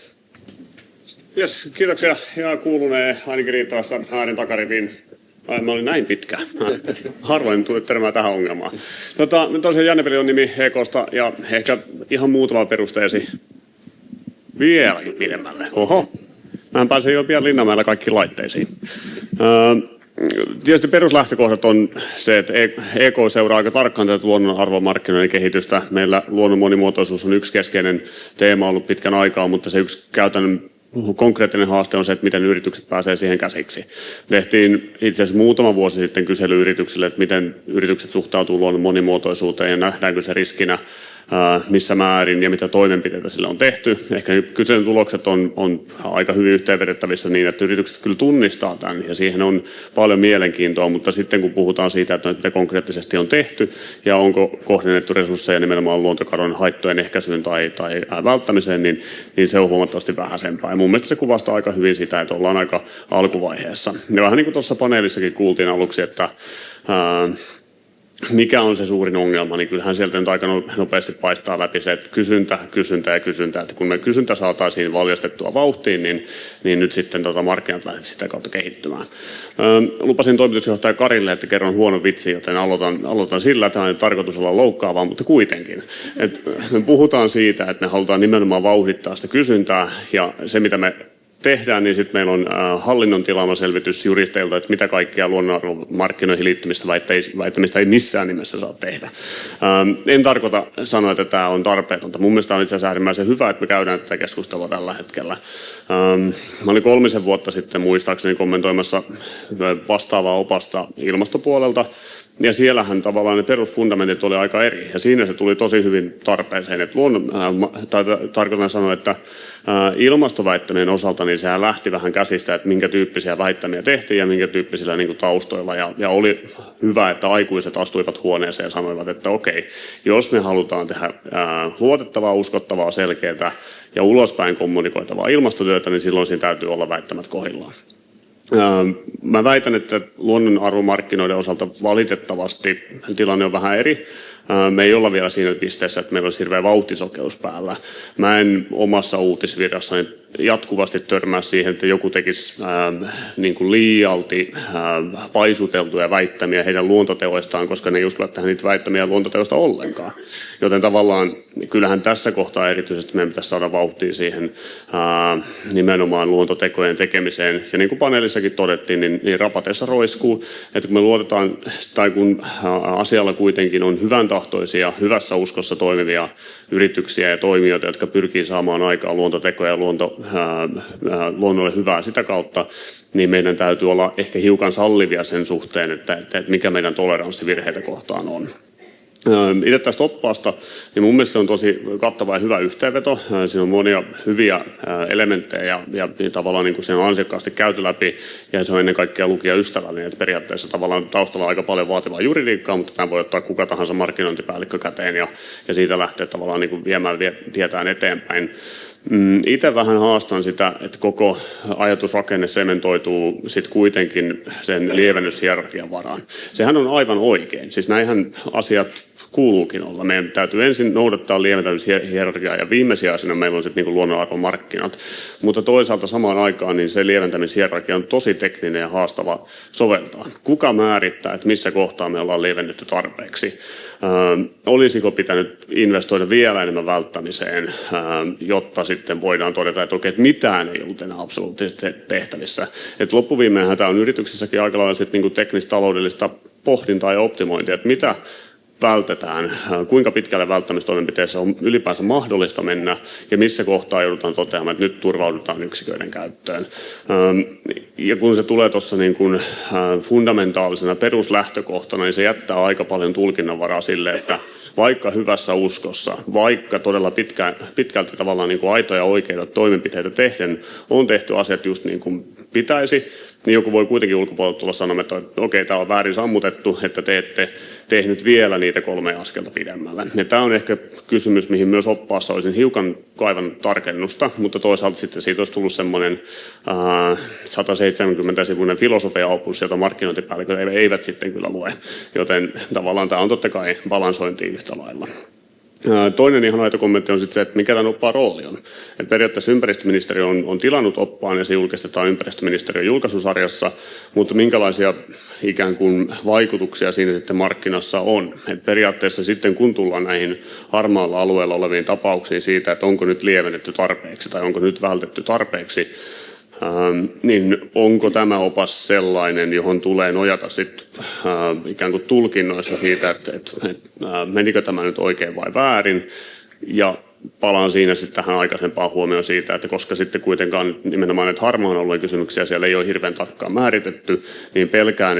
Yes, kiitoksia. Ja kuulunee ainakin riittävästä äänen takariviin. Mä olin näin pitkä. Harvoin tuli törmää tähän ongelmaan. Tosiaan Janne Peljo on nimi EK:sta ja ehkä ihan muutama perusteesi vieläkin pidemmälle. Oho. Mä pääsen jo pian Linnanmäellä kaikkiin laitteisiin. Tietysti peruslähtökohdat on se, että EK seuraa aika tarkkaan tätä luonnonarvomarkkinoiden kehitystä. Meillä luonnon monimuotoisuus on yksi keskeinen teema ollut pitkän aikaa, mutta se yksi käytännön konkreettinen haaste on se, että miten yritykset pääsee siihen käsiksi. Tehtiin itse asiassa muutama vuosi sitten kysely yrityksille, että miten yritykset suhtautuu luonnon monimuotoisuuteen ja nähdäänkö se riskinä missä määrin ja mitä toimenpiteitä sillä on tehty. Ehkä kyselyn tulokset on aika hyvin yhteenvedettävissä niin, että yritykset kyllä tunnistaa tämän ja siihen on paljon mielenkiintoa, mutta sitten kun puhutaan siitä, että mitä konkreettisesti on tehty ja onko kohdennettu resursseja nimenomaan luontokadon haittojen ehkäisyyn tai välttämiseen, niin se on huomattavasti vähäisempää. Ja mun mielestä se kuvastaa aika hyvin sitä, että ollaan aika alkuvaiheessa. Ja vähän niin kuin tuossa paneelissakin kuultiin aluksi, että mikä on se suurin ongelma, niin kyllähän sieltä nyt aika nopeasti paistaa läpi se, että kysyntä. Että kun me kysyntä saataisiin valjastettua vauhtiin, niin nyt sitten markkinat lähtevät sitä kautta kehittymään. Lupasin toimitusjohtaja Karille, että kerron huonon vitsi, joten aloitan sillä. Tämä on tarkoitus olla loukkaavaa, mutta kuitenkin. Että me puhutaan siitä, että me halutaan nimenomaan vauhdittaa sitä kysyntää ja se, mitä me tehdään, niin sitten meillä on hallinnon tilaama selvitys juristeilta, että mitä kaikkia luonnonarvomarkkinoihin liittymistä väittämistä ei missään nimessä saa tehdä. En tarkoita sanoa, että tämä on tarpeetonta. Mun mielestä on itse asiassa äärimmäisen hyvä, että me käydään tätä keskustelua tällä hetkellä. Mä olin 3 vuotta sitten muistaakseni kommentoimassa vastaavaa opasta ilmastopuolelta. Ja siellähän tavallaan ne perusfundamentit oli aika eri. Ja siinä se tuli tosi hyvin tarpeeseen. Tarkoitan sanoa, että ilmastoväittämien osalta niin sehän lähti vähän käsistä, että minkä tyyppisiä väittämiä tehtiin ja minkä tyyppisillä niin kuin taustoilla. Ja oli hyvä, että aikuiset astuivat huoneeseen ja sanoivat, että okei, jos me halutaan tehdä luotettavaa, uskottavaa, selkeää ja ulospäin kommunikoitavaa ilmastotyötä, niin silloin siinä täytyy olla väittämät kohdillaan. Mä väitän, että luonnonarvomarkkinoiden osalta valitettavasti tilanne on vähän eri. Me ei olla vielä siinä pisteessä, että meillä olisi hirveä vauhtisokeus päällä. Mä en omassa uutisvirrassani jatkuvasti törmää siihen, että joku tekisi niin kuin liialti paisuteltuja väittämiä heidän luontoteoistaan, koska ne ei uskalla tehdä niitä väittämiä luontoteoista ollenkaan. Joten tavallaan kyllähän tässä kohtaa erityisesti meidän pitäisi saada vauhtia siihen nimenomaan luontotekojen tekemiseen. Ja niin kuin paneelissakin todettiin, niin rapateissa roiskuu, että kun me luotetaan, tai kun asialla kuitenkin on hyvän tahtoisia, hyvässä uskossa toimivia yrityksiä ja toimijoita, jotka pyrkii saamaan aikaan luontotekoja ja luonnolle hyvää sitä kautta, niin meidän täytyy olla ehkä hiukan sallivia sen suhteen, että mikä meidän toleranssi virheitä kohtaan on. Itse tästä oppaasta, niin mun mielestä se on tosi kattava ja hyvä yhteenveto. Siinä on monia hyviä elementtejä ja tavallaan niin kuin siinä on ansiokkaasti käyty läpi ja se on ennen kaikkea lukijaystävällinen. Että periaatteessa tavallaan taustalla on aika paljon vaativaa juridiikkaa, mutta tämä voi ottaa kuka tahansa markkinointipäällikkö käteen ja siitä lähteä tavallaan niin kuin viemään tietään eteenpäin. Itse vähän haastan sitä, että koko ajatusrakenne sementoituu sitten kuitenkin sen lievennyshierarkian varaan. Sehän on aivan oikein. Siis näinhän asiat kuuluukin olla. Meidän täytyy ensin noudattaa lieventämishierarkiaa ja viimesijaisena meillä on sitten niin luonnonarvomarkkinat. Mutta toisaalta samaan aikaan niin se lieventämishierarkia on tosi tekninen ja haastava soveltaa. Kuka määrittää, että missä kohtaa me ollaan lievennetty tarpeeksi? Olisiko pitänyt investoida vielä enemmän välttämiseen, jotta sitten voidaan todeta, että okei, että mitään ei ollut enää absoluuttisesti tehtävissä. Et loppuviimeinhän tämä on yrityksissäkin aika lailla sitten niin teknis-taloudellista pohdintaa ja optimointia, että mitä vältetään, kuinka pitkälle välttämistoimenpiteessä on ylipäänsä mahdollista mennä ja missä kohtaa joudutaan toteamaan, että nyt turvaudutaan yksiköiden käyttöön. Ja kun se tulee tuossa niin kuin fundamentaalisena peruslähtökohtana, niin se jättää aika paljon tulkinnanvaraa sille, että vaikka hyvässä uskossa, vaikka todella pitkälti tavallaan niin kuin aitoja oikeita toimenpiteitä tehden on tehty asiat just niin kuin pitäisi, niin joku voi kuitenkin ulkopuolelta tulla sanomaan, että okei, tämä on väärin sammutettu, että te ette tehnyt vielä niitä 3 askelta pidemmällä. Ja tämä on ehkä kysymys, mihin myös oppaassa olisin hiukan kaivannut tarkennusta, mutta toisaalta sitten siitä olisi tullut semmoinen 170-sivuinen filosofia-opus, jota markkinointipäälliköt eivät sitten kyllä lue. Joten tavallaan tämä on totta kai balansointi yhtä lailla. Toinen ihan aito kommentti on sitten se, että mikä tämän oppaan rooli on. Et periaatteessa ympäristöministeriö on tilannut oppaan ja se julkistetaan ympäristöministeriön julkaisusarjassa, mutta minkälaisia ikään kuin vaikutuksia siinä sitten markkinassa on. Et periaatteessa sitten kun tullaan näihin harmaalla alueella oleviin tapauksiin siitä, että onko nyt lievennetty tarpeeksi tai onko nyt vältetty tarpeeksi, niin onko tämä opas sellainen, johon tulee nojata sitten ikään kuin tulkinnoissa siitä, että menikö tämä nyt oikein vai väärin, ja palaan siinä sitten tähän aikaisempaan huomioon siitä, että koska sitten kuitenkaan nimenomaan näitä harmaan alueen kysymyksiä siellä ei ole hirveän tarkkaan määritetty, niin pelkään,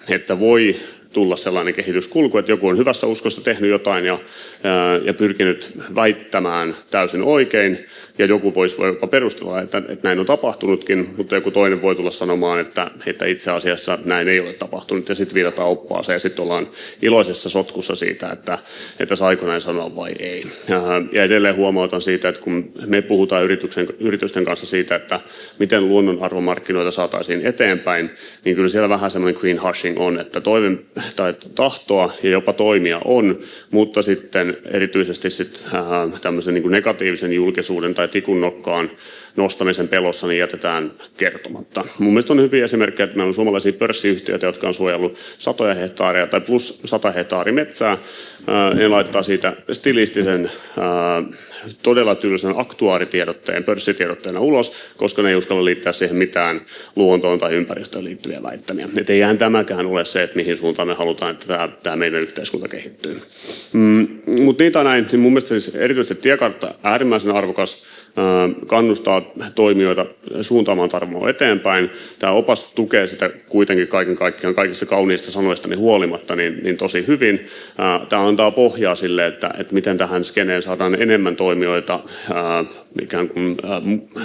että voi tulla sellainen kehityskulku, että joku on hyvässä uskossa tehnyt jotain ja pyrkinyt väittämään täysin oikein, ja joku voi jopa perustella, että näin on tapahtunutkin, mutta joku toinen voi tulla sanomaan, että itse asiassa näin ei ole tapahtunut, ja sitten viitataan oppaaseen, ja sitten ollaan iloisessa sotkussa siitä, että saiko näin sanoa vai ei. Ja edelleen huomautan siitä, että kun me puhutaan yritysten kanssa siitä, että miten luonnonarvomarkkinoita saataisiin eteenpäin, niin kyllä siellä vähän semmoinen green hushing on, että tai tahtoa ja jopa toimia on, mutta sitten erityisesti tämmöisen niin kuin negatiivisen julkisuuden tai tikun nokkaan nostamisen pelossa niin jätetään kertomatta. Mun mielestä on hyviä esimerkkejä, että meillä on suomalaisia pörssiyhtiöitä, jotka on suojellut 100 hehtaaria tai plus 100 hehtaaria metsää. Ne laittaa siitä stilistisen todella tylsän aktuaaritiedotteen, pörssitiedotteena ulos, koska ne ei uskalla liittää siihen mitään luontoon tai ympäristöön liittyviä väittämiä. Että eihän tämäkään ole se, että mihin suuntaan me halutaan, että tämä meidän yhteiskunta kehittyy. Mutta niitä näin, niin mun mielestä siis erityisesti tiekartta äärimmäisen arvokas, kannustaa toimijoita suuntaamaan tarmoa eteenpäin. Tämä opas tukee sitä kuitenkin kaiken kaikkiaan kaikista kauniista sanoistani huolimatta niin tosi hyvin. Tämä antaa pohjaa sille, että miten tähän skeneen saadaan enemmän toimijoita ikään kuin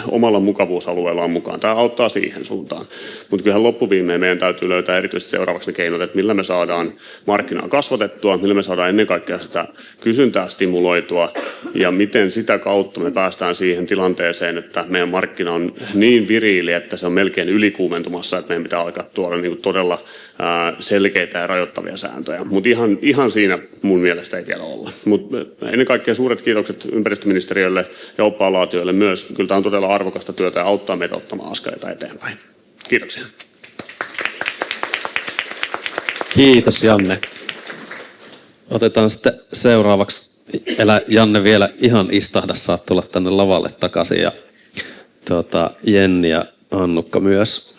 omalla mukavuusalueellaan mukaan. Tämä auttaa siihen suuntaan. Mutta kyllähän loppuviimeen meidän täytyy löytää erityisesti seuraavaksi ne keinot, että millä me saadaan markkinaa kasvatettua, millä me saadaan ennen kaikkea sitä kysyntää stimuloitua ja miten sitä kautta me päästään siihen tilanteeseen, että meidän markkina on niin viriili, että se on melkein ylikuumentumassa, että meidän pitää alkaa tuoda niin kuin todella selkeitä ja rajoittavia sääntöjä. Mutta ihan siinä mun mielestä ei vielä olla. Mutta ennen kaikkea suuret kiitokset ympäristöministeriölle ja oppaanlaatijoille myös. Kyllä tämä on todella arvokasta työtä ja auttaa meitä ottamaan askeleita eteenpäin. Kiitoksia. Kiitos Janne. Otetaan sitten seuraavaksi. Elä Janne vielä ihan istahda, saat tulla tänne lavalle takaisin ja Jenni ja Annukka myös,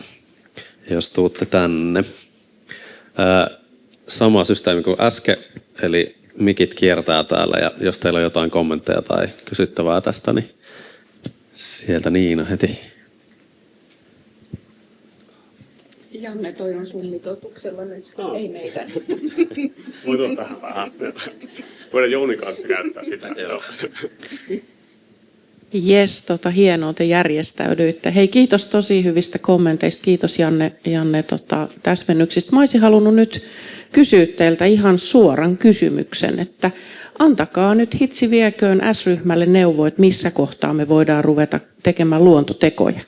jos tuutte tänne. Sama systeemi kuin äsken, eli mikit kiertää täällä ja jos teillä on jotain kommentteja tai kysyttävää tästä, niin sieltä Niina heti. Janne, toi on sun mitoituksella nyt, ei meidän. Voit tähän vähän. Voidaan Jounin kanssa käyttää sitä. Jes, hienoa te järjestäydyitte. Hei, kiitos tosi hyvistä kommenteista. Kiitos Janne täsmennyksistä. Mä olisin halunnut nyt kysyä teiltä ihan suoran kysymyksen, että antakaa nyt hitsi vieköön S-ryhmälle neuvo, että missä kohtaa me voidaan ruveta tekemään luontotekoja.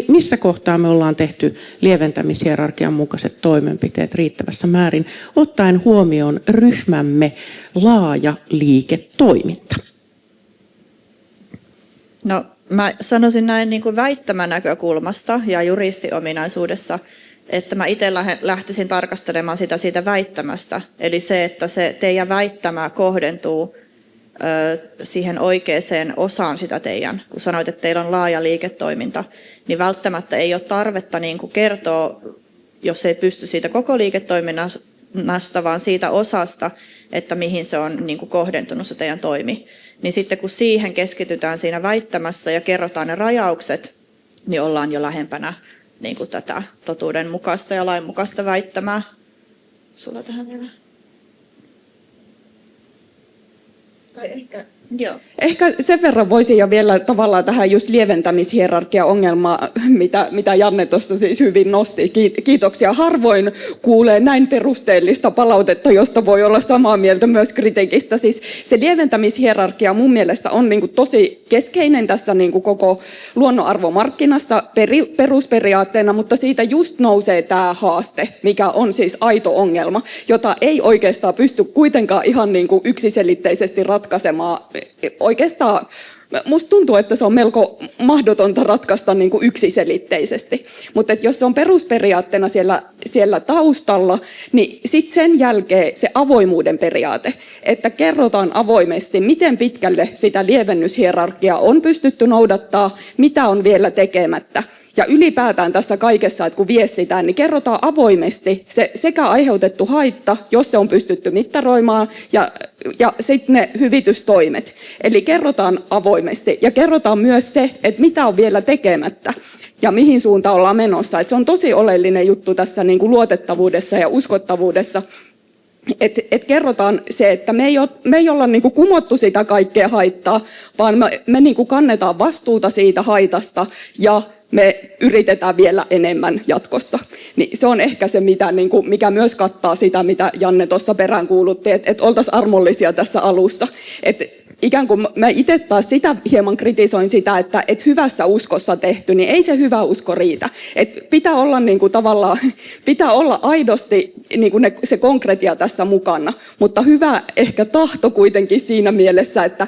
Missä kohtaa me ollaan tehty lieventämishierarkian mukaiset toimenpiteet riittävässä määrin, ottaen huomioon ryhmämme laaja liiketoiminta. No, mä sanoisin näin niin kuin väittämän näkökulmasta ja juristiominaisuudessa, että mä itse lähtisin tarkastelemaan sitä siitä väittämästä. Eli se, että se teidän väittämä kohdentuu siihen oikeaan osaan sitä teidän, kun sanoit, että teillä on laaja liiketoiminta, niin välttämättä ei ole tarvetta niin kuin kertoa, jos ei pysty siitä koko liiketoiminnasta, vaan siitä osasta, että mihin se on niin kuin kohdentunut se teidän toimi. Niin sitten kun siihen keskitytään siinä väittämässä ja kerrotaan ne rajaukset, niin ollaan jo lähempänä niin kuin tätä totuudenmukaista ja lainmukaista väittämää. Sulla tähän vielä. Ehkä sen verran voisin ja vielä tavallaan tähän just lieventämishierarkia-ongelmaan, mitä Janne tuossa siis hyvin nosti. Kiitoksia. Harvoin kuulee näin perusteellista palautetta, josta voi olla samaa mieltä myös kritiikistä. Siis se lieventämishierarkia mun mielestä on niin kuin tosi keskeinen tässä niin kuin koko luonnonarvomarkkinassa perusperiaatteena, mutta siitä just nousee tämä haaste, mikä on siis aito ongelma, jota ei oikeastaan pysty kuitenkaan ihan niin kuin yksiselitteisesti ratkaisemaan oikeastaan Musta tuntuu, että se on melko mahdotonta ratkaista niin kuin yksiselitteisesti. Mutta jos se on perusperiaatteena siellä taustalla, niin sitten sen jälkeen se avoimuuden periaate, että kerrotaan avoimesti, miten pitkälle sitä lievennyshierarkiaa on pystytty noudattaa, mitä on vielä tekemättä. Ja ylipäätään tässä kaikessa, että kun viestitään, niin kerrotaan avoimesti se sekä aiheutettu haitta, jos se on pystytty mittaroimaan, ja sitten ne hyvitystoimet. Eli kerrotaan avoimesti ja kerrotaan myös se, että mitä on vielä tekemättä ja mihin suuntaan ollaan menossa. Et se on tosi oleellinen juttu tässä niin kuin luotettavuudessa ja uskottavuudessa. Et kerrotaan se, että me ei olla niin kuin kumottu sitä kaikkea haittaa, vaan me niin kuin kannetaan vastuuta siitä haitasta ja me yritetään vielä enemmän jatkossa. Niin se on ehkä se, mikä myös kattaa sitä, mitä Janne tuossa peräänkuulutti, että oltaisiin armollisia tässä alussa. Ikään kuin mä itse taas sitä hieman kritisoin sitä, että hyvässä uskossa tehty, niin ei se hyvä usko riitä. Pitää olla niin kuin tavallaan, pitää olla aidosti niin kuin se konkretia tässä mukana, mutta hyvä ehkä tahto kuitenkin siinä mielessä, että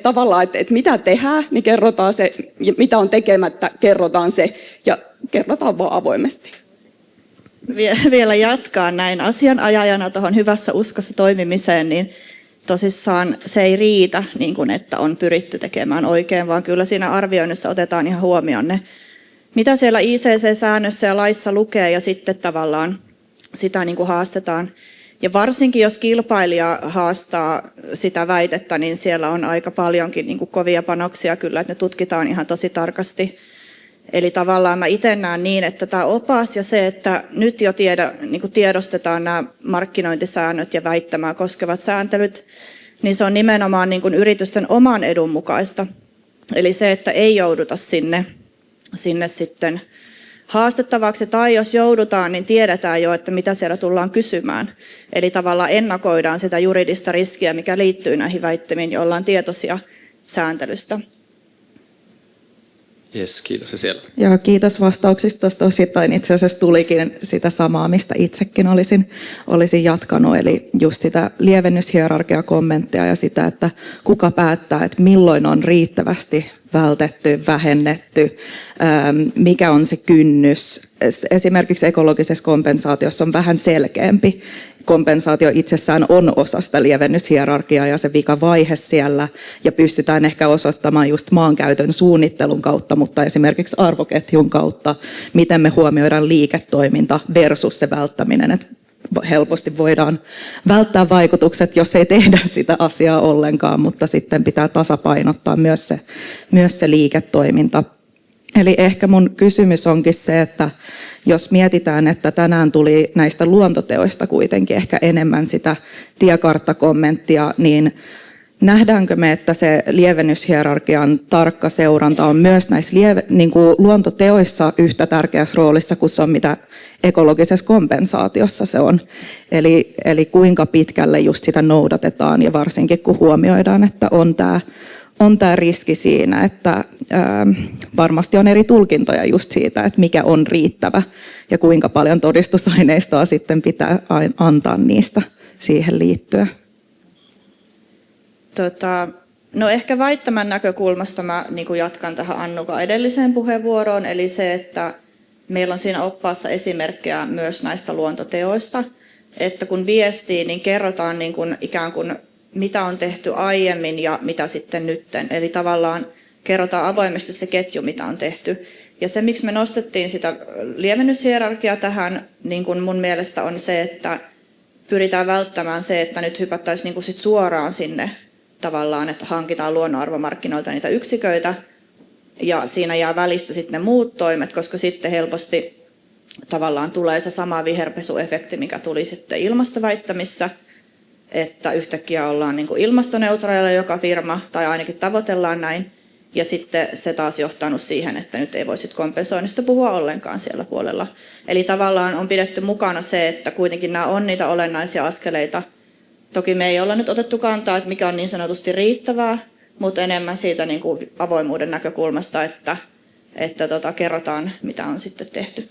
tavallaan, että mitä tehdään, niin kerrotaan se, mitä on tekemättä, kerrotaan se ja kerrotaan vaan avoimesti. Vielä jatkaa näin asianajajana tuohon hyvässä uskossa toimimiseen, niin tosissaan se ei riitä, niin kuin että on pyritty tekemään oikein, vaan kyllä siinä arvioinnissa otetaan ihan huomioon ne, mitä siellä ICC-säännössä ja laissa lukee, ja sitten tavallaan sitä niin kuin haastetaan. Ja varsinkin jos kilpailija haastaa sitä väitettä, niin siellä on aika paljonkin niin kuin kovia panoksia kyllä, että ne tutkitaan ihan tosi tarkasti. Eli tavallaan mä itse näen niin, että tämä opas ja se, että nyt jo niin kuin tiedostetaan nämä markkinointisäännöt ja väittämää koskevat sääntelyt, niin se on nimenomaan niin kuin yritysten oman edun mukaista. Eli se, että ei jouduta sinne sitten haastettavaksi, tai jos joudutaan, niin tiedetään jo, että mitä siellä tullaan kysymään. Eli tavallaan ennakoidaan sitä juridista riskiä, mikä liittyy näihin väittämiin, ja ollaan tietoisia sääntelystä. Jes, kiitos ja siellä. Joo, kiitos vastauksista. Tuosta osittain itse asiassa tulikin sitä samaa, mistä itsekin olisin jatkanut, eli just sitä lievennyshierarkia-kommenttia ja sitä, että kuka päättää, että milloin on riittävästi vältetty, vähennetty, mikä on se kynnys. Esimerkiksi ekologisessa kompensaatiossa on vähän selkeämpi. Kompensaatio itsessään on osa sitä lievennyshierarkiaa ja se vikavaihe siellä, ja pystytään ehkä osoittamaan just maankäytön suunnittelun kautta, mutta esimerkiksi arvoketjun kautta, miten me huomioidaan liiketoiminta versus se välttäminen, että helposti voidaan välttää vaikutukset, jos ei tehdä sitä asiaa ollenkaan, mutta sitten pitää tasapainottaa myös se liiketoiminta. Eli ehkä mun kysymys onkin se, että jos mietitään, että tänään tuli näistä luontoteoista kuitenkin ehkä enemmän sitä tiekarttakommenttia, niin nähdäänkö me, että se lievennyshierarkian tarkka seuranta on myös näissä niin kuin luontoteoissa yhtä tärkeässä roolissa kuin se on, mitä ekologisessa kompensaatiossa se on. Eli kuinka pitkälle just sitä noudatetaan, ja varsinkin kun huomioidaan, että on tämä riski siinä, että varmasti on eri tulkintoja just siitä, että mikä on riittävä ja kuinka paljon todistusaineistoa sitten pitää antaa niistä siihen liittyen. No ehkä väittämän näkökulmasta mä niin kuin jatkan tähän Annukan edelliseen puheenvuoroon, eli se, että meillä on siinä oppaassa esimerkkejä myös näistä luontoteoista, että kun viestii, niin kerrotaan niin kuin ikään kuin mitä on tehty aiemmin ja mitä sitten nytten. Eli tavallaan kerrotaan avoimesti se ketju, mitä on tehty. Ja se, miksi me nostettiin sitä lievennyshierarkiaa tähän, niin kuin mun mielestä on se, että pyritään välttämään se, että nyt hypättäisiin niin kuin sit suoraan sinne tavallaan, että hankitaan luonnonarvomarkkinoilta niitä yksiköitä, ja siinä jää välistä sitten ne muut toimet, koska sitten helposti tavallaan tulee se sama viherpesuefekti, mikä tuli sitten ilmastoväittämissä, että yhtäkkiä ollaan niin kuin ilmastoneutraaleilla joka firma, tai ainakin tavoitellaan näin, ja sitten se taas johtanut siihen, että nyt ei voi sit kompensoinnista puhua ollenkaan siellä puolella. Eli tavallaan on pidetty mukana se, että kuitenkin nämä on niitä olennaisia askeleita. Toki me ei olla nyt otettu kantaa, että mikä on niin sanotusti riittävää, mutta enemmän siitä niin kuin avoimuuden näkökulmasta, että kerrotaan, mitä on sitten tehty.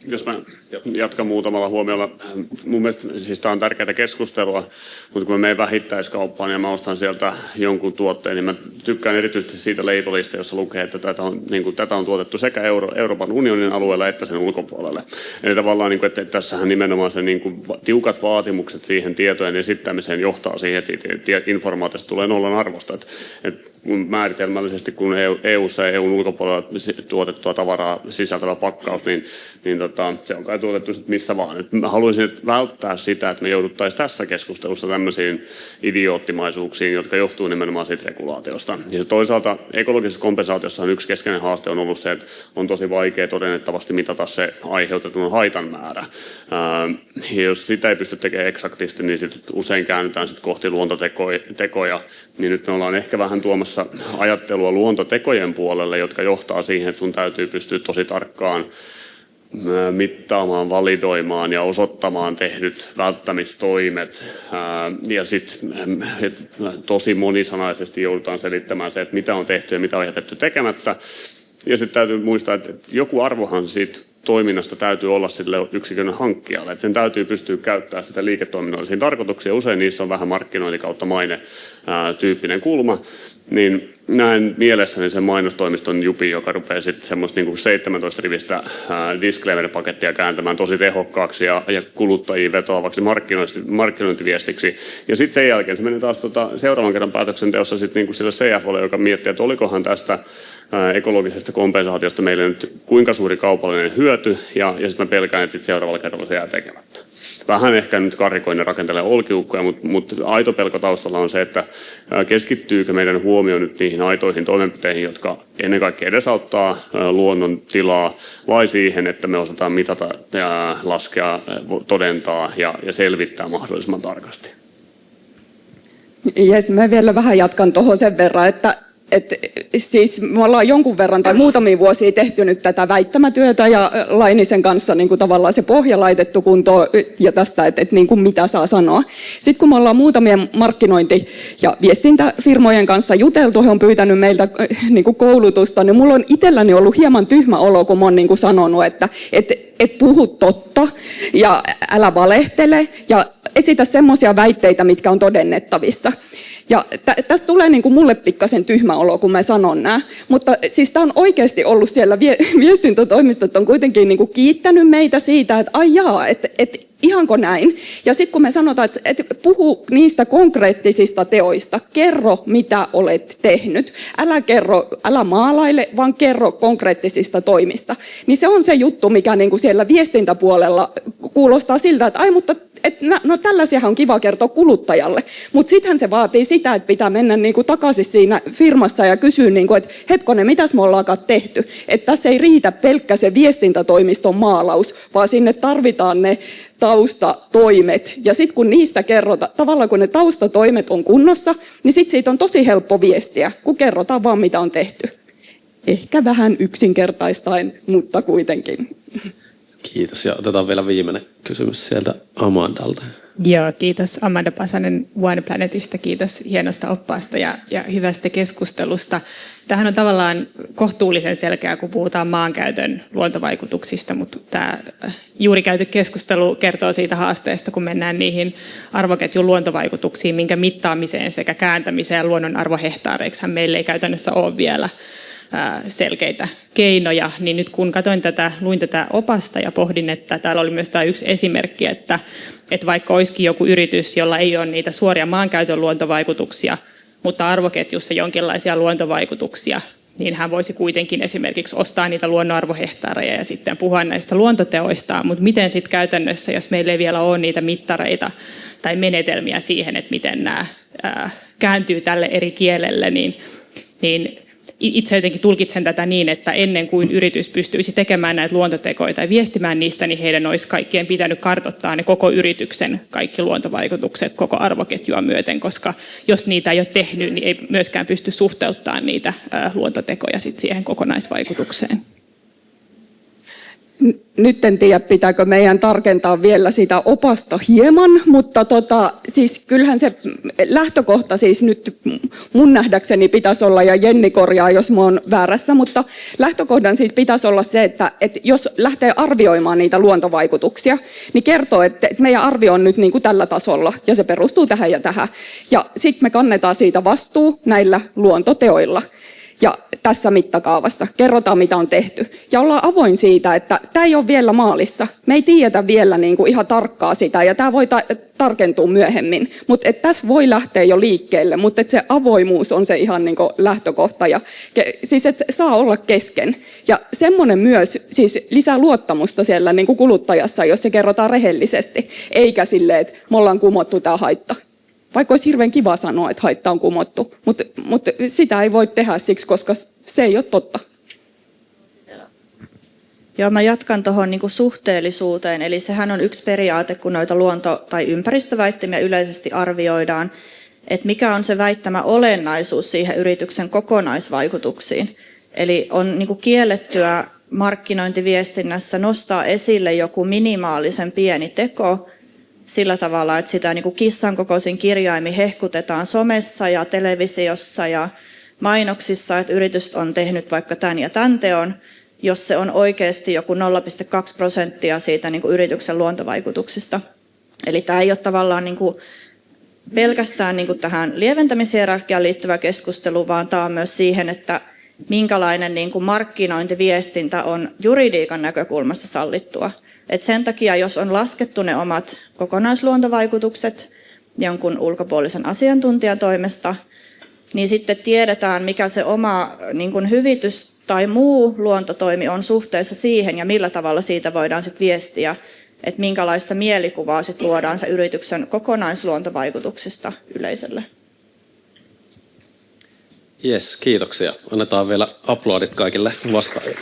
Jos mä jatkan muutamalla huomiolla. Mun mielestä siis tämä on tärkeää keskustelua, mutta kun mä menen vähittäiskauppaan ja mä ostan sieltä jonkun tuotteen, niin mä tykkään erityisesti siitä labelista, jossa lukee, että tätä on tuotettu sekä Euroopan unionin alueella että sen ulkopuolelle. Eli tavallaan, että tässähän nimenomaan se tiukat vaatimukset siihen tietojen esittämiseen johtaa siihen, että informaatiosta tulee nollan arvosta. Määritelmällisesti, kun EU-ssa ja EUn ulkopuolella tuotettua tavaraa sisältävä pakkaus, niin se on kai tuotettu missä vaan. Mä haluaisin välttää sitä, että me jouduttaisiin tässä keskustelussa tämmöisiin idioottimaisuuksiin, jotka johtuu nimenomaan siitä regulaatiosta. Ja toisaalta ekologisessa kompensaatiossa yksi keskeinen haaste on ollut se, että on tosi vaikea todennettavasti mitata se aiheutetun haitan määrä. Ja jos sitä ei pysty tekemään eksaktisti, niin sit usein käännytään sit kohti luontotekoja. Niin nyt me ollaan ehkä vähän tuomassa ajattelua luontotekojen puolelle, jotka johtaa siihen, että sun täytyy pystyä tosi tarkkaan mittaamaan, validoimaan ja osoittamaan tehdyt välttämistoimet. Ja sitten tosi monisanaisesti joudutaan selittämään se, että mitä on tehty ja mitä on jätetty tekemättä. Ja sitten täytyy muistaa, että joku arvohan siitä toiminnasta täytyy olla sille yksikön hankkijalle. Että sen täytyy pystyä käyttämään sitä liiketoiminnallisiin tarkoituksiin. Usein niissä on vähän markkinointi kautta maine tyyppinen kulma. Niin näen mielessäni sen mainostoimiston jupi, joka rupeaa sitten semmoista 17-rivistä disclaimer-pakettia kääntämään tosi tehokkaaksi ja kuluttajia vetoavaksi markkinointiviestiksi. Ja sitten sen jälkeen se menee taas seuraavan kerran päätöksenteossa sitten sille CFOlle, joka miettii, että olikohan tästä ekologisesta kompensaatiosta meille nyt kuinka suuri kaupallinen hyöty, ja sitten mä pelkään, että sitten seuraavalla kerralla se jää tekemättä. Vähän ehkä nyt karrikoinen rakentelee olkiukkoja, mutta aito pelko taustalla on se, että keskittyykö meidän huomio nyt niihin aitoihin toimenpiteihin, jotka ennen kaikkea edesauttaa luonnon tilaa, vai siihen, että me osataan mitata ja laskea, todentaa ja selvittää mahdollisimman tarkasti. Jes, mä vielä vähän jatkan tuohon sen verran, että siis me ollaan jonkun verran tai muutamia vuosia tehty nyt tätä väittämätyötä ja Lainisen kanssa niin kuin tavallaan se pohja laitettu kuntoon ja tästä, että niin kuin mitä saa sanoa. Sitten kun me ollaan muutamien markkinointi- ja viestintäfirmojen kanssa juteltu, he on pyytänyt meiltä niin kuin koulutusta, niin mulla on itselläni ollut hieman tyhmä olo, kun mä oon niin kuin sanonut, että et puhu totta ja älä valehtele ja esitä semmoisia väitteitä, mitkä on todennettavissa. Ja tästä tulee niin kuin mulle pikkasen tyhmä olo, kun mä sanon nämä. Mutta siis tämä on oikeasti ollut siellä, viestintätoimistot on kuitenkin niin kuin kiittänyt meitä siitä, että ai jaa, että ihanko näin. Ja sitten kun me sanotaan, että puhu niistä konkreettisista teoista, kerro mitä olet tehnyt. Älä maalaile, vaan kerro konkreettisista toimista. Niin se on se juttu, mikä niin kuin siellä viestintäpuolella kuulostaa siltä, että ai mutta no tällaisiahan on kiva kertoa kuluttajalle, mutta sittenhän se vaatii sitä, että pitää mennä niinku takaisin siinä firmassa ja kysyä, niinku, että hetkonen, mitäs me ollaankaan tehty. Että tässä ei riitä pelkkä se viestintätoimiston maalaus, vaan sinne tarvitaan ne taustatoimet. Ja sitten kun niistä kerrotaan, tavallaan kun ne taustatoimet on kunnossa, niin sitten siitä on tosi helppo viestiä, kun kerrotaan vaan mitä on tehty. Ehkä vähän yksinkertaistaen, mutta kuitenkin. Kiitos, ja otetaan vielä viimeinen kysymys sieltä Amandalta. Joo, kiitos Amanda Pasanen One Planetista. Kiitos hienosta oppaasta ja hyvästä keskustelusta. Tämähän on tavallaan kohtuullisen selkeää, kun puhutaan maankäytön luontovaikutuksista, mutta tämä juuri käyty keskustelu kertoo siitä haasteesta, kun mennään niihin arvoketjun luontovaikutuksiin, minkä mittaamiseen sekä kääntämiseen luonnon arvohehtaareiksi meillä ei käytännössä ole vielä selkeitä keinoja, niin nyt kun luin tätä opasta ja pohdin, että täällä oli myös tämä yksi esimerkki, että vaikka olisikin joku yritys, jolla ei ole niitä suoria maankäytön luontovaikutuksia, mutta arvoketjussa jonkinlaisia luontovaikutuksia, niin hän voisi kuitenkin esimerkiksi ostaa niitä luonnonarvohehtaareja ja sitten puhua näistä luontoteoistaan, mutta miten sitten käytännössä, jos meillä ei vielä ole niitä mittareita tai menetelmiä siihen, että miten nämä kääntyy tälle eri kielelle, niin itse jotenkin tulkitsen tätä niin, että ennen kuin yritys pystyisi tekemään näitä luontotekoja tai viestimään niistä, niin heidän olisi kaikkien pitänyt kartoittaa ne koko yrityksen kaikki luontovaikutukset koko arvoketjua myöten, koska jos niitä ei ole tehnyt, niin ei myöskään pysty suhteuttamaan niitä luontotekoja sit siihen kokonaisvaikutukseen. Nyt en tiedä, pitääkö meidän tarkentaa vielä sitä opasta hieman, mutta siis kyllähän se lähtökohta siis nyt mun nähdäkseni pitäisi olla, ja Jenni korjaa, jos mä oon väärässä, mutta lähtökohdan siis pitäisi olla se, että jos lähtee arvioimaan niitä luontovaikutuksia, niin kertoo, että meidän arvio on nyt niin kuin tällä tasolla, ja se perustuu tähän ja tähän. Ja sitten me kannetaan siitä vastuu näillä luontoteoilla. Ja tässä mittakaavassa kerrotaan, mitä on tehty. Ja ollaan avoin siitä, että tämä ei ole vielä maalissa. Me ei tiedetä vielä niin kuin ihan tarkkaa sitä, ja tämä voi tarkentua myöhemmin. Mutta tässä voi lähteä jo liikkeelle, mutta se avoimuus on se ihan niin kuin lähtökohta. Ja, siis että saa olla kesken. Ja semmoinen myös siis lisää luottamusta siellä niin kuin kuluttajassa, jos se kerrotaan rehellisesti, eikä silleen, että me ollaan kumottu tämä haitta. Vaikka olisi hirveän kiva sanoa, että haitta on kumottu, mutta sitä ei voi tehdä siksi, koska se ei ole totta. Joo, mä jatkan tuohon niin suhteellisuuteen, eli sehän on yksi periaate, kun noita luonto- tai ympäristöväittämiä yleisesti arvioidaan, että mikä on se väittämä olennaisuus siihen yrityksen kokonaisvaikutuksiin. Eli on niin kiellettyä markkinointiviestinnässä nostaa esille joku minimaalisen pieni teko, sillä tavalla, että sitä niin kuin kissan kokoisin kirjaimin hehkutetaan somessa ja televisiossa ja mainoksissa, että yritys on tehnyt vaikka tämän ja tämän teon, jos se on oikeasti joku 0,2% siitä niin kuin yrityksen luontovaikutuksista. Eli tämä ei ole tavallaan niin kuin pelkästään niin kuin tähän lieventämishierarkiaan liittyvä keskustelu, vaan tämä on myös siihen, että minkälainen niin kuin markkinointiviestintä on juridiikan näkökulmasta sallittua. Et sen takia, jos on laskettu ne omat kokonaisluontovaikutukset jonkun ulkopuolisen asiantuntijan toimesta, niin sitten tiedetään, mikä se oma niin kuin hyvitys tai muu luontotoimi on suhteessa siihen ja millä tavalla siitä voidaan sitten viestiä, että minkälaista mielikuvaa sitten luodaan se yrityksen kokonaisluontovaikutuksista yleisölle. Jes, kiitoksia. Annetaan vielä aplodit kaikille vastaajille.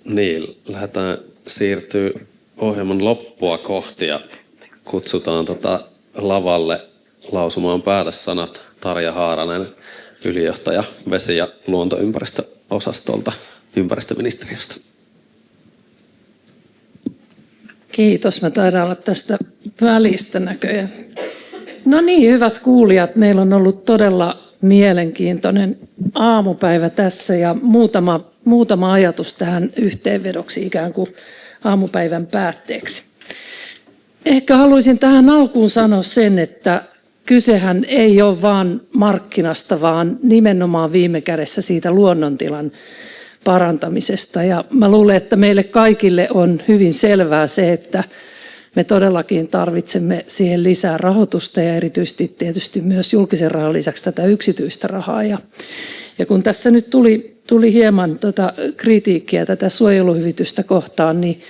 Niin, lähdetään siirtyä ohjelman loppua kohti ja kutsutaan lavalle lausumaan päätössanat Tarja Haaranen, ylijohtaja vesi- ja luontoympäristöosastolta ympäristöministeriöstä. Kiitos, mä taidan olla tästä välistä näköjään. No niin, hyvät kuulijat, meillä on ollut todella mielenkiintoinen aamupäivä tässä ja muutama ajatus tähän yhteenvedoksi ikään kuin aamupäivän päätteeksi. Ehkä haluaisin tähän alkuun sanoa sen, että kysehän ei ole vain markkinasta, vaan nimenomaan viime kädessä siitä luonnontilan parantamisesta. Ja mä luulen, että meille kaikille on hyvin selvää se, että me todellakin tarvitsemme siihen lisää rahoitusta ja erityisesti tietysti myös julkisen rahan lisäksi tätä yksityistä rahaa. Ja kun tässä nyt tuli hieman kritiikkiä tätä suojeluhyvitystä kohtaan, niin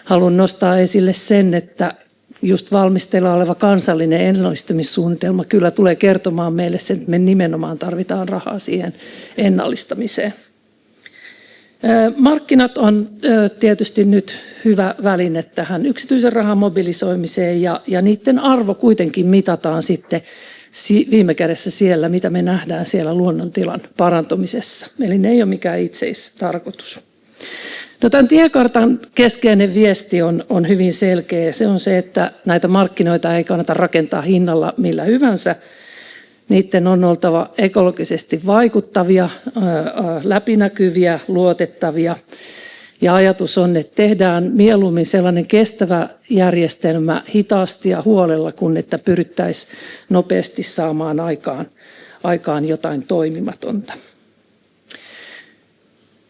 haluan nostaa esille sen, että just valmisteilla oleva kansallinen ennallistamissuunnitelma kyllä tulee kertomaan meille sen, että me nimenomaan tarvitaan rahaa siihen ennallistamiseen. Markkinat on tietysti nyt hyvä väline tähän yksityisen rahan mobilisoimiseen ja niiden arvo kuitenkin mitataan sitten viime kädessä siellä, mitä me nähdään siellä luonnontilan parantumisessa. Eli ne ei ole mikään itseistarkoitus. No, tämän tiekartan keskeinen viesti on hyvin selkeä. Se on se, että näitä markkinoita ei kannata rakentaa hinnalla millä hyvänsä. Niiden on oltava ekologisesti vaikuttavia, läpinäkyviä, luotettavia. Ja ajatus on, että tehdään mieluummin sellainen kestävä järjestelmä hitaasti ja huolella, kun että pyrittäisiin nopeasti saamaan aikaan jotain toimimatonta.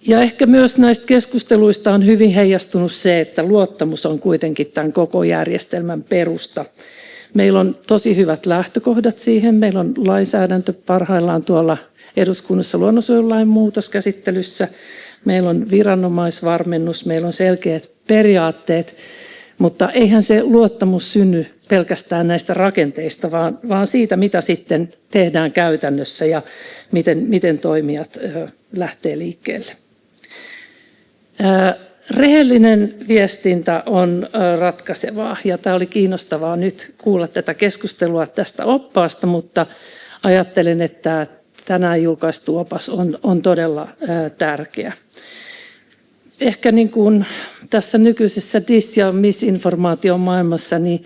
Ja ehkä myös näistä keskusteluista on hyvin heijastunut se, että luottamus on kuitenkin tämän koko järjestelmän perusta. Meillä on tosi hyvät lähtökohdat siihen. Meillä on lainsäädäntö parhaillaan tuolla eduskunnassa luonnonsuojelulain muutoskäsittelyssä. Meillä on viranomaisvarmennus, meillä on selkeät periaatteet, mutta eihän se luottamus synny pelkästään näistä rakenteista, vaan siitä, mitä sitten tehdään käytännössä ja miten toimijat lähtee liikkeelle. Rehellinen viestintä on ratkaisevaa ja tämä oli kiinnostavaa nyt kuulla tätä keskustelua tästä oppaasta, mutta ajattelen, että tänään julkaistu opas on todella tärkeä. Ehkä niin kuin tässä nykyisessä dis- ja misinformaation maailmassa niin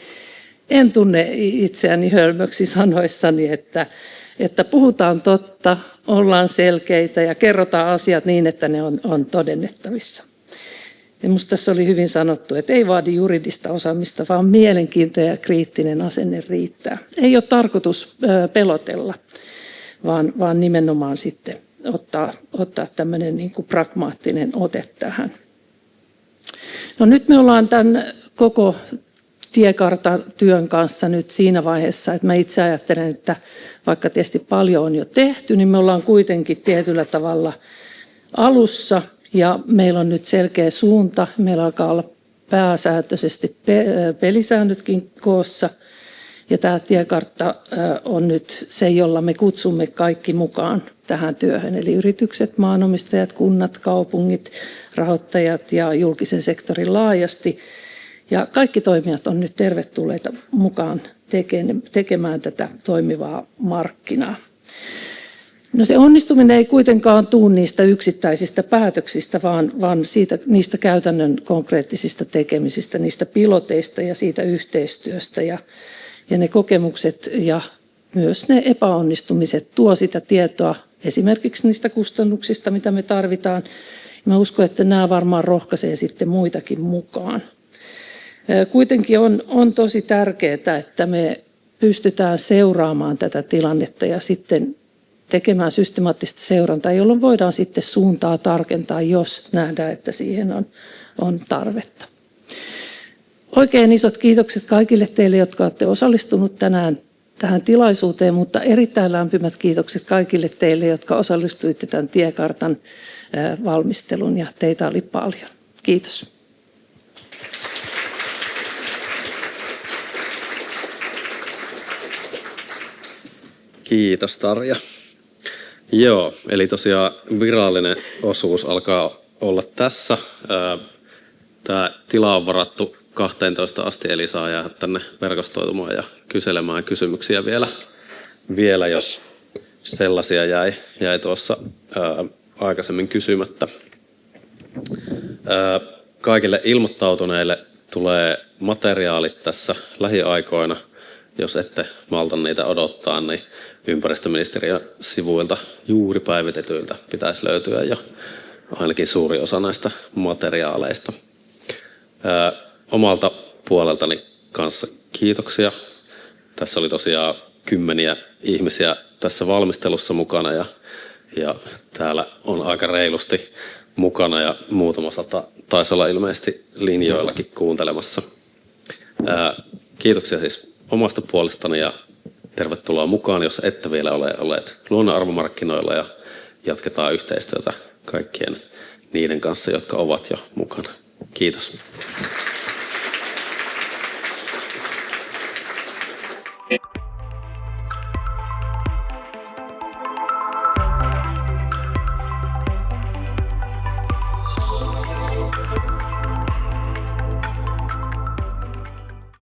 en tunne itseäni hölmöksi sanoissani, että puhutaan totta, ollaan selkeitä ja kerrotaan asiat niin, että ne on todennettavissa. Ja minusta tässä oli hyvin sanottu, että ei vaadi juridista osaamista, vaan mielenkiinto ja kriittinen asenne riittää. Ei ole tarkoitus pelotella, vaan nimenomaan sitten ottaa tämmöinen niin kuin pragmaattinen ote tähän. No nyt me ollaan tämän koko tiekartan työn kanssa nyt siinä vaiheessa, että mä itse ajattelen, että vaikka tietysti paljon on jo tehty, niin me ollaan kuitenkin tietyllä tavalla alussa ja meillä on nyt selkeä suunta. Meillä alkaa olla pääsääntöisesti pelisäännötkin koossa ja tämä tiekartta on nyt se, jolla me kutsumme kaikki mukaan tähän työhön. Eli yritykset, maanomistajat, kunnat, kaupungit, rahoittajat ja julkisen sektorin laajasti. Ja kaikki toimijat on nyt tervetulleita mukaan tekemään tätä toimivaa markkinaa. No se onnistuminen ei kuitenkaan tule niistä yksittäisistä päätöksistä, vaan niistä käytännön konkreettisista tekemisistä, niistä piloteista ja siitä yhteistyöstä. Ja ne kokemukset ja myös ne epäonnistumiset tuo sitä tietoa esimerkiksi niistä kustannuksista, mitä me tarvitaan. Mä uskon, että nämä varmaan rohkaisee sitten muitakin mukaan. Kuitenkin on tosi tärkeää, että me pystytään seuraamaan tätä tilannetta ja sitten tekemään systemaattista seurantaa, jolloin voidaan sitten suuntaa tarkentaa, jos nähdään, että siihen on tarvetta. Oikein isot kiitokset kaikille teille, jotka olette osallistunut tänään tähän tilaisuuteen, mutta erittäin lämpimät kiitokset kaikille teille, jotka osallistuitte tämän tiekartan valmisteluun ja teitä oli paljon. Kiitos. Kiitos Tarja. Joo, eli tosiaan virallinen osuus alkaa olla tässä. Tämä tila on varattu 12 asti, eli saa jäädä tänne verkostoitumaan ja kyselemään kysymyksiä vielä jos sellaisia jäi tuossa aikaisemmin kysymättä. Kaikille ilmoittautuneille tulee materiaalit tässä lähiaikoina. Jos ette malta niitä odottaa, niin ympäristöministeriön sivuilta juuri päivitetyiltä pitäisi löytyä jo ainakin suuri osa näistä materiaaleista. Omalta puoleltani kanssa kiitoksia. Tässä oli tosiaan kymmeniä ihmisiä tässä valmistelussa mukana ja täällä on aika reilusti mukana ja muutama sata taisi olla ilmeisesti linjoillakin kuuntelemassa. Kiitoksia siis omasta puolestani ja tervetuloa mukaan, jos ette vielä ole olleet luonnonarvomarkkinoilla ja jatketaan yhteistyötä kaikkien niiden kanssa, jotka ovat jo mukana. Kiitos.